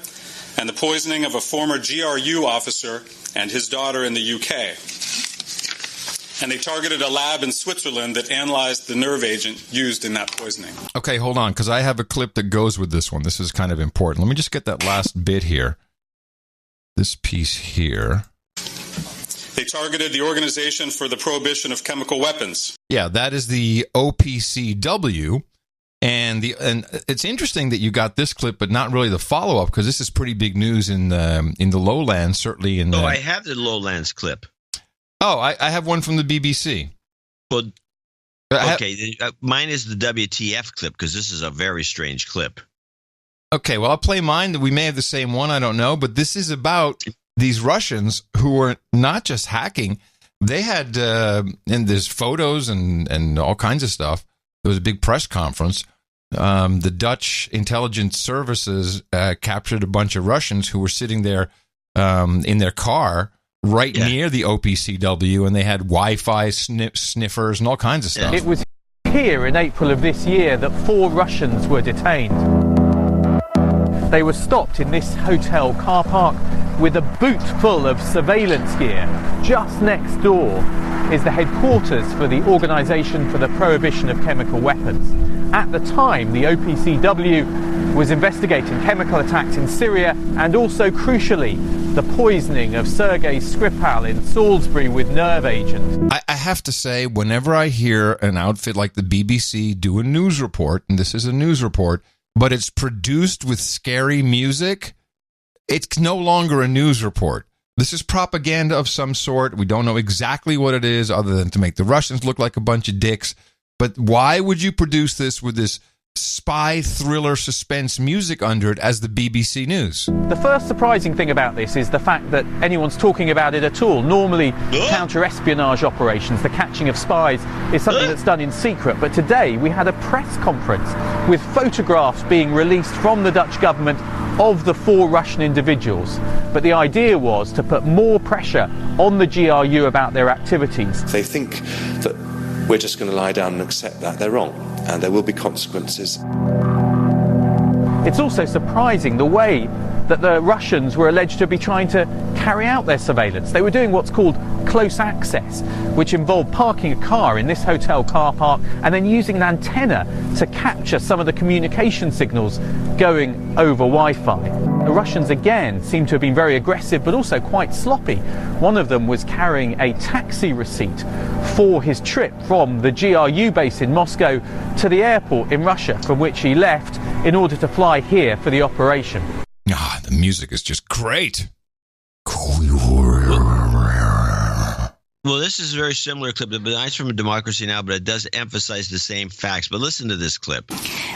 and the poisoning of a former GRU officer and his daughter in the UK. And they targeted a lab in Switzerland that analyzed the nerve agent used in that poisoning. Okay, hold on, because I have a clip that goes with this one. This is kind of important. Let me just get that last bit here. This piece here. They targeted the Organization for the Prohibition of Chemical Weapons. Yeah, that is the OPCW. And it's interesting that you got this clip, but not really the follow-up, because this is pretty big news in the lowlands, certainly in I have the lowlands clip. Oh, I have one from the BBC. Well, okay, mine is the WTF clip, because this is a very strange clip. Okay, well, I'll play mine. We may have the same one, I don't know, but this is about these Russians who were not just hacking. They had, and there's photos and all kinds of stuff. There was a big press conference. The Dutch intelligence services captured a bunch of Russians who were sitting there in their car near the OPCW, and they had Wi-Fi sniffers and all kinds of stuff. It was here in April of this year that 4 Russians were detained. They were stopped in this hotel car park with a boot full of surveillance gear. Just next door is the headquarters for the Organization for the Prohibition of Chemical Weapons. At the time, the OPCW was investigating chemical attacks in Syria and also, crucially, the poisoning of Sergei Skripal in Salisbury with nerve agent. I have to say, whenever I hear an outfit like the BBC do a news report, and this is a news report, but it's produced with scary music, it's no longer a news report. This is propaganda of some sort. We don't know exactly what it is, other than to make the Russians look like a bunch of dicks. But why would you produce this with this spy thriller suspense music under it as the BBC News? The first surprising thing about this is the fact that anyone's talking about it at all. Normally, counter-espionage operations, the catching of spies, is something that's done in secret. But today, we had a press conference with photographs being released from the Dutch government of the 4 Russian individuals. But the idea was to put more pressure on the GRU about their activities. They think that we're just going to lie down and accept that. They're wrong, and there will be consequences. It's also surprising the way that the Russians were alleged to be trying to carry out their surveillance. They were doing what's called close access, which involved parking a car in this hotel car park and then using an antenna to capture some of the communication signals going over Wi-Fi. The Russians again seem to have been very aggressive but also quite sloppy. One of them was carrying a taxi receipt for his trip from the GRU base in Moscow to the airport in Russia, from which he left in order to fly here for the operation. Ah, the music is just great. Well, this is a very similar clip. The Nights from Democracy Now!, but it does emphasize the same facts. But listen to this clip.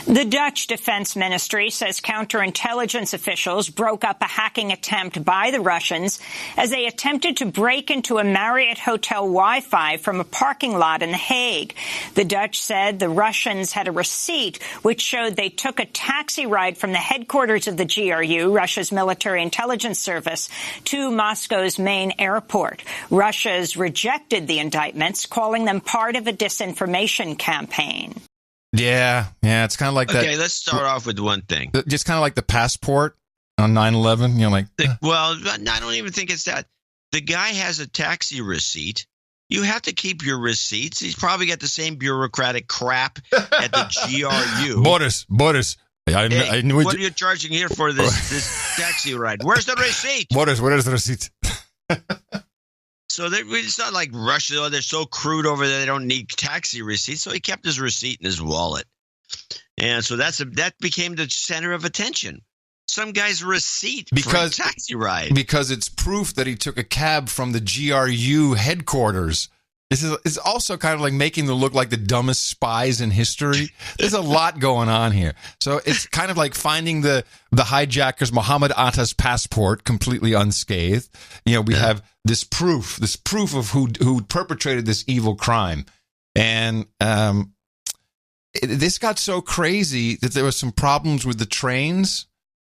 The Dutch Defense Ministry says counterintelligence officials broke up a hacking attempt by the Russians as they attempted to break into a Marriott hotel Wi-Fi from a parking lot in The Hague. The Dutch said the Russians had a receipt which showed they took a taxi ride from the headquarters of the GRU, Russia's military intelligence service, to Moscow's main airport. Russia's rejected the indictments, calling them part of a disinformation campaign. Yeah, it's kind of like that. Okay, let's start off with one thing. Just kind of like the passport on 9/11, Well, I don't even think it's that. The guy has a taxi receipt. You have to keep your receipts. He's probably got the same bureaucratic crap at the GRU. Boris. I knew what are you charging here for this taxi ride? Where's the receipt? Boris, where is the receipt? So it's not like Russia. They're so crude over there, they don't need taxi receipts. So he kept his receipt in his wallet. And so that became the center of attention. Some guy's receipt for a taxi ride. Because it's proof that he took a cab from the GRU headquarters. It's also kind of like making them look like the dumbest spies in history. There's a lot going on here. So it's kind of like finding the hijackers Mohammed Atta's passport completely unscathed. We have this proof of who perpetrated this evil crime. And this got so crazy that there was some problems with the trains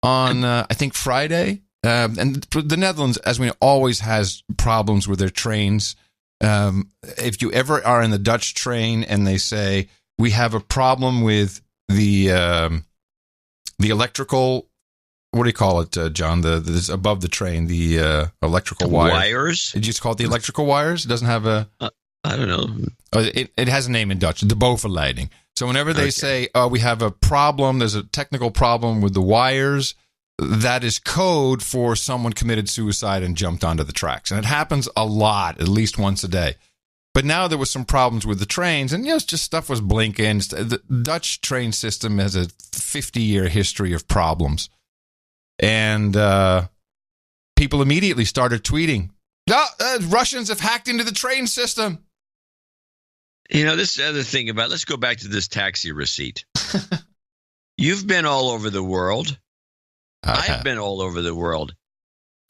on, I think, Friday. And the Netherlands, as we know, always has problems with their trains. If you ever are in the Dutch train and they say, we have a problem with the electrical, what do you call it, John? This above the train, the electrical wires. Did you just call it the electrical wires? It doesn't have a... I don't know. It has a name in Dutch, the bovenleiding. So whenever they say, we have a problem, there's a technical problem with the wires, that is code for someone committed suicide and jumped onto the tracks. And it happens a lot, at least once a day. But now there was some problems with the trains, and just stuff was blinking. The Dutch train system has a 50-year history of problems. And people immediately started tweeting, Russians have hacked into the train system. This other thing about, let's go back to this taxi receipt. You've been all over the world. I've been all over the world.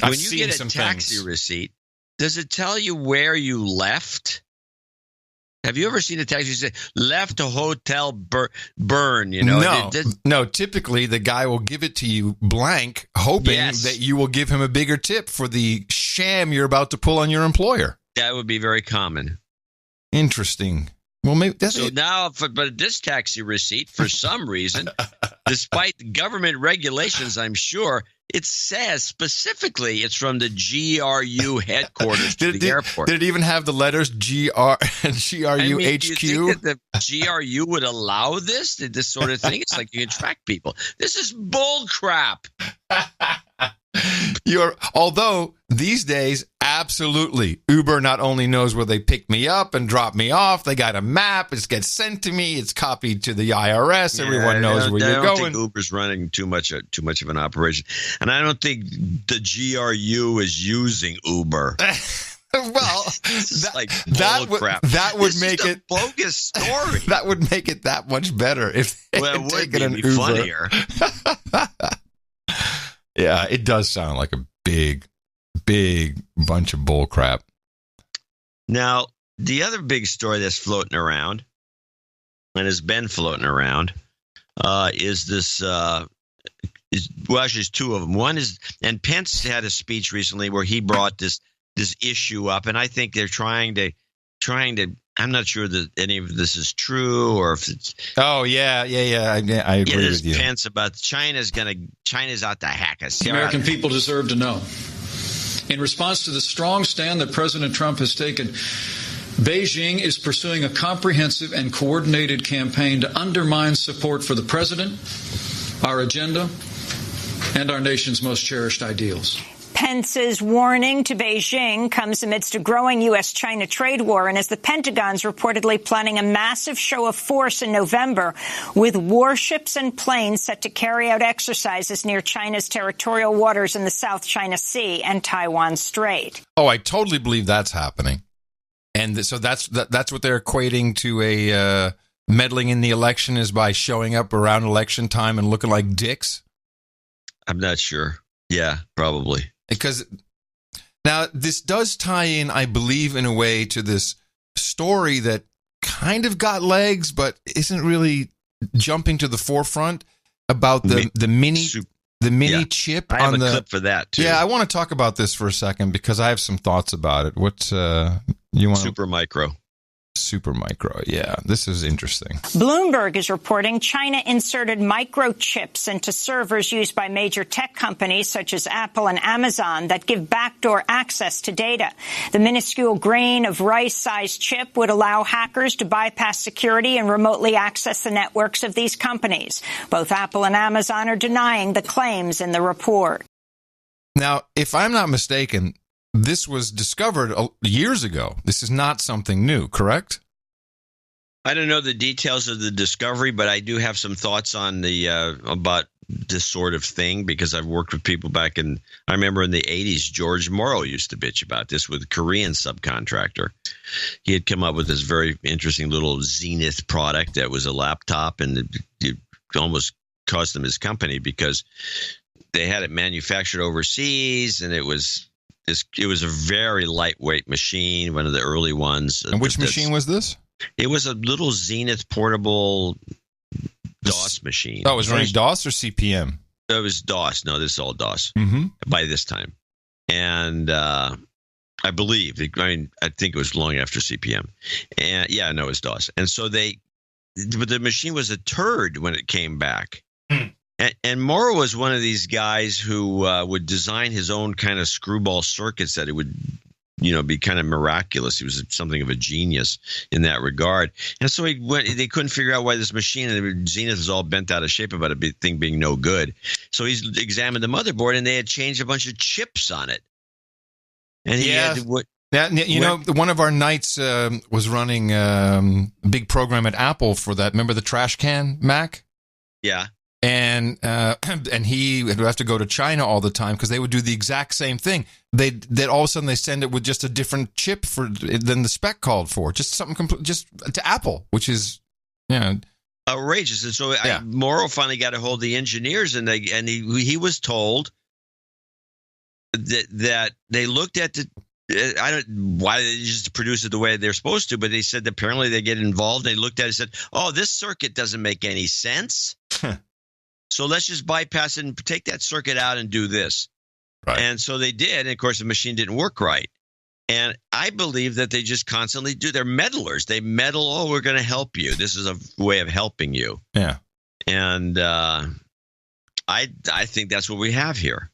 When you get a taxi receipt, does it tell you where you left? Have you ever seen a taxi say, left a hotel burn? No, typically the guy will give it to you blank, hoping that you will give him a bigger tip for the sham you're about to pull on your employer. That would be very common. Interesting. Well, maybe that's but this taxi receipt, for some reason, despite government regulations, I'm sure, it says specifically it's from the GRU headquarters to the airport. Did it even have the letters GRU HQ? Do you think that the GRU would allow this sort of thing? It's like you can track people. This is bull crap. Although these days, absolutely, Uber not only knows where they pick me up and drop me off, they got a map. It gets sent to me. It's copied to the IRS. Everyone knows where you're going. I don't think Uber's running too much of an operation, and I don't think the GRU is using Uber. Well, that would make it a bogus story. That would make it that much better if they had taken an Uber. Funnier. Yeah, it does sound like a big bunch of bull crap. Now, the other big story that's floating around, and has been floating around, is this. Actually, there's two of them. One is, and Pence had a speech recently where he brought this issue up, and I think they're trying to. I'm not sure that any of this is true, or if it's. Oh yeah. I agree with you. Pence about China's out to hack us. The American people deserve to know. In response to the strong stand that President Trump has taken, Beijing is pursuing a comprehensive and coordinated campaign to undermine support for the president, our agenda, and our nation's most cherished ideals. Pence's warning to Beijing comes amidst a growing U.S.-China trade war and as the Pentagon's reportedly planning a massive show of force in November with warships and planes set to carry out exercises near China's territorial waters in the South China Sea and Taiwan Strait. Oh, I totally believe that's happening. And so that's what they're equating to a meddling in the election is by showing up around election time and looking like dicks? I'm not sure. Yeah, probably. Because now this does tie in, I believe, in a way to this story that kind of got legs, but isn't really jumping to the forefront about the mini chip. I have a clip for that too. Yeah, I want to talk about this for a second because I have some thoughts about it. What you want? Super micro. Yeah, this is interesting. Bloomberg is reporting China inserted microchips into servers used by major tech companies such as Apple and Amazon that give backdoor access to data. The minuscule grain of rice-sized chip would allow hackers to bypass security and remotely access the networks of these companies. Both Apple and Amazon are denying the claims in the report. Now, if I'm not mistaken, this was discovered years ago. This is not something new, correct? I don't know the details of the discovery, but I do have some thoughts on the about this sort of thing because I've worked with people back in. I remember in the 80s, George Morrow used to bitch about this with a Korean subcontractor. He had come up with this very interesting little Zenith product that was a laptop, and it almost cost him his company because they had it manufactured overseas, and it was a very lightweight machine, one of the early ones. And which machine was this? It was a little Zenith portable DOS machine. Oh, it was running DOS or CP/M? It was DOS. No, this is all DOS by this time. And I believe, I think it was long after CP/M. And yeah, no, it was DOS. And so but the machine was a turd when it came back. And Morrow was one of these guys who would design his own kind of screwball circuits that it would, be kind of miraculous. He was something of a genius in that regard. And so they couldn't figure out why this machine, and Zenith was all bent out of shape about a thing being no good. So he's examined the motherboard, and they had changed a bunch of chips on it. And he had to, one of our knights was running a big program at Apple for that. Remember the trash can Mac? Yeah. And he would have to go to China all the time because they would do the exact same thing. That all of a sudden they send it with just a different chip than the spec called for, just something just to Apple, which is outrageous. And so Morrow finally got a hold of the engineers, and he was told that they looked at why they just produce it the way they're supposed to, but they said that apparently they get involved. They looked at it and said, "Oh, this circuit doesn't make any sense." So let's just bypass it and take that circuit out and do this. Right. And so they did. And of course, the machine didn't work right. And I believe that they just constantly do. They're meddlers. They meddle. Oh, we're going to help you. This is a way of helping you. Yeah. And I think that's what we have here.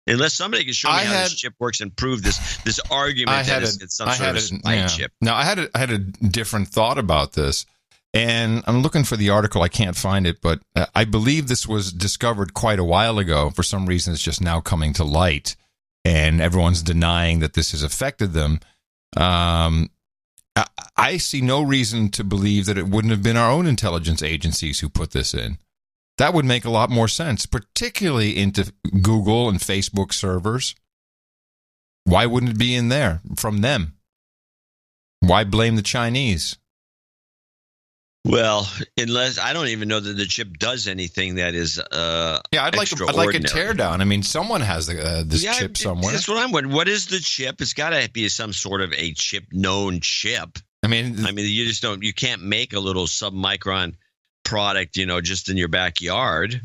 Unless somebody can show me how this chip works and prove this argument that it's some sort of spy chip. Now, I had a different thought about this. And I'm looking for the article. I can't find it, but I believe this was discovered quite a while ago. For some reason, it's just now coming to light, and everyone's denying that this has affected them. I see no reason to believe that it wouldn't have been our own intelligence agencies who put this in. That would make a lot more sense, particularly into Google and Facebook servers. Why wouldn't it be in there from them? Why blame the Chinese? Well, unless I don't even know that the chip does anything that is I'd like a teardown. I mean, someone has this chip somewhere. That's what I'm wondering. What is the chip? It's got to be some sort of a known chip. I mean, you just don't. You can't make a little submicron product, just in your backyard.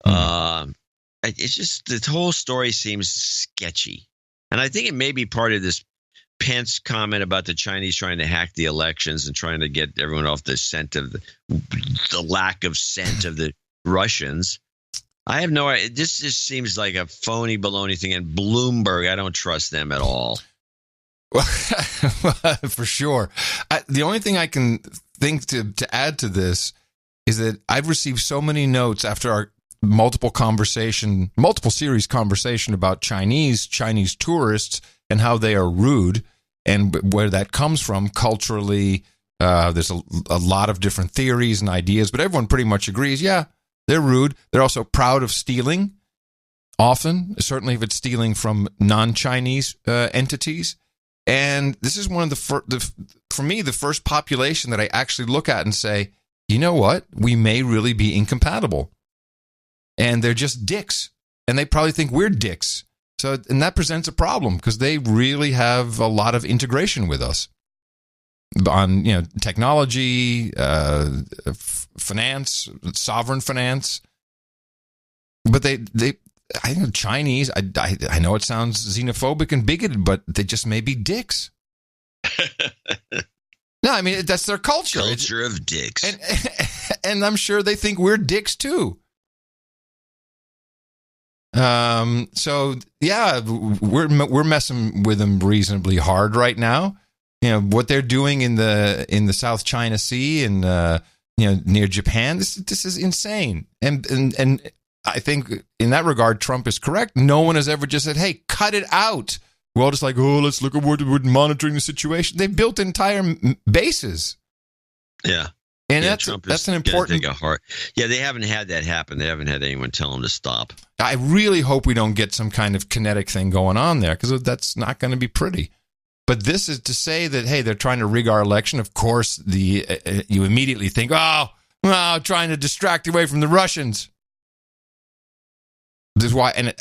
It's just the whole story seems sketchy, and I think it may be part of this Pence comment about the Chinese trying to hack the elections and trying to get everyone off the scent of the lack of scent of the Russians. I have no idea. This just seems like a phony baloney thing. And Bloomberg, I don't trust them at all. For sure. The only thing I can think to add to this is that I've received so many notes after our multiple series conversation about Chinese tourists and how they are rude and where that comes from culturally. There's a lot of different theories and ideas, but everyone pretty much agrees, yeah, they're rude. They're also proud of stealing, often, certainly if it's stealing from non-Chinese entities. And this is one of for me, the first population that I actually look at and say, you know what? We may really be incompatible. And they're just dicks. And they probably think we're dicks. And that presents a problem because they really have a lot of integration with us on, technology, finance, sovereign finance. But I know Chinese. I know it sounds xenophobic and bigoted, but they just may be dicks. No, I mean that's their culture. Culture of dicks, and I'm sure they think we're dicks too. So yeah, we're messing with them reasonably hard right now. What they're doing in the South China Sea and near Japan. This is insane. And I think in that regard, Trump is correct. No one has ever just said, hey, cut it out. We're all just like, oh, let's look at we're monitoring the situation. They built entire bases. Yeah. And Trump that's an important... Yeah, they haven't had that happen. They haven't had anyone tell them to stop. I really hope we don't get some kind of kinetic thing going on there, because that's not going to be pretty. But this is to say that, hey, they're trying to rig our election. Of course, you immediately think, trying to distract away from the Russians. This is why, and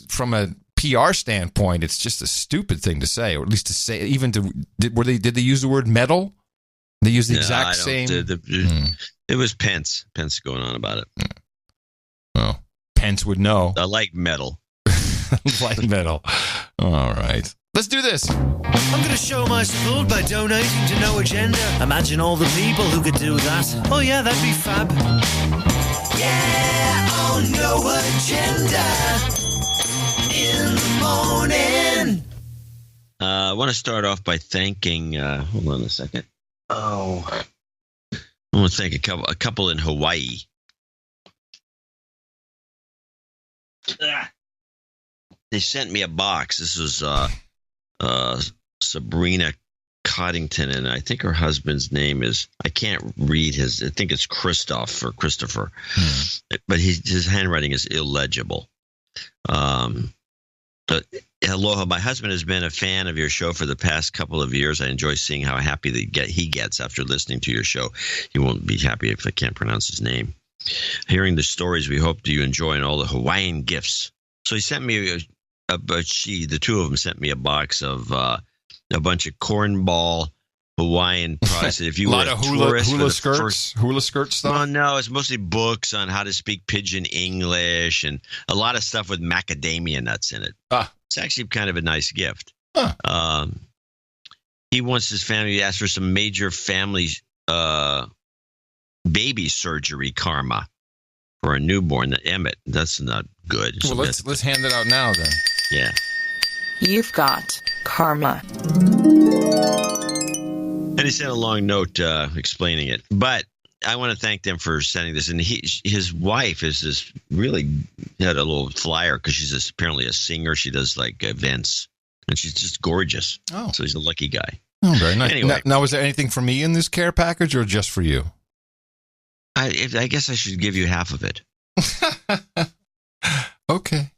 from a PR standpoint, it's just a stupid thing to say, or at least to say, even to, did they use the word meddle? They used the exact same. It was Pence going on about it. Well, Pence would know. I like metal. Like metal. All right. Let's do this. I'm going to show my support by donating to No Agenda. Imagine all the people who could do that. Oh, yeah, that'd be fab. Yeah, on No Agenda in the morning. I want to start off by thanking, hold on a second. I want to thank a couple in Hawaii. They sent me a box. This was Sabrina Coddington, and I think her husband's name is, I can't read his, I think it's Christoph or Christopher, but his handwriting is illegible. But aloha, my husband has been a fan of your show for the past couple of years. I enjoy seeing how happy he gets after listening to your show. He won't be happy if I can't pronounce his name. Hearing the stories we hope you enjoy and all the Hawaiian gifts. So he sent me the two of them sent me a box of a bunch of cornball Hawaiian products. If you a lot were of hula skirts stuff. Well, no, it's mostly books on how to speak Pidgin English and a lot of stuff with macadamia nuts in it. It's actually kind of a nice gift. He wants his family to ask for some major family baby surgery karma for a newborn. Emmett, that's not good. Well, let's hand it out now then. Yeah. You've got karma. And he sent a long note explaining it. But I want to thank them for sending this. And his wife is this really had a little flyer because she's apparently a singer. She does like events, and she's just gorgeous. Oh, so he's a lucky guy. Oh, very nice. Anyway, now is there anything for me in this care package, or just for you? I guess I should give you half of it. Okay.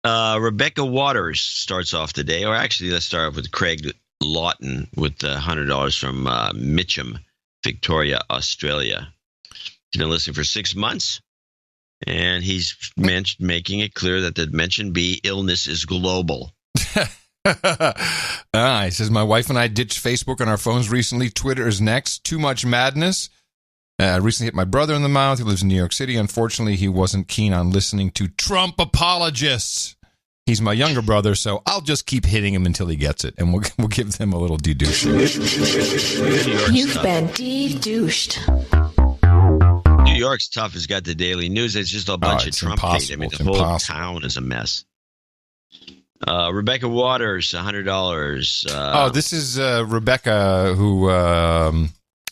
Rebecca Waters starts off today, or actually, let's start off with Craig Lawton with $100 from Mitcham, Victoria, Australia. He's been listening for 6 months, and he's making it clear that the Mention B illness is global. He says, my wife and I ditched Facebook on our phones recently. Twitter is next. Too much madness. Recently hit my brother in the mouth. He lives in New York City. Unfortunately, he wasn't keen on listening to Trump apologists. He's my younger brother, so I'll just keep hitting him until he gets it, and we'll give them a little de-douche. You've been de-douched. New York's tough. It's got the daily news. It's just a bunch of Trump hate. I mean, the whole town is a mess. Rebecca Waters, $100. This is Rebecca, who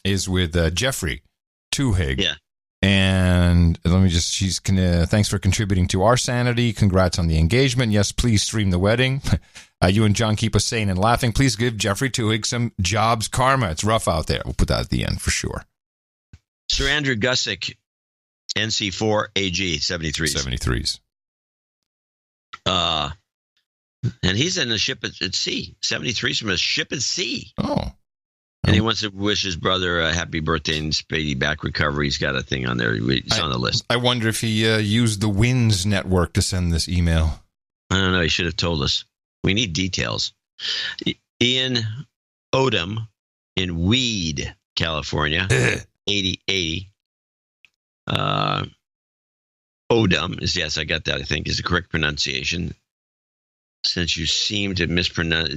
is with Jeffrey Tuhig. Yeah. And she's thanks for contributing to our sanity. Congrats on the engagement. Yes, please stream the wedding. You and John keep us sane and laughing. Please give Jeffrey Tuhig some jobs karma. It's rough out there. We'll put that at the end for sure. Sir Andrew Gusick, NC4 AG, 73s. And he's in a ship at sea. 73s from a ship at sea. Oh. And he wants to wish his brother a happy birthday and speedy back recovery. He's got a thing on there. He's on the list. I wonder if he used the WINS network to send this email. I don't know. He should have told us. We need details. Ian Odom in Weed, California, 8080. Odom is, yes, I got that, I think, is the correct pronunciation. Since you seem to mispronounce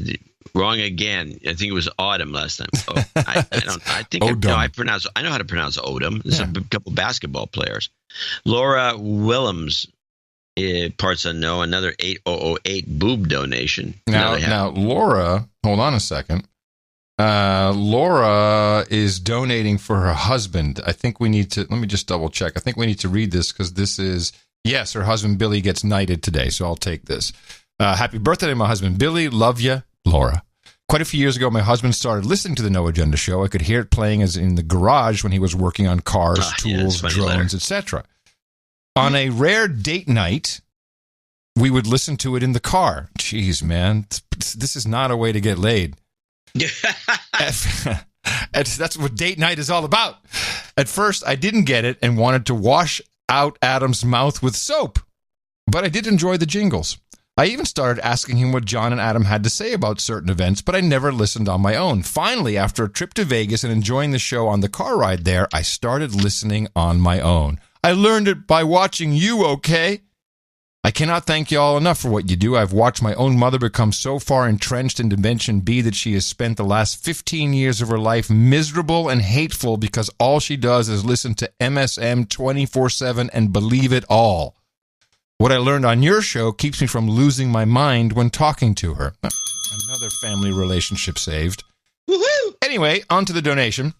wrong again, I think it was autumn last time. Oh, I know how to pronounce Odom. There's a couple basketball players. Laura Willems, parts unknown, another 8008 boob donation. Now, Laura, hold on a second. Laura is donating for her husband. I think we need to, let me just double check. I think we need to read this because this is, yes, her husband Billy gets knighted today, so I'll take this. Happy birthday to my husband Billy. Love ya, Laura. Quite a few years ago, my husband started listening to the No Agenda show. I could hear it playing as in the garage when he was working on cars, tools, drones, etc. On a rare date night, we would listen to it in the car. Jeez, man, this is not a way to get laid. That's what date night is all about. At first, I didn't get it and wanted to wash out Adam's mouth with soap, but I did enjoy the jingles. I even started asking him what John and Adam had to say about certain events, but I never listened on my own. Finally, after a trip to Vegas and enjoying the show on the car ride there, I started listening on my own. I learned it by watching you, okay? I cannot thank you all enough for what you do. I've watched my own mother become so far entrenched in Dimension B that she has spent the last 15 years of her life miserable and hateful because all she does is listen to MSM 24/7 and believe it all. What I learned on your show keeps me from losing my mind when talking to her. Another family relationship saved. Woohoo! Anyway, on to the donation.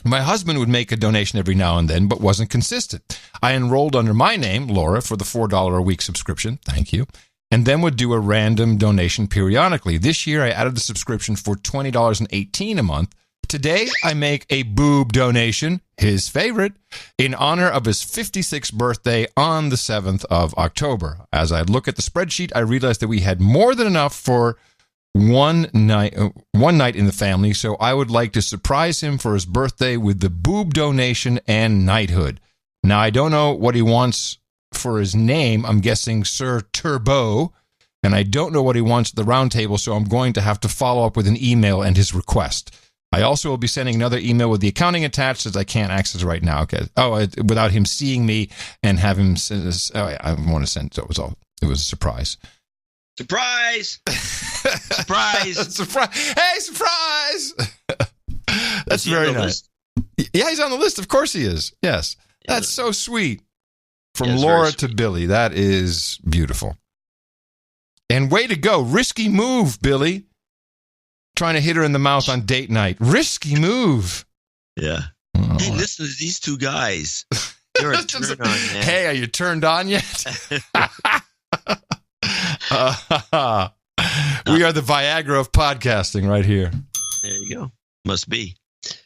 My husband would make a donation every now and then, but wasn't consistent. I enrolled under my name, Laura, for the $4 a week subscription. Thank you. And then would do a random donation periodically. This year, I added the subscription for $20.18 a month. Today, I make a boob donation, his favorite, in honor of his 56th birthday on the 7th of October. As I look at the spreadsheet, I realized that we had more than enough for one night in the family, so I would like to surprise him for his birthday with the boob donation and knighthood. Now, I don't know what he wants for his name. I'm guessing Sir Turbo, and I don't know what he wants at the round table, so I'm going to have to follow up with an email and his request. I also will be sending another email with the accounting attached, as I can't access it right now. Okay. Without him seeing me and have him send this. Oh, I want to send. So it was a surprise. Surprise! Surprise! Surprise! Hey, surprise! That's very nice. Yeah, he's on the list. Of course he is. Yes. That's so sweet. From Laura to Billy. That is beautiful. And way to go. Risky move, Billy. Trying to hit her in the mouth on date night. Risky move. Yeah. Oh. Hey, listen to these two guys. They're a turn on, man. Hey, are you turned on yet? We are the Viagra of podcasting right here. There you go. Must be.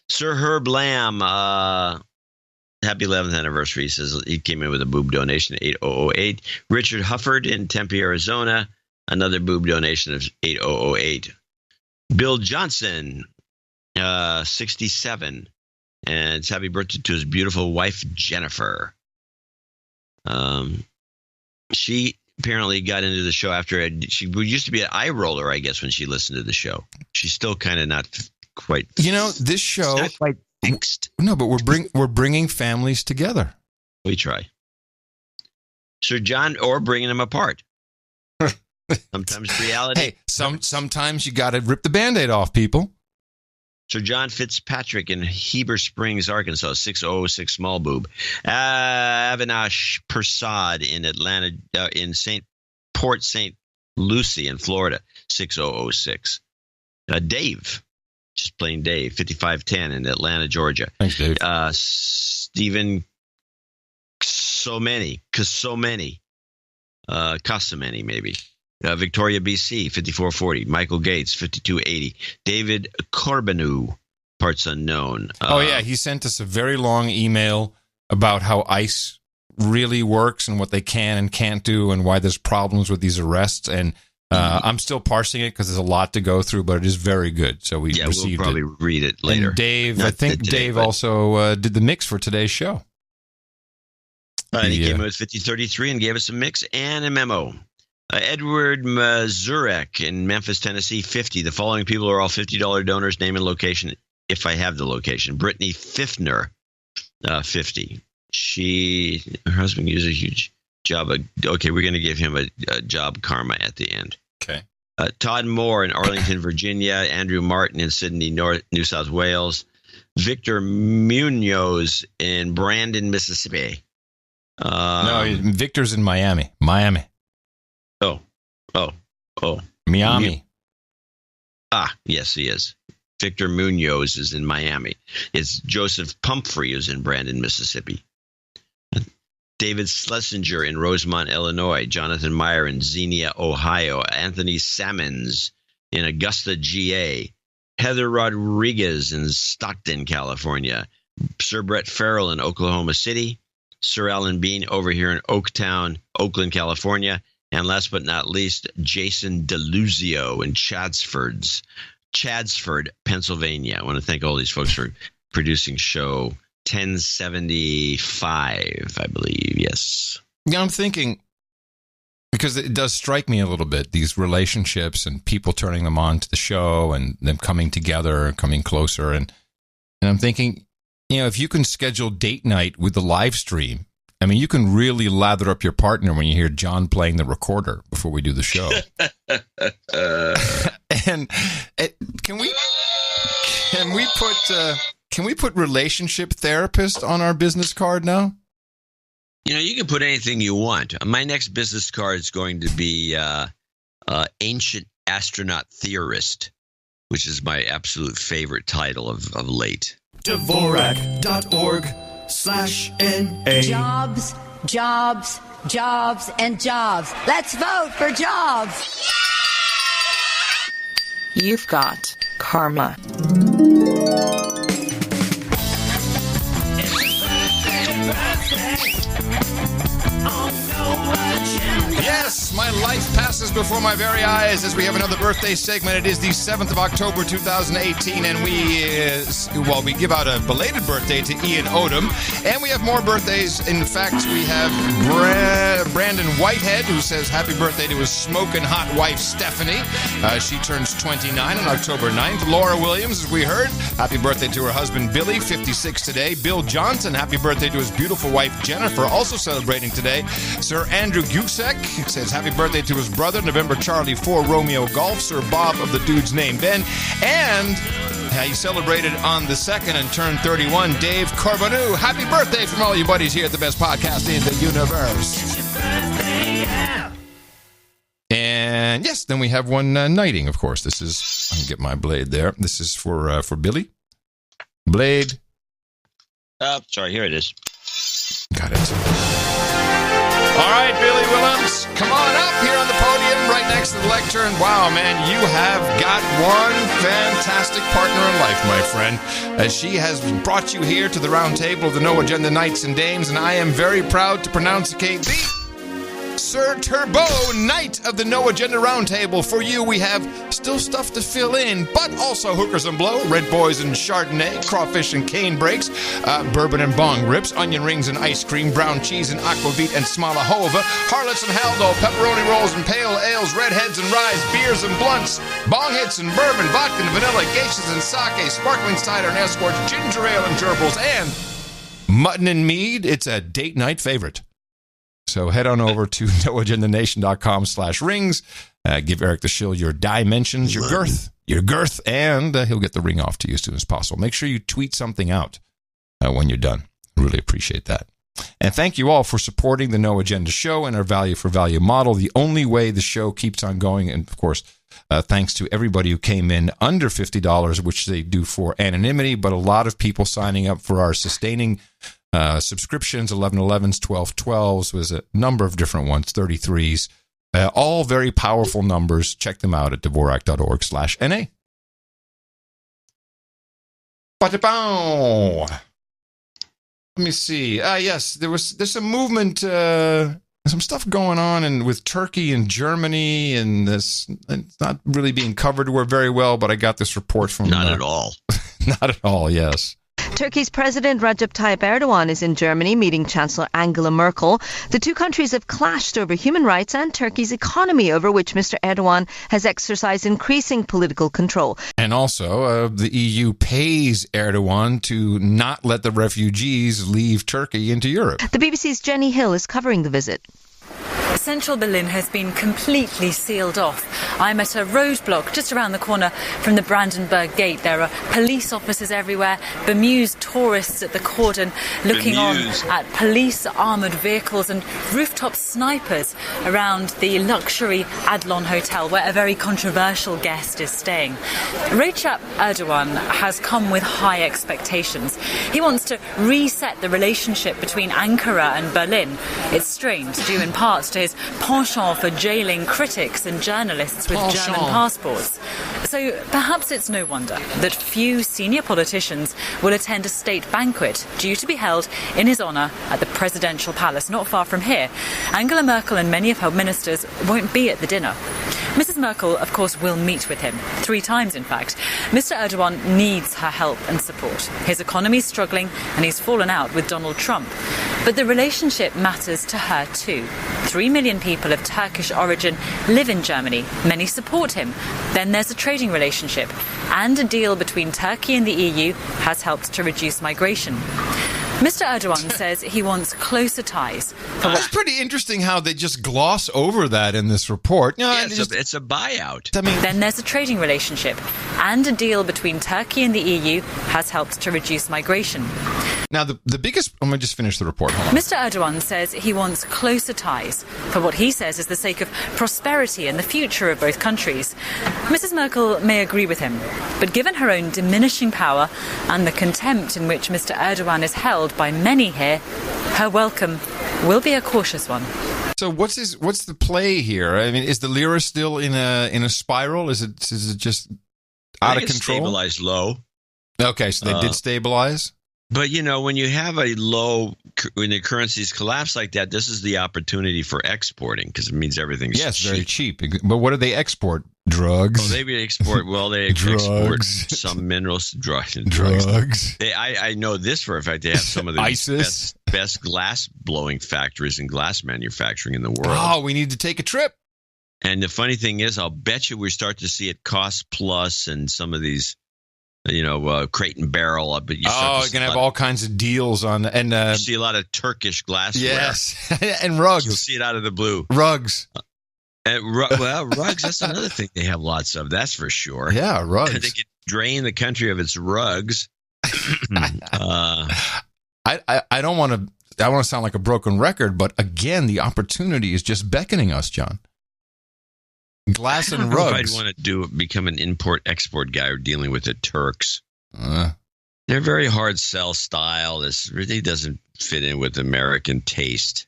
Sir Herb Lamb, happy 11th anniversary. He says he came in with a boob donation, 8008. Richard Hufford in Tempe, Arizona, another boob donation of 8008. Bill Johnson, 67, and it's happy birthday to his beautiful wife, Jennifer. She apparently got into the show after she used to be an eye roller, I guess, when she listened to the show. She's still kind of not quite. This show not quite fixed. No, but we're bringing families together. We try, Sir John, or bringing them apart. Sometimes reality. Hey, sometimes you got to rip the Band-Aid off, people. Sir John Fitzpatrick in Heber Springs, Arkansas, 6006 small boob. Avinash Persad in Atlanta, in Port St. Lucie in Florida, 6006. Dave, just plain Dave, 5510 in Atlanta, Georgia. Thanks, Dave. Stephen Casomeni, maybe. Victoria, BC, 5440. Michael Gates, 5280. David Corbanu, parts unknown. He sent us a very long email about how ICE really works and what they can and can't do and why there's problems with these arrests. And I'm still parsing it because there's a lot to go through, but it is very good. So we received we'll probably read it later. And Dave, I think Dave also did the mix for today's show. He came in with 5033 and gave us a mix and a memo. Edward Mazurek in Memphis, Tennessee, 50. The following people are all $50 donors. Name and location, if I have the location. Brittany Fiffner, 50. Her husband used a huge job. Okay, we're going to give him a job karma at the end. Okay. Todd Moore in Arlington, Virginia. Andrew Martin in Sydney, New South Wales. Victor Munoz in Brandon, Mississippi. No, Victor's in Miami. Oh. Miami. Yes, he is. Victor Munoz is in Miami. It's Joseph Pumphrey who's in Brandon, Mississippi. David Schlesinger in Rosemont, Illinois. Jonathan Meyer in Xenia, Ohio. Anthony Sammons in Augusta, GA. Heather Rodriguez in Stockton, California. Sir Brett Farrell in Oklahoma City. Sir Alan Bean over here in Oaktown, Oakland, California. And last but not least, Jason DeLuzio in Chadsford, Pennsylvania. I want to thank all these folks for producing show 1075, I believe. Yes. Yeah, I'm thinking, because it does strike me a little bit, these relationships and people turning them on to the show and them coming together and coming closer. And I'm thinking, if you can schedule date night with the live stream, I mean, you can really lather up your partner when you hear John playing the recorder before we do the show. And can we put relationship therapist on our business card now? You can put anything you want. My next business card is going to be ancient astronaut theorist, which is my absolute favorite title of late. Dvorak.org/NA. Jobs, jobs, jobs, and jobs. Let's vote for jobs. You've got karma. Yes, my life passes before my very eyes as we have another birthday segment. It is the 7th of October, 2018, and we give out a belated birthday to Ian Odom, and we have more birthdays. In fact, we have Brandon Whitehead, who says happy birthday to his smoking hot wife, Stephanie. She turns 29 on October 9th. Laura Williams, as we heard, happy birthday to her husband, Billy, 56 today. Bill Johnson, happy birthday to his beautiful wife, Jennifer, also celebrating today. Sir Andrew Gusek says happy birthday to his brother, November Charlie 4 Romeo Golf, Sir Bob of the dude's name Ben, and he celebrated on the 2nd and turned 31, Dave Corbanou. Happy birthday from all you buddies here at the best podcast in the universe. It's your birthday, yeah. And yes, then we have one knighting, of course. This is, I can get my blade there. This is for Billy. Blade. Sorry, here it is. Got it. All right, Billy Willems, come on up here on the podium right next to the lectern. Wow, man, you have got one fantastic partner in life, my friend. She has brought you here to the round table of the No Agenda Knights and Dames, and I am very proud to pronounce-icate the Sir Turbo, Knight of the No Agenda Roundtable. For you, we have still stuff to fill in, but also hookers and blow, red boys and Chardonnay, crawfish and cane breaks, bourbon and bong rips, onion rings and ice cream, brown cheese and aquavit and smalahova, harlots and haldo, pepperoni rolls and pale ales, redheads and ryes, beers and blunts, bong hits and bourbon, vodka and vanilla, geishas and sake, sparkling cider and escorts, ginger ale and gerbils, and mutton and mead. It's a date night favorite. So head on over to noagendanation.com/rings. Give Eric the Shill your dimensions, your girth, and he'll get the ring off to you as soon as possible. Make sure you tweet something out when you're done. Really appreciate that. And thank you all for supporting the No Agenda show and our value for value model. The only way the show keeps on going, and of course, thanks to everybody who came in under $50, which they do for anonymity, but a lot of people signing up for our sustaining subscriptions, 1111s, 1212s, was a number of different ones, 33s, all very powerful numbers. Check them out at Dvorak.org/NA. Let me see. Yes, there's some movement, some stuff going on and with Turkey and Germany, and it's not really being covered very well, but I got this report from... Not at all. Not at all, yes. Turkey's President Recep Tayyip Erdogan is in Germany meeting Chancellor Angela Merkel. The two countries have clashed over human rights and Turkey's economy, over which Mr. Erdogan has exercised increasing political control. And also, the EU pays Erdogan to not let the refugees leave Turkey into Europe. The BBC's Jenny Hill is covering the visit. Central Berlin has been completely sealed off. I'm at a roadblock just around the corner from the Brandenburg Gate. There are police officers everywhere, bemused tourists at the cordon looking on at police armoured vehicles and rooftop snipers around the luxury Adlon Hotel, where a very controversial guest is staying. Recep Erdogan has come with high expectations. He wants to reset the relationship between Ankara and Berlin. It's strained, due in part to his penchant for jailing critics and journalists with German passports. So perhaps it's no wonder that few senior politicians will attend a state banquet due to be held in his honour at the presidential palace not far from here. Angela Merkel and many of her ministers won't be at the dinner. Mrs. Merkel, of course, will meet with him 3 times, in fact. Mr. Erdogan needs her help and support. His economy's struggling and he's fallen out with Donald Trump. But the relationship matters to her too. 3 million people of Turkish origin live in Germany. Many support him. Then there's a trading relationship. And a deal between Turkey and the EU has helped to reduce migration. Mr. Erdogan says he wants closer ties. It's pretty interesting how they just gloss over that in this report. No, it's a buyout. I mean, then there's a trading relationship. And a deal between Turkey and the EU has helped to reduce migration. Now, the biggest... Let me just finish the report. Hold on. Mr. Erdogan says he wants closer ties for what he says is the sake of prosperity and the future of both countries. Mrs. Merkel may agree with him, but given her own diminishing power and the contempt in which Mr. Erdogan is held by many here, her welcome will be a cautious one. So what's the play here? I mean, is the lira still in a spiral? Is it just out of control? Stabilized low. Okay, so they did stabilize. But, when you have when the currencies collapse like that, this is the opportunity for exporting because it means everything's cheap. Very cheap. But what do they export? Drugs. Well, they export some minerals, drugs. I know this for a fact. They have some of the best glass blowing factories and glass manufacturing in the world. Oh, we need to take a trip. And the funny thing is, I'll bet you we start to see it Cost Plus and some of these Crate and Barrel. But you're going to have all kinds of deals on, and you see a lot of Turkish glassware. Yes, and rugs. You'll see it out of the blue. Rugs. Rugs. That's another thing they have lots of. That's for sure. Yeah, rugs. They could drain the country of its rugs. I don't want to. I want to sound like a broken record, but again, the opportunity is just beckoning us, John. Glass and rugs. I'd want to become an import-export guy or dealing with the Turks. They're very hard sell style. This really doesn't fit in with American taste.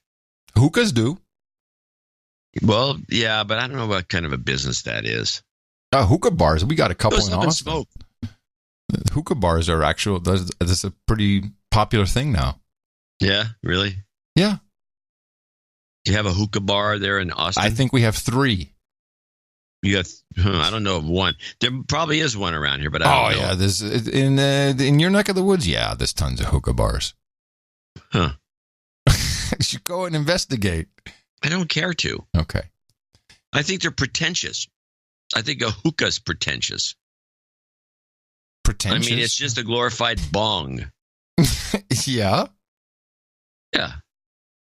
Hookahs do. Well, yeah, but I don't know what kind of a business that is. Hookah bars. We got a couple in Austin. Smoke. Hookah bars are actual. That's a pretty popular thing now. Yeah, really? Yeah. Do you have a hookah bar there in Austin? I think we have 3. You got? I don't know of one. There probably is one around here, but I don't know. Yeah, there's in your neck of the woods. Yeah, there's tons of hookah bars. Huh? You should go and investigate. I don't care to. Okay. I think they're pretentious. I think a hookah's pretentious. Pretentious? I mean, it's just a glorified bong. Yeah? Yeah.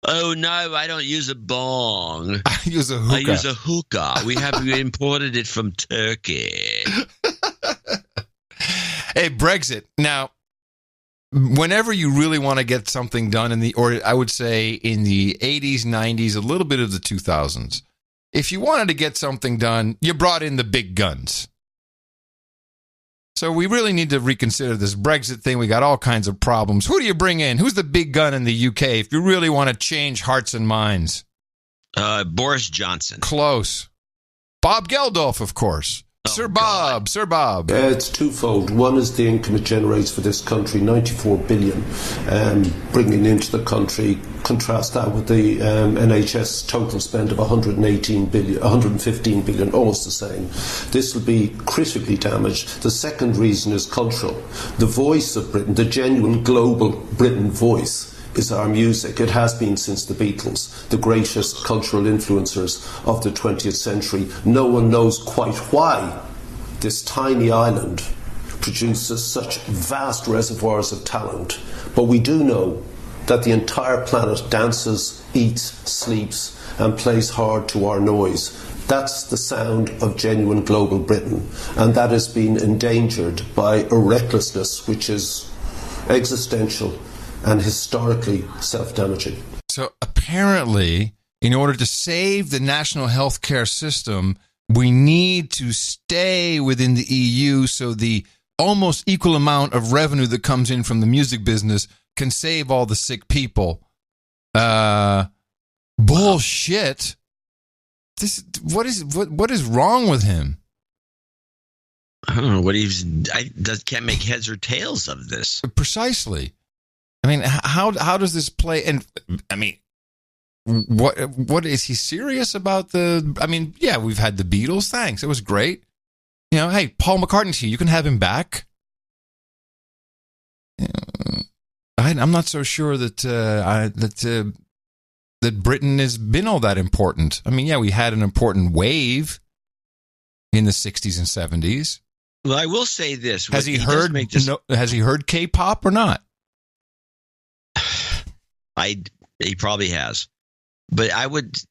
Oh, no, I don't use a bong. I use a hookah. I use a hookah. We have imported it from Turkey. Hey, Brexit. Now, whenever you really want to get something done or I would say in the 80s, 90s, a little bit of the 2000s, if you wanted to get something done, you brought in the big guns. So we really need to reconsider this Brexit thing. We got all kinds of problems. Who do you bring in? Who's the big gun in the UK if you really want to change hearts and minds? Boris Johnson. Close. Bob Geldof, of course. Sir Bob. It's twofold. One is the income it generates for this country, 94 billion, bringing into the country. Contrast that with the NHS total spend of 115 billion, almost the same. This will be critically damaged. The second reason is cultural. The voice of Britain, the genuine global Britain voice, is our music. It has been since the Beatles, the greatest cultural influencers of the 20th century. No one knows quite why this tiny island produces such vast reservoirs of talent. But we do know that the entire planet dances, eats, sleeps, and plays hard to our noise. That's the sound of genuine global Britain, and that has been endangered by a recklessness which is existential and historically self-damaging. So apparently, in order to save the national healthcare system, we need to stay within the EU so the almost equal amount of revenue that comes in from the music business can save all the sick people. Bullshit. What is wrong with him? I don't know can't make heads or tails of this. Precisely. I mean, how does this play? And I mean, what is he serious about yeah, we've had the Beatles. Thanks. It was great. You know, hey, Paul McCartney's here. You can have him back. I'm not so sure that that Britain has been all that important. I mean, yeah, we had an important wave in the 60s and 70s. Well, I will say this. Has he heard K-pop or not? He probably has. But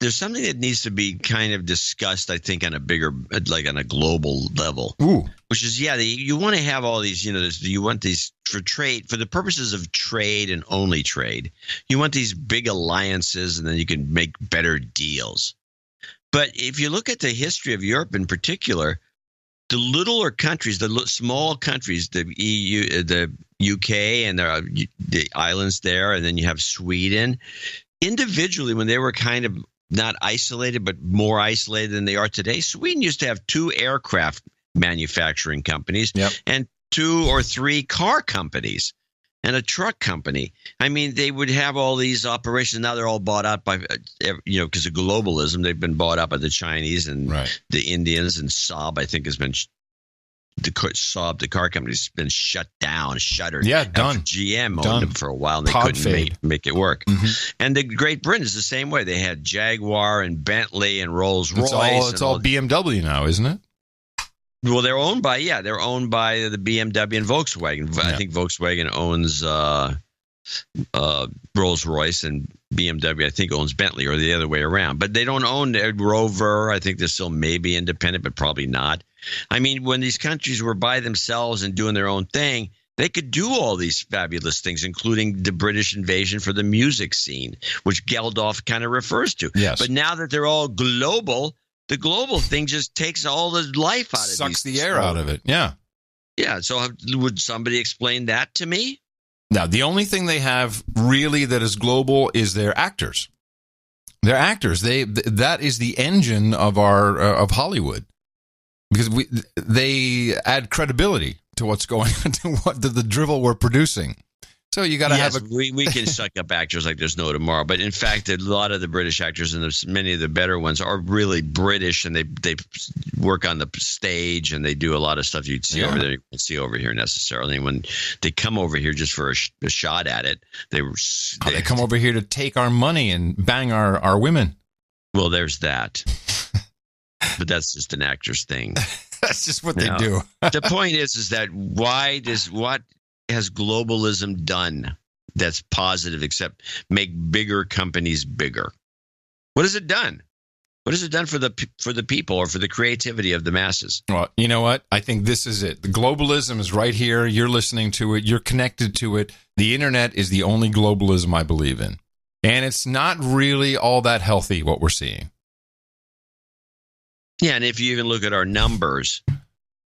there's something that needs to be kind of discussed, I think, on a bigger, like on a global level. Ooh. Which is, you want to have all these, you want these for trade, for the purposes of trade and only trade. You want these big alliances, and then you can make better deals. But if you look at the history of Europe in particular, the littler countries, the small countries, the EU, the UK, and the islands there, and then you have Sweden. Individually, when they were kind of not isolated, but more isolated than they are today, Sweden used to have 2 aircraft manufacturing companies and 2 or 3 car companies and a truck company. I mean, they would have all these operations. Now they're all bought out by, because of globalism, they've been bought out by the Chinese and the Indians, and Saab, I think, has been the car company's been shuttered. Yeah, done. GM owned them for a while, and they couldn't make it work. Mm-hmm. And the Great Britain is the same way. They had Jaguar and Bentley and Rolls-Royce. It's all BMW now, isn't it? Well, they're owned by the BMW and Volkswagen. I think Volkswagen owns Rolls-Royce, and BMW, I think, owns Bentley, or the other way around. But they don't own Rover. I think they're still maybe independent, but probably not. I mean, when these countries were by themselves and doing their own thing, they could do all these fabulous things, including the British invasion for the music scene, which Geldof kind of refers to. Yes. But now that they're all global, the global thing just takes all the life out of it. Sucks the air out of it. Yeah. Yeah. So would somebody explain that to me? Now, the only thing they have really that is global is their actors. They're actors. That is the engine of of Hollywood, because they add credibility to what's going on, to what the drivel we're producing. So you got to have we can suck up actors like there's no tomorrow. But in fact, a lot of the British actors, and many of the better ones, are really British, and they work on the stage, and they do a lot of stuff you'd see over there you won't see over here necessarily. And when they come over here just for a shot at it, they come over here to take our money and bang our women. Well, there's that. But that's just an actor's thing. That's just what they do. The point is that what has globalism done that's positive except make bigger companies bigger? What has it done? What has it done for the people, or for the creativity of the masses? Well, you know what? I think this is it. The globalism is right here. You're listening to it. You're connected to it. The internet is the only globalism I believe in. And it's not really all that healthy, what we're seeing. Yeah, and if you even look at our numbers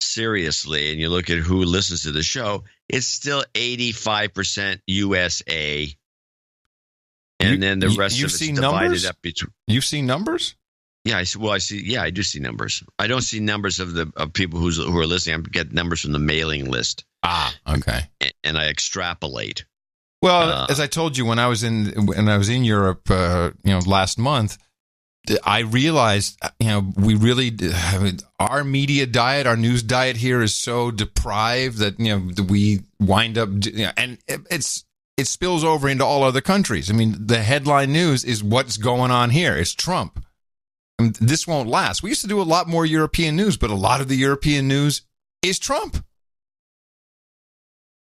seriously, and you look at who listens to the show, it's still 85% USA, and then the rest of it's divided up between. You've seen numbers? Yeah, I see. Yeah, I do see numbers. I don't see numbers of people who are listening. I get numbers from the mailing list. Ah, okay. And I extrapolate. Well, as I told you, when I was in Europe, last month, I realized, we really, our media diet, our news diet here is so deprived that, we wind up, and it spills over into all other countries. I mean, the headline news is what's going on here. It's Trump. And this won't last. We used to do a lot more European news, but a lot of the European news is Trump.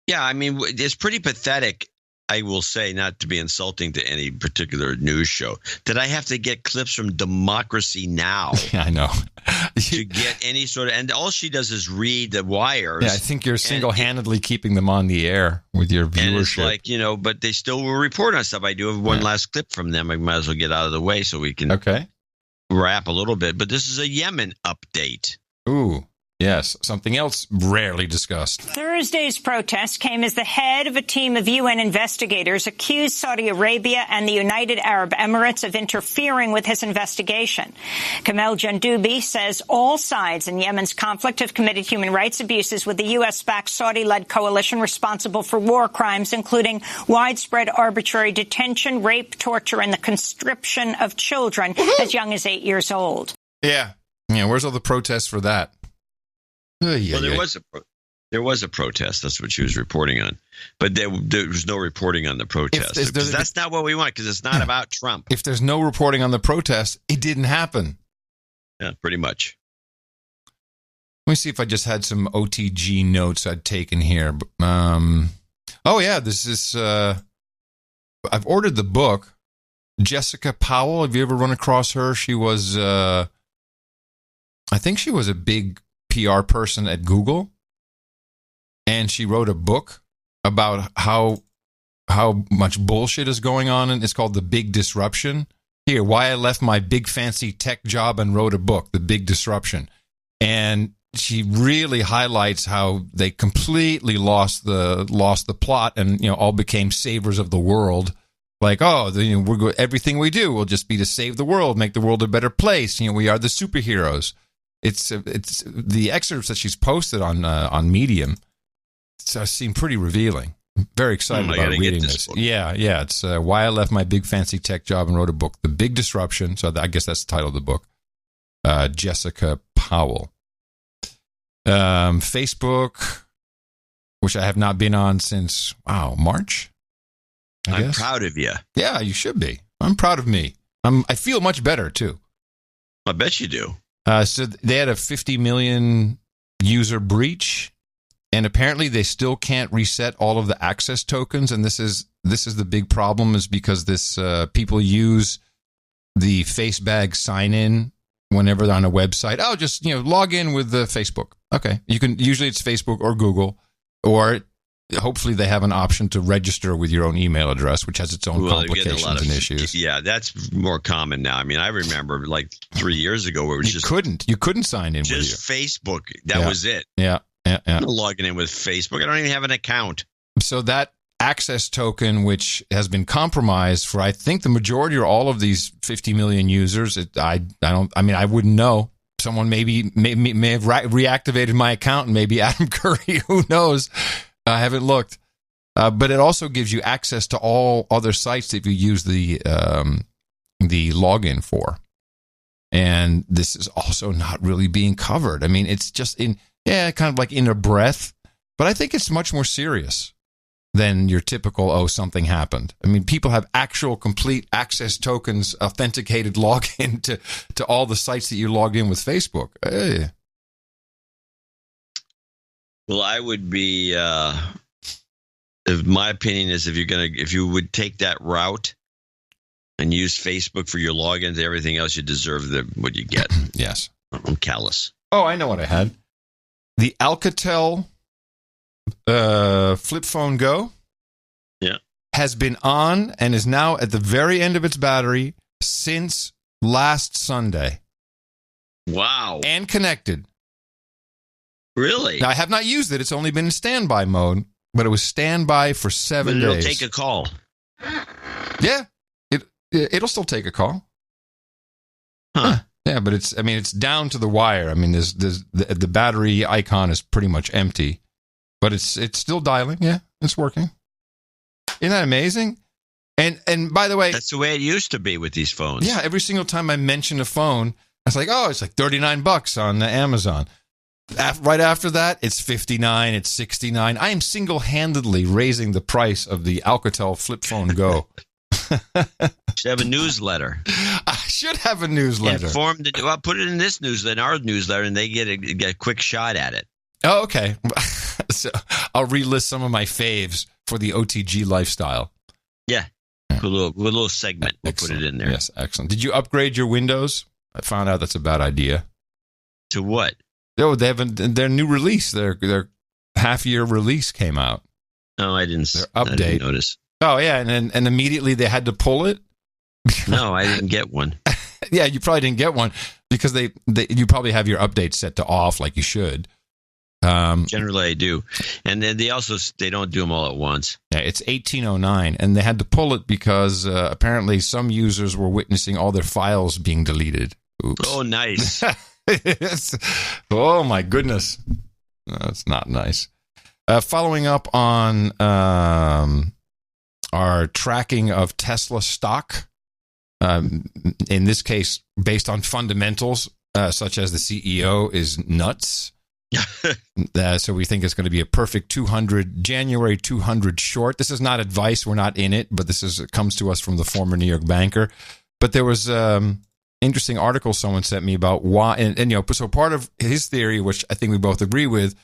Yeah, I mean, it's pretty pathetic I will say, not to be insulting to any particular news show, that I have to get clips from Democracy Now! I know. to get any sort of, and all she does is read the wires. Yeah, I think you're single-handedly keeping them on the air with your viewership. And it's like, but they still will report on stuff. I do have one last clip from them. I might as well get out of the way so we can wrap a little bit. But this is a Yemen update. Ooh. Yes, something else rarely discussed. Thursday's protest came as the head of a team of UN investigators accused Saudi Arabia and the United Arab Emirates of interfering with his investigation. Kamel Jandoubi says all sides in Yemen's conflict have committed human rights abuses with the U.S.-backed Saudi-led coalition responsible for war crimes, including widespread arbitrary detention, rape, torture, and the conscription of children as young as 8 years old. Yeah. Where's all the protests for that? There was a protest. That's what she was reporting on, but there was no reporting on the protest. That's not what we want, because it's not about Trump. If there's no reporting on the protest, it didn't happen. Yeah, pretty much. Let me see if I just had some OTG notes I'd taken here. This is. I've ordered the book. Jessica Powell. Have you ever run across her? She was. I think she was a big PR person at Google, and she wrote a book about how much bullshit is going on, and it's called The Big Disruption. Here, why I left my big fancy tech job and wrote a book, The Big Disruption. And she really highlights how they completely lost the plot, and all became savers of the world. Like, everything we do will just be to save the world, make the world a better place. We are the superheroes. It's the excerpts that she's posted on Medium seem pretty revealing. I'm very excited about reading this. Yeah. It's why I left my big fancy tech job and wrote a book, The Big Disruption. So I guess that's the title of the book. Jessica Powell. Facebook, which I have not been on since March. I'm proud of you. Yeah, you should be. I'm proud of me. I feel much better too. I bet you do. So they had a 50 million user breach, and apparently they still can't reset all of the access tokens. And this is the big problem, is because people use the FaceBag sign in whenever they're on a website. Oh, just log in with the Facebook. Okay, usually it's Facebook or Google, or hopefully they have an option to register with your own email address, which has its own complications and issues. Yeah, that's more common now. I mean, I remember like 3 years ago where it was you couldn't sign in just with Facebook. That was it. Yeah. I'm not logging in with Facebook. I don't even have an account. So that access token, which has been compromised for, I think, the majority or all of these 50 million users, I wouldn't know. Someone may have reactivated my account, and maybe Adam Curry, who knows? I haven't looked, but it also gives you access to all other sites that you use the login for, and this is also not really being covered. I mean, it's just kind of like in a breath, but I think it's much more serious than your typical something happened. I mean, people have actual complete access tokens, authenticated login to all the sites that you logged in with Facebook. Hey. Well, I would be. My opinion is if you would take that route and use Facebook for your logins, everything else, you deserve what you get. Yes, I'm callous. Oh, I know what I had. The Alcatel flip phone Go. Yeah, has been on and is now at the very end of its battery since last Sunday. Wow, and connected. Really? Now, I have not used it. It's only been in standby mode, but it was standby for 7 days. It'll take a call. Yeah, it'll still take a call. Huh? Yeah, but it's down to the wire. I mean, the battery icon is pretty much empty, but it's still dialing. Yeah, it's working. Isn't that amazing? And by the way, that's the way it used to be with these phones. Yeah, every single time I mention a phone, it's like, it's like $39 on Amazon. Right after that, it's $59, it's $69. I am single-handedly raising the price of the Alcatel flip phone Go. Should have a newsletter. I should have a newsletter. Put it in this newsletter, our newsletter, and they get a quick shot at it. Oh, okay. So I'll relist some of my faves for the OTG lifestyle. Yeah. Put a little segment. We'll put it in there. Yes, excellent. Did you upgrade your Windows? I found out that's a bad idea. To what? No, they haven't. Their new release, their half-year release came out. No, I didn't. Their update. I didn't notice. Oh yeah, and immediately they had to pull it. No, I didn't get one. Yeah, you probably didn't get one because you probably have your updates set to off like you should. Generally, I do, and then they don't do them all at once. Yeah, it's 1809, and they had to pull it because apparently some users were witnessing all their files being deleted. Oops. Oh, nice. Oh my goodness, that's not nice. Following up on our tracking of Tesla stock, in this case, based on fundamentals such as the CEO is nuts. So we think it's going to be a perfect January 200 short. This is not advice. We're not in it, but it comes to us from the former New York banker. But there was interesting article someone sent me about why, and so part of his theory, which I think we both agree with,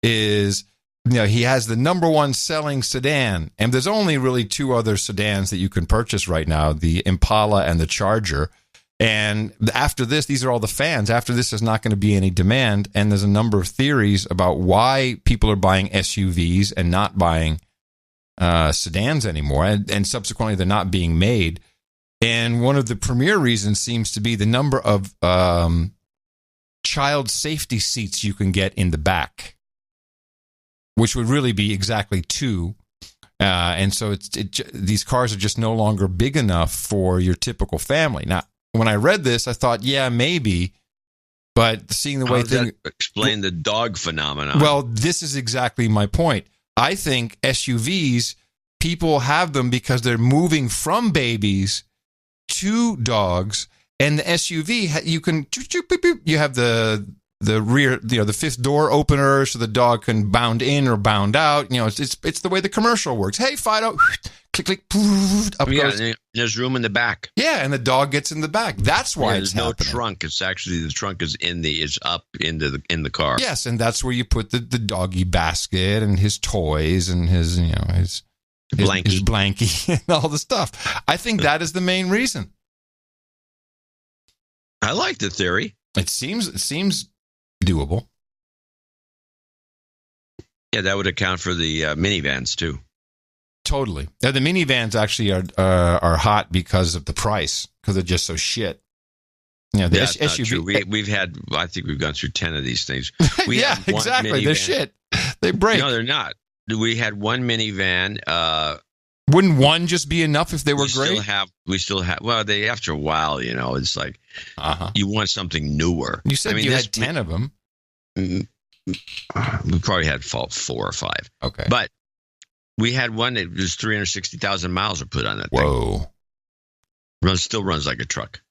is he has the number one selling sedan, and there's only really two other sedans that you can purchase right now: the Impala and the Charger. And after this, these are all the fans. After this, there's not going to be any demand. And there's a number of theories about why people are buying SUVs and not buying sedans anymore. And subsequently, they're not being made. And one of the premier reasons seems to be the number of child safety seats you can get in the back, which would really be exactly two. And so these cars are just no longer big enough for your typical family. Now, when I read this, I thought, yeah, maybe, but seeing the way things explain the dog phenomenon. Well, this is exactly my point. I think SUVs, people have them because they're moving from babies to dogs, and the SUV you have the rear, the fifth door opener, so the dog can bound in or bound out. It's the way the commercial works. Hey, Fido. Click, click, up goes. There's room in the back. Yeah, and the dog gets in the back. That's why there's no trunk. It's actually the trunk is up in the car. Yes, and that's where you put the doggy basket and his toys and his blankie and all the stuff. I think that is the main reason. I like the theory. It seems doable. Yeah, that would account for the minivans too. Totally. Now, the minivans actually are hot because of the price, because they're just so shit. The SUV. We've had. I think we've gone through 10 of these things. Yeah, exactly. They're shit. They break. No, they're not. We had one minivan. Wouldn't one just be enough if they were great? We still have. Well, after a while, it's like you want something newer. You said you had 10 of them. We probably had 4 or 5. Okay, but. We had one that was 360,000 miles are put on that thing. Whoa. Still runs like a truck.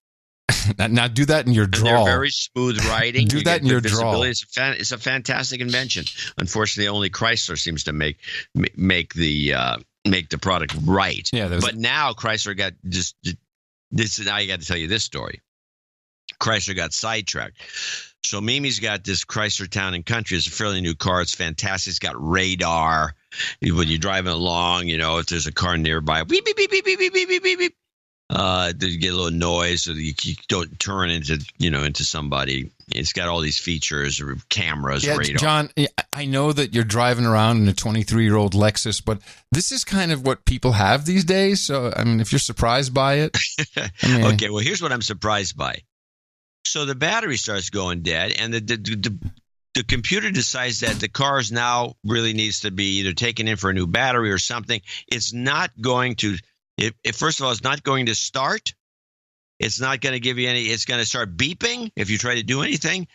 Now do that in your drawl. They're very smooth riding. Do that in your drawl. It's a fantastic invention. Unfortunately, only Chrysler seems to make the product right. Yeah, but now Chrysler got this. Now you got to tell you this story. Chrysler got sidetracked. So Mimi's got this Chrysler Town and Country. It's a fairly new car. It's fantastic. It's got radar. When you're driving along, if there's a car nearby, beep, beep, beep, beep, beep, beep, beep, beep, beep. You get a little noise so that you don't turn into somebody. It's got all these features, cameras, radar. John, I know that you're driving around in a 23-year-old Lexus, but this is kind of what people have these days. So, if you're surprised by it. Okay, well, here's what I'm surprised by. So the battery starts going dead, and the computer decides that the car now really needs to be either taken in for a new battery or something. It's not going to first of all, it's not going to start. It's not going to give you any. It's going to start beeping if you try to do anything,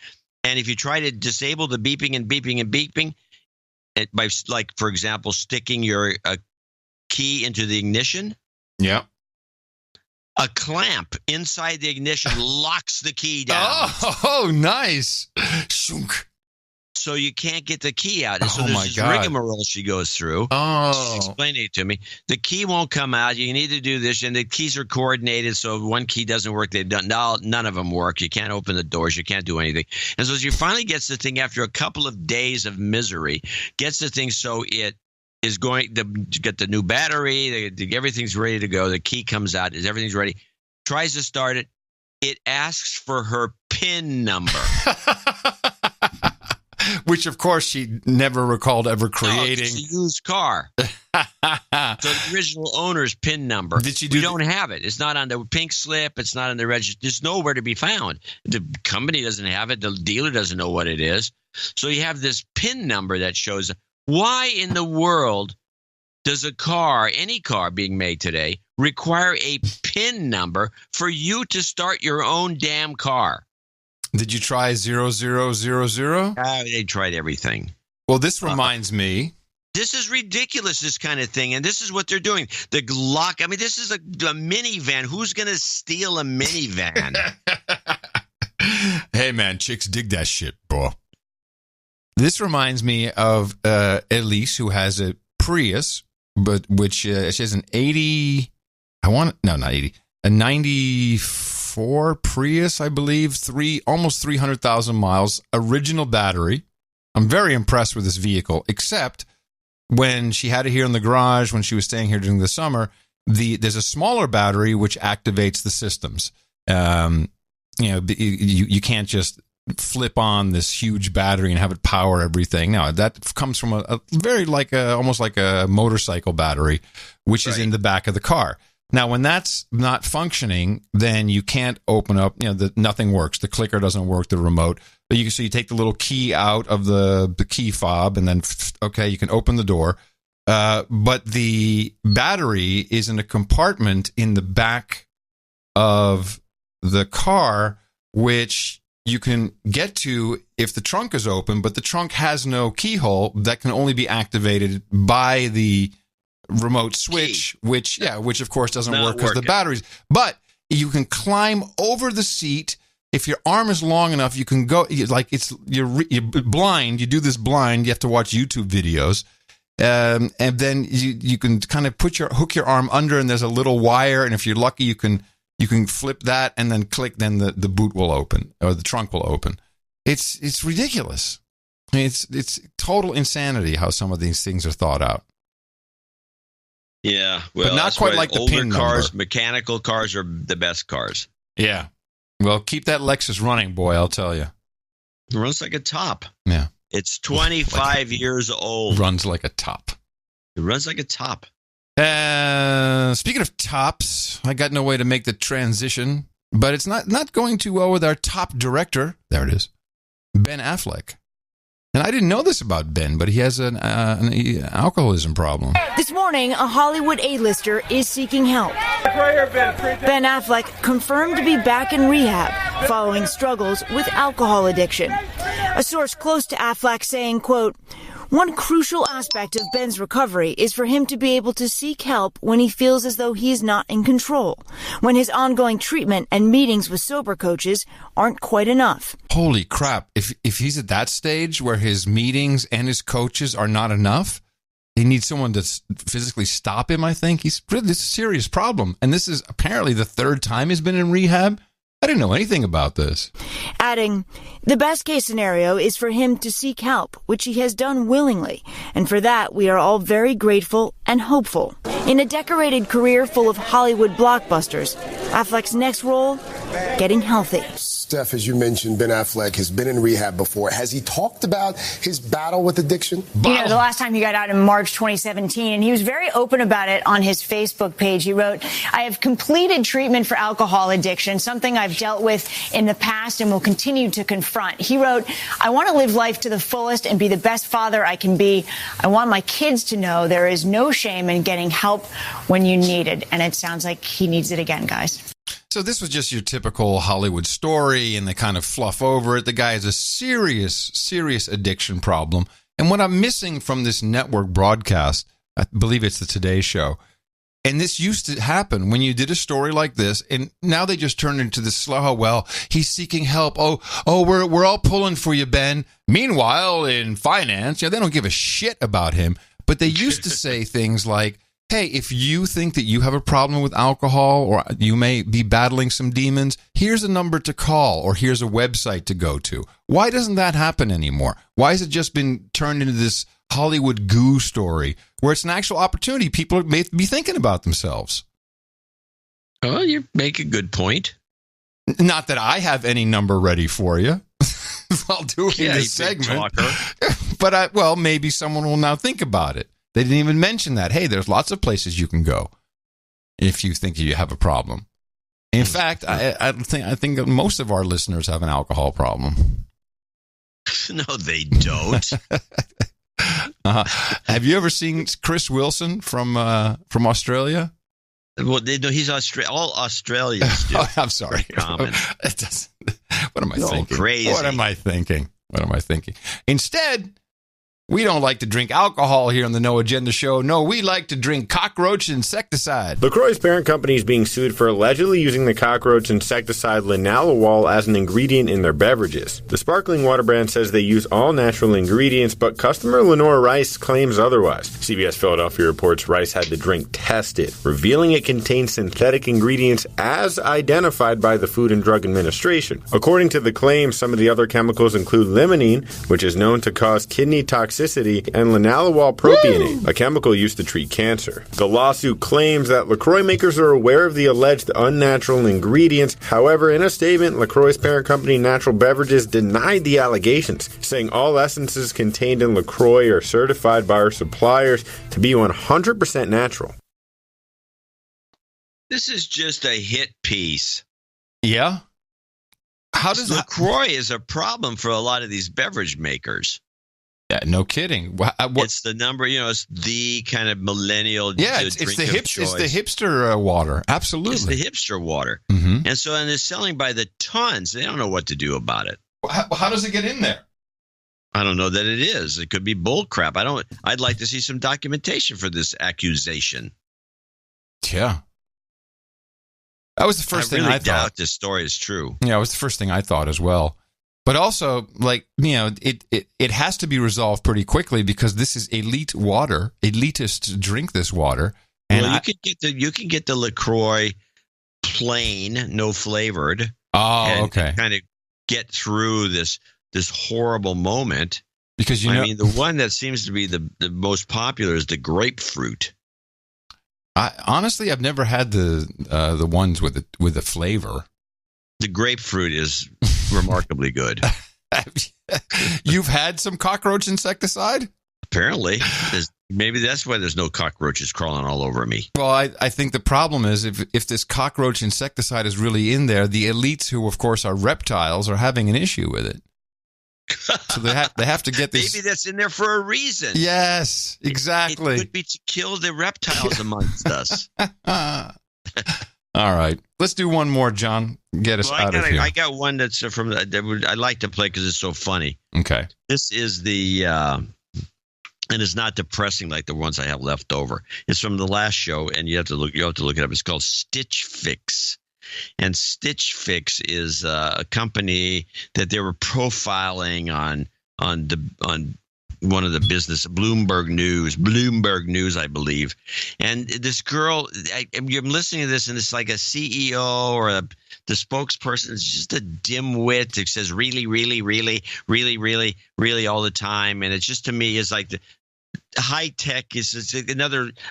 and if you try to disable the beeping and beeping and beeping, by for example, sticking your key into the ignition. Yeah. A clamp inside the ignition locks the key down. Oh, nice. So you can't get the key out. And so there's this rigmarole she goes through. Oh. She's explaining it to me. The key won't come out. You need to do this. And the keys are coordinated. So if one key doesn't work, none of them work. You can't open the doors. You can't do anything. And so she finally gets the thing after a couple of days of misery, gets the thing so it is going to get the new battery. Everything's ready to go. The key comes out. Everything's ready. Tries to start it. It asks for her PIN number. Which, of course, she never recalled ever creating. No, it's a used car. So the original owner's PIN number. We don't have it. It's not on the pink slip. It's not on the register. It's nowhere to be found. The company doesn't have it. The dealer doesn't know what it is. So you have this PIN number that shows. Why in the world does a car, any car being made today, require a PIN number for you to start your own damn car? Did you try 0000? They tried everything. Well, this reminds me. This is ridiculous, this kind of thing. And this is what they're doing. The Glock. I mean, this is a minivan. Who's going to steal a minivan? Hey, man, chicks dig that shit, bro. This reminds me of Elise, who has a Prius, but which she has an 80. Not 80. A 94 Prius, I believe, almost 300,000 miles, original battery. I'm very impressed with this vehicle, except when she had it here in the garage, when she was staying here during the summer, there's a smaller battery which activates the systems. You can't just flip on this huge battery and have it power everything. No, that comes from a very almost like a motorcycle battery, which is in the back of the car. Now, when that's not functioning, then you can't open up, nothing works. The clicker doesn't work, the remote. But you take the little key out of the key fob and then, you can open the door. But the battery is in a compartment in the back of the car, which you can get to if the trunk is open, but the trunk has no keyhole that can only be activated by the remote switch, which of course doesn't work because the batteries. But you can climb over the seat. If your arm is long enough, you can go. You're blind. You do this blind. You have to watch YouTube videos, and then you can kind of hook your arm under, and there's a little wire. And if you're lucky, you can flip that and then click. Then the boot will open or the trunk will open. It's ridiculous. I mean, it's total insanity how some of these things are thought out. Yeah, well, but not quite like the older PIN cars. number. Mechanical cars are the best cars. Yeah. Well, keep that Lexus running, boy, I'll tell you. It runs like a top. Yeah. It's 25 years old. Runs like a top. It runs like a top. Speaking of tops, I got no way to make the transition, but it's not going too well with our top director. There it is. Ben Affleck. And I didn't know this about Ben, but he has an alcoholism problem. This morning, a Hollywood A-lister is seeking help. Ben Affleck confirmed to be back in rehab following struggles with alcohol addiction. A source close to Affleck saying, quote, "One crucial aspect of Ben's recovery is for him to be able to seek help when he feels as though he is not in control, when his ongoing treatment and meetings with sober coaches aren't quite enough." Holy crap. If he's at that stage where his meetings and his coaches are not enough, he needs someone to physically stop him, I think. It's a serious problem. And this is apparently the third time he's been in rehab. I didn't know anything about this. Adding, the best case scenario is for him to seek help, which he has done willingly. And for that, we are all very grateful and hopeful. In a decorated career full of Hollywood blockbusters, Affleck's next role, getting healthy. Steph, as you mentioned, Ben Affleck has been in rehab before. Has he talked about his battle with addiction? The last time he got out in March 2017, and he was very open about it on his Facebook page. He wrote, "I have completed treatment for alcohol addiction, something I've dealt with in the past and will continue to confront." He wrote, "I want to live life to the fullest and be the best father I can be. I want my kids to know there is no shame in getting help when you need it." And it sounds like he needs it again, guys. So this was just your typical Hollywood story, and they kind of fluff over it. The guy has a serious, serious addiction problem. And what I'm missing from this network broadcast, I believe it's the Today Show, and this used to happen when you did a story like this, and now they just turned into this slow, well, he's seeking help. Oh, we're all pulling for you, Ben. Meanwhile, in finance, they don't give a shit about him. But they used to say things like, hey, if you think that you have a problem with alcohol or you may be battling some demons, here's a number to call or here's a website to go to. Why doesn't that happen anymore? Why has it just been turned into this Hollywood goo story where it's an actual opportunity. People may be thinking about themselves. Oh, you make a good point. Not that I have any number ready for you while doing this segment. But, maybe someone will now think about it. They didn't even mention that. Hey, there's lots of places you can go if you think you have a problem. In fact, I think most of our listeners have an alcohol problem. No, they don't. Have you ever seen Chris Wilson from Australia? Well, he's all Australians do. I'm sorry. Common. What am I thinking? Crazy. What am I thinking? Instead, we don't like to drink alcohol here on the No Agenda Show. No, we like to drink cockroach insecticide. LaCroix's parent company is being sued for allegedly using the cockroach insecticide linalool as an ingredient in their beverages. The sparkling water brand says they use all natural ingredients, but customer Lenore Rice claims otherwise. CBS Philadelphia reports Rice had the drink tested, revealing it contains synthetic ingredients as identified by the Food and Drug Administration. According to the claim, some of the other chemicals include limonene, which is known to cause kidney toxicity, and linalool propionate, a chemical used to treat cancer. The lawsuit claims that LaCroix makers are aware of the alleged unnatural ingredients. However, in a statement, LaCroix's parent company Natural Beverages denied the allegations, saying all essences contained in LaCroix are certified by our suppliers to be 100% natural. This is just a hit piece. Yeah? How does LaCroix is a problem for a lot of these beverage makers. Yeah, no kidding. It's the number, it's the kind of millennial drink of choice. It's the hipster water. Absolutely. It's the hipster water. Mm-hmm. And they're selling by the tons. They don't know what to do about it. How does it get in there? I don't know that it is. It could be bull crap. I'd like to see some documentation for this accusation. Yeah. That was the first thing I thought. Doubt this story is true. Yeah, it was the first thing I thought as well. But also, it has to be resolved pretty quickly because this is elite water. Elitists drink this water. And you can get the LaCroix plain, no flavored. Oh, okay. Kind of get through this horrible moment. Because the one that seems to be the most popular is the grapefruit. Honestly, I've never had the ones with the flavor. The grapefruit is remarkably good. You've had some cockroach insecticide? Apparently. Maybe that's why there's no cockroaches crawling all over me. Well, I think the problem is if this cockroach insecticide is really in there, the elites, who of course are reptiles, are having an issue with it. So they have to get this. Maybe that's in there for a reason. Yes, exactly. It could be to kill the reptiles amongst us. All right. Let's do one more, John. Get us out of here. I got one that's from I like to play because it's so funny. Okay. This is and it's not depressing like the ones I have left over. It's from the last show, and you have to look it up. It's called Stitch Fix. And Stitch Fix is a company that they were profiling on one of the business, Bloomberg News, I believe. And this girl, I'm listening to this, and it's like a CEO or the spokesperson. It's just a dimwit that says really, really, really, really, really, really all the time. And it's just, to me, is like the high tech is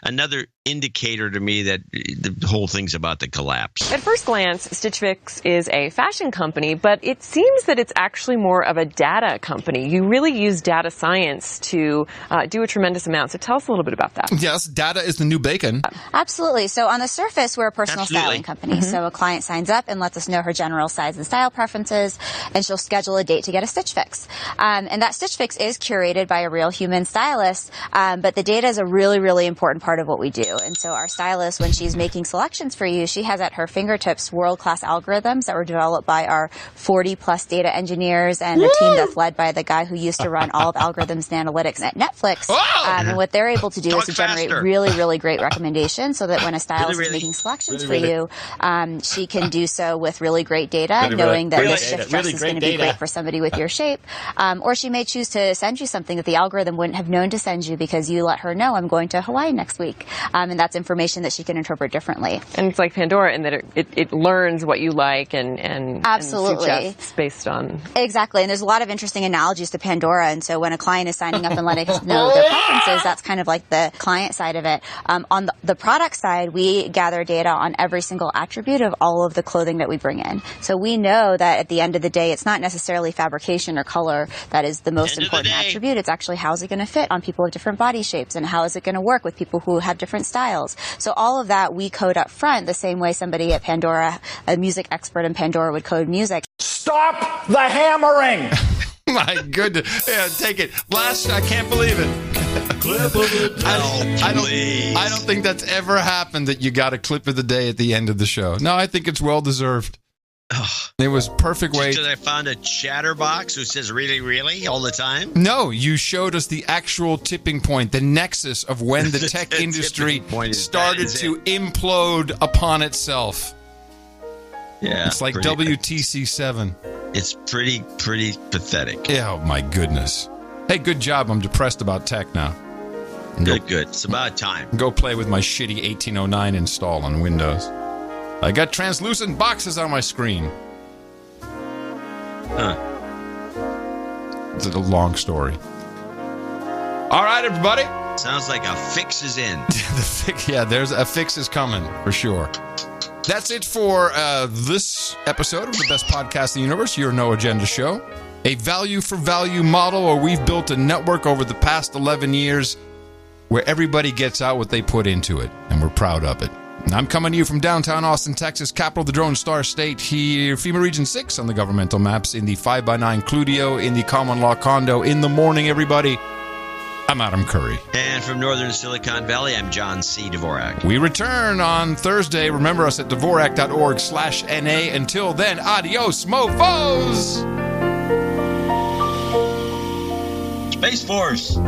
another indicator to me that the whole thing's about to collapse. At first glance, Stitch Fix is a fashion company, but it seems that it's actually more of a data company. You really use data science to do a tremendous amount. So tell us a little bit about that. Yes, data is the new bacon. Absolutely. So on the surface, we're a personal styling company. Mm-hmm. So a client signs up and lets us know her general size and style preferences, and she'll schedule a date to get a Stitch Fix. And that Stitch Fix is curated by a real human stylist, but the data is a really, really important part of what we do. And so our stylist, when she's making selections for you, she has at her fingertips world-class algorithms that were developed by our 40-plus data engineers and a team that's led by the guy who used to run all of algorithms and analytics at Netflix. And what they're able to do is to generate really, really great recommendations so that when a stylist is making selections for you, she can do so with really great data, knowing that this shift dress is going to be great for somebody with your shape. Or she may choose to send you something that the algorithm wouldn't have known to send you because you let her know I'm going to Hawaii next week. And that's information that she can interpret differently. And it's like Pandora in that it learns what you like and Absolutely. And suggests based on... Exactly. And there's a lot of interesting analogies to Pandora. And so when a client is signing up and letting us know their preferences, that's kind of like the client side of it. On the product side, we gather data on every single attribute of all of the clothing that we bring in. So we know that at the end of the day, it's not necessarily fabrication or color that is the most important attribute. It's actually how's it going to fit on people with different body shapes and how is it going to work with people who have different styles. So all of that we code up front the same way somebody at Pandora, a music expert in Pandora, would code music. Stop the hammering! My goodness. Yeah, take it. I can't believe it. Clip of the day. I don't think that's ever happened that you got a clip of the day at the end of the show. No, I think it's well deserved. It was perfect way. Because I found a chatterbox who says really, really all the time. No, you showed us the actual tipping point, the nexus of when the tech industry started to implode upon itself. Yeah. It's like WTC 7. It's pretty pathetic. Yeah, oh my goodness. Hey, good job. I'm depressed about tech now. Good. It's about time. Go play with my shitty 1809 install on Windows. I got translucent boxes on my screen. It's a long story. All right, everybody. Sounds like a fix is in. There's a fix is coming for sure. That's it for this episode of the best podcast in the universe, your No Agenda show. A value for value model where we've built a network over the past 11 years where everybody gets out what they put into it, and we're proud of it. And I'm coming to you from downtown Austin, Texas, capital of the Drone Star State, here, FEMA Region 6 on the governmental maps, in the 5x9 Cludio, in the common law condo. In the morning, everybody, I'm Adam Curry. And from northern Silicon Valley, I'm John C. Dvorak. We return on Thursday. Remember us at Dvorak.org/NA. Until then, adios, mofos! Space Force!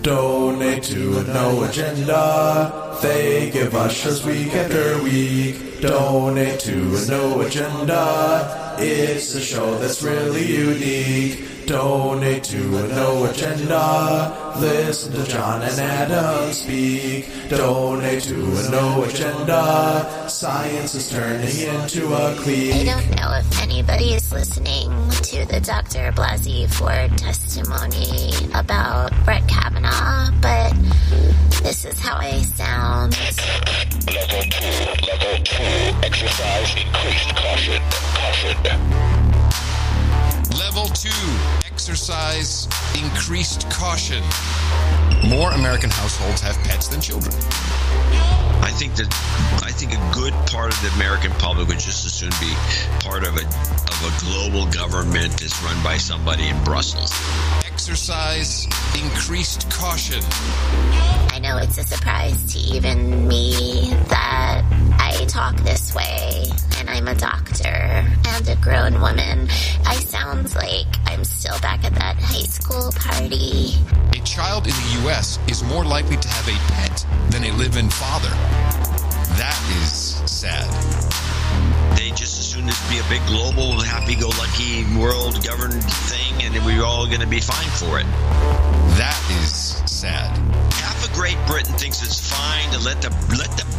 Donate to a No Agenda. They give us shows week after week. Donate to a No Agenda. It's a show that's really unique. Donate to a No Agenda. Listen to John and Adam speak. Donate to a No Agenda. Science is turning into a clique. I don't know if anybody is listening to the Dr. Blasey Ford testimony about Brett Kavanaugh, but this is how I sound. Level 2, exercise increased caution. Level 2, exercise increased caution. More American households have pets than children. I think a good part of the American public would just as soon be part of a global government that's run by somebody in Brussels. Exercise increased caution. I know it's a surprise to even me that I talk this way, and I'm a doctor and a grown woman. I sound like I'm still back at that high school party. A child in the U.S. is more likely to have a pet than a live-in father. That is sad. They just as soon as be a big global, happy-go-lucky, world-governed thing, and we're all going to be fine for it. That is sad. Half of Great Britain thinks it's fine to let the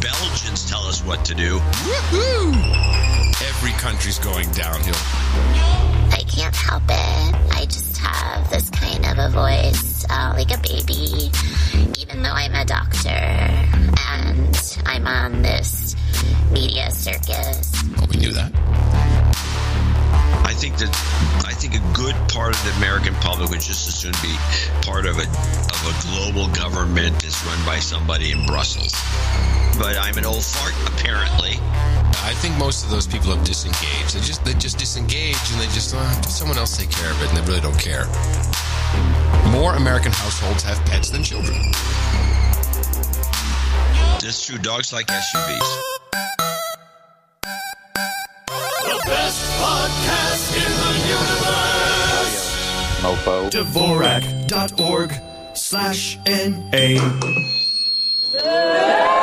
Belgians tell us what to do. Woohoo! Every country's going downhill. I can't help it. I just have this kind of a voice, like a baby, even though I'm a doctor and I'm on this media circus. Oh, we knew that. I think a good part of the American public would just as soon be part of a global government that's run by somebody in Brussels. But I'm an old fart, apparently. I think most of those people have disengaged. They just disengage and they just someone else take care of it, and they really don't care. More American households have pets than children. That's true. Dogs like SUVs. The best podcast in the universe. Mofo. Dvorak.org/NA.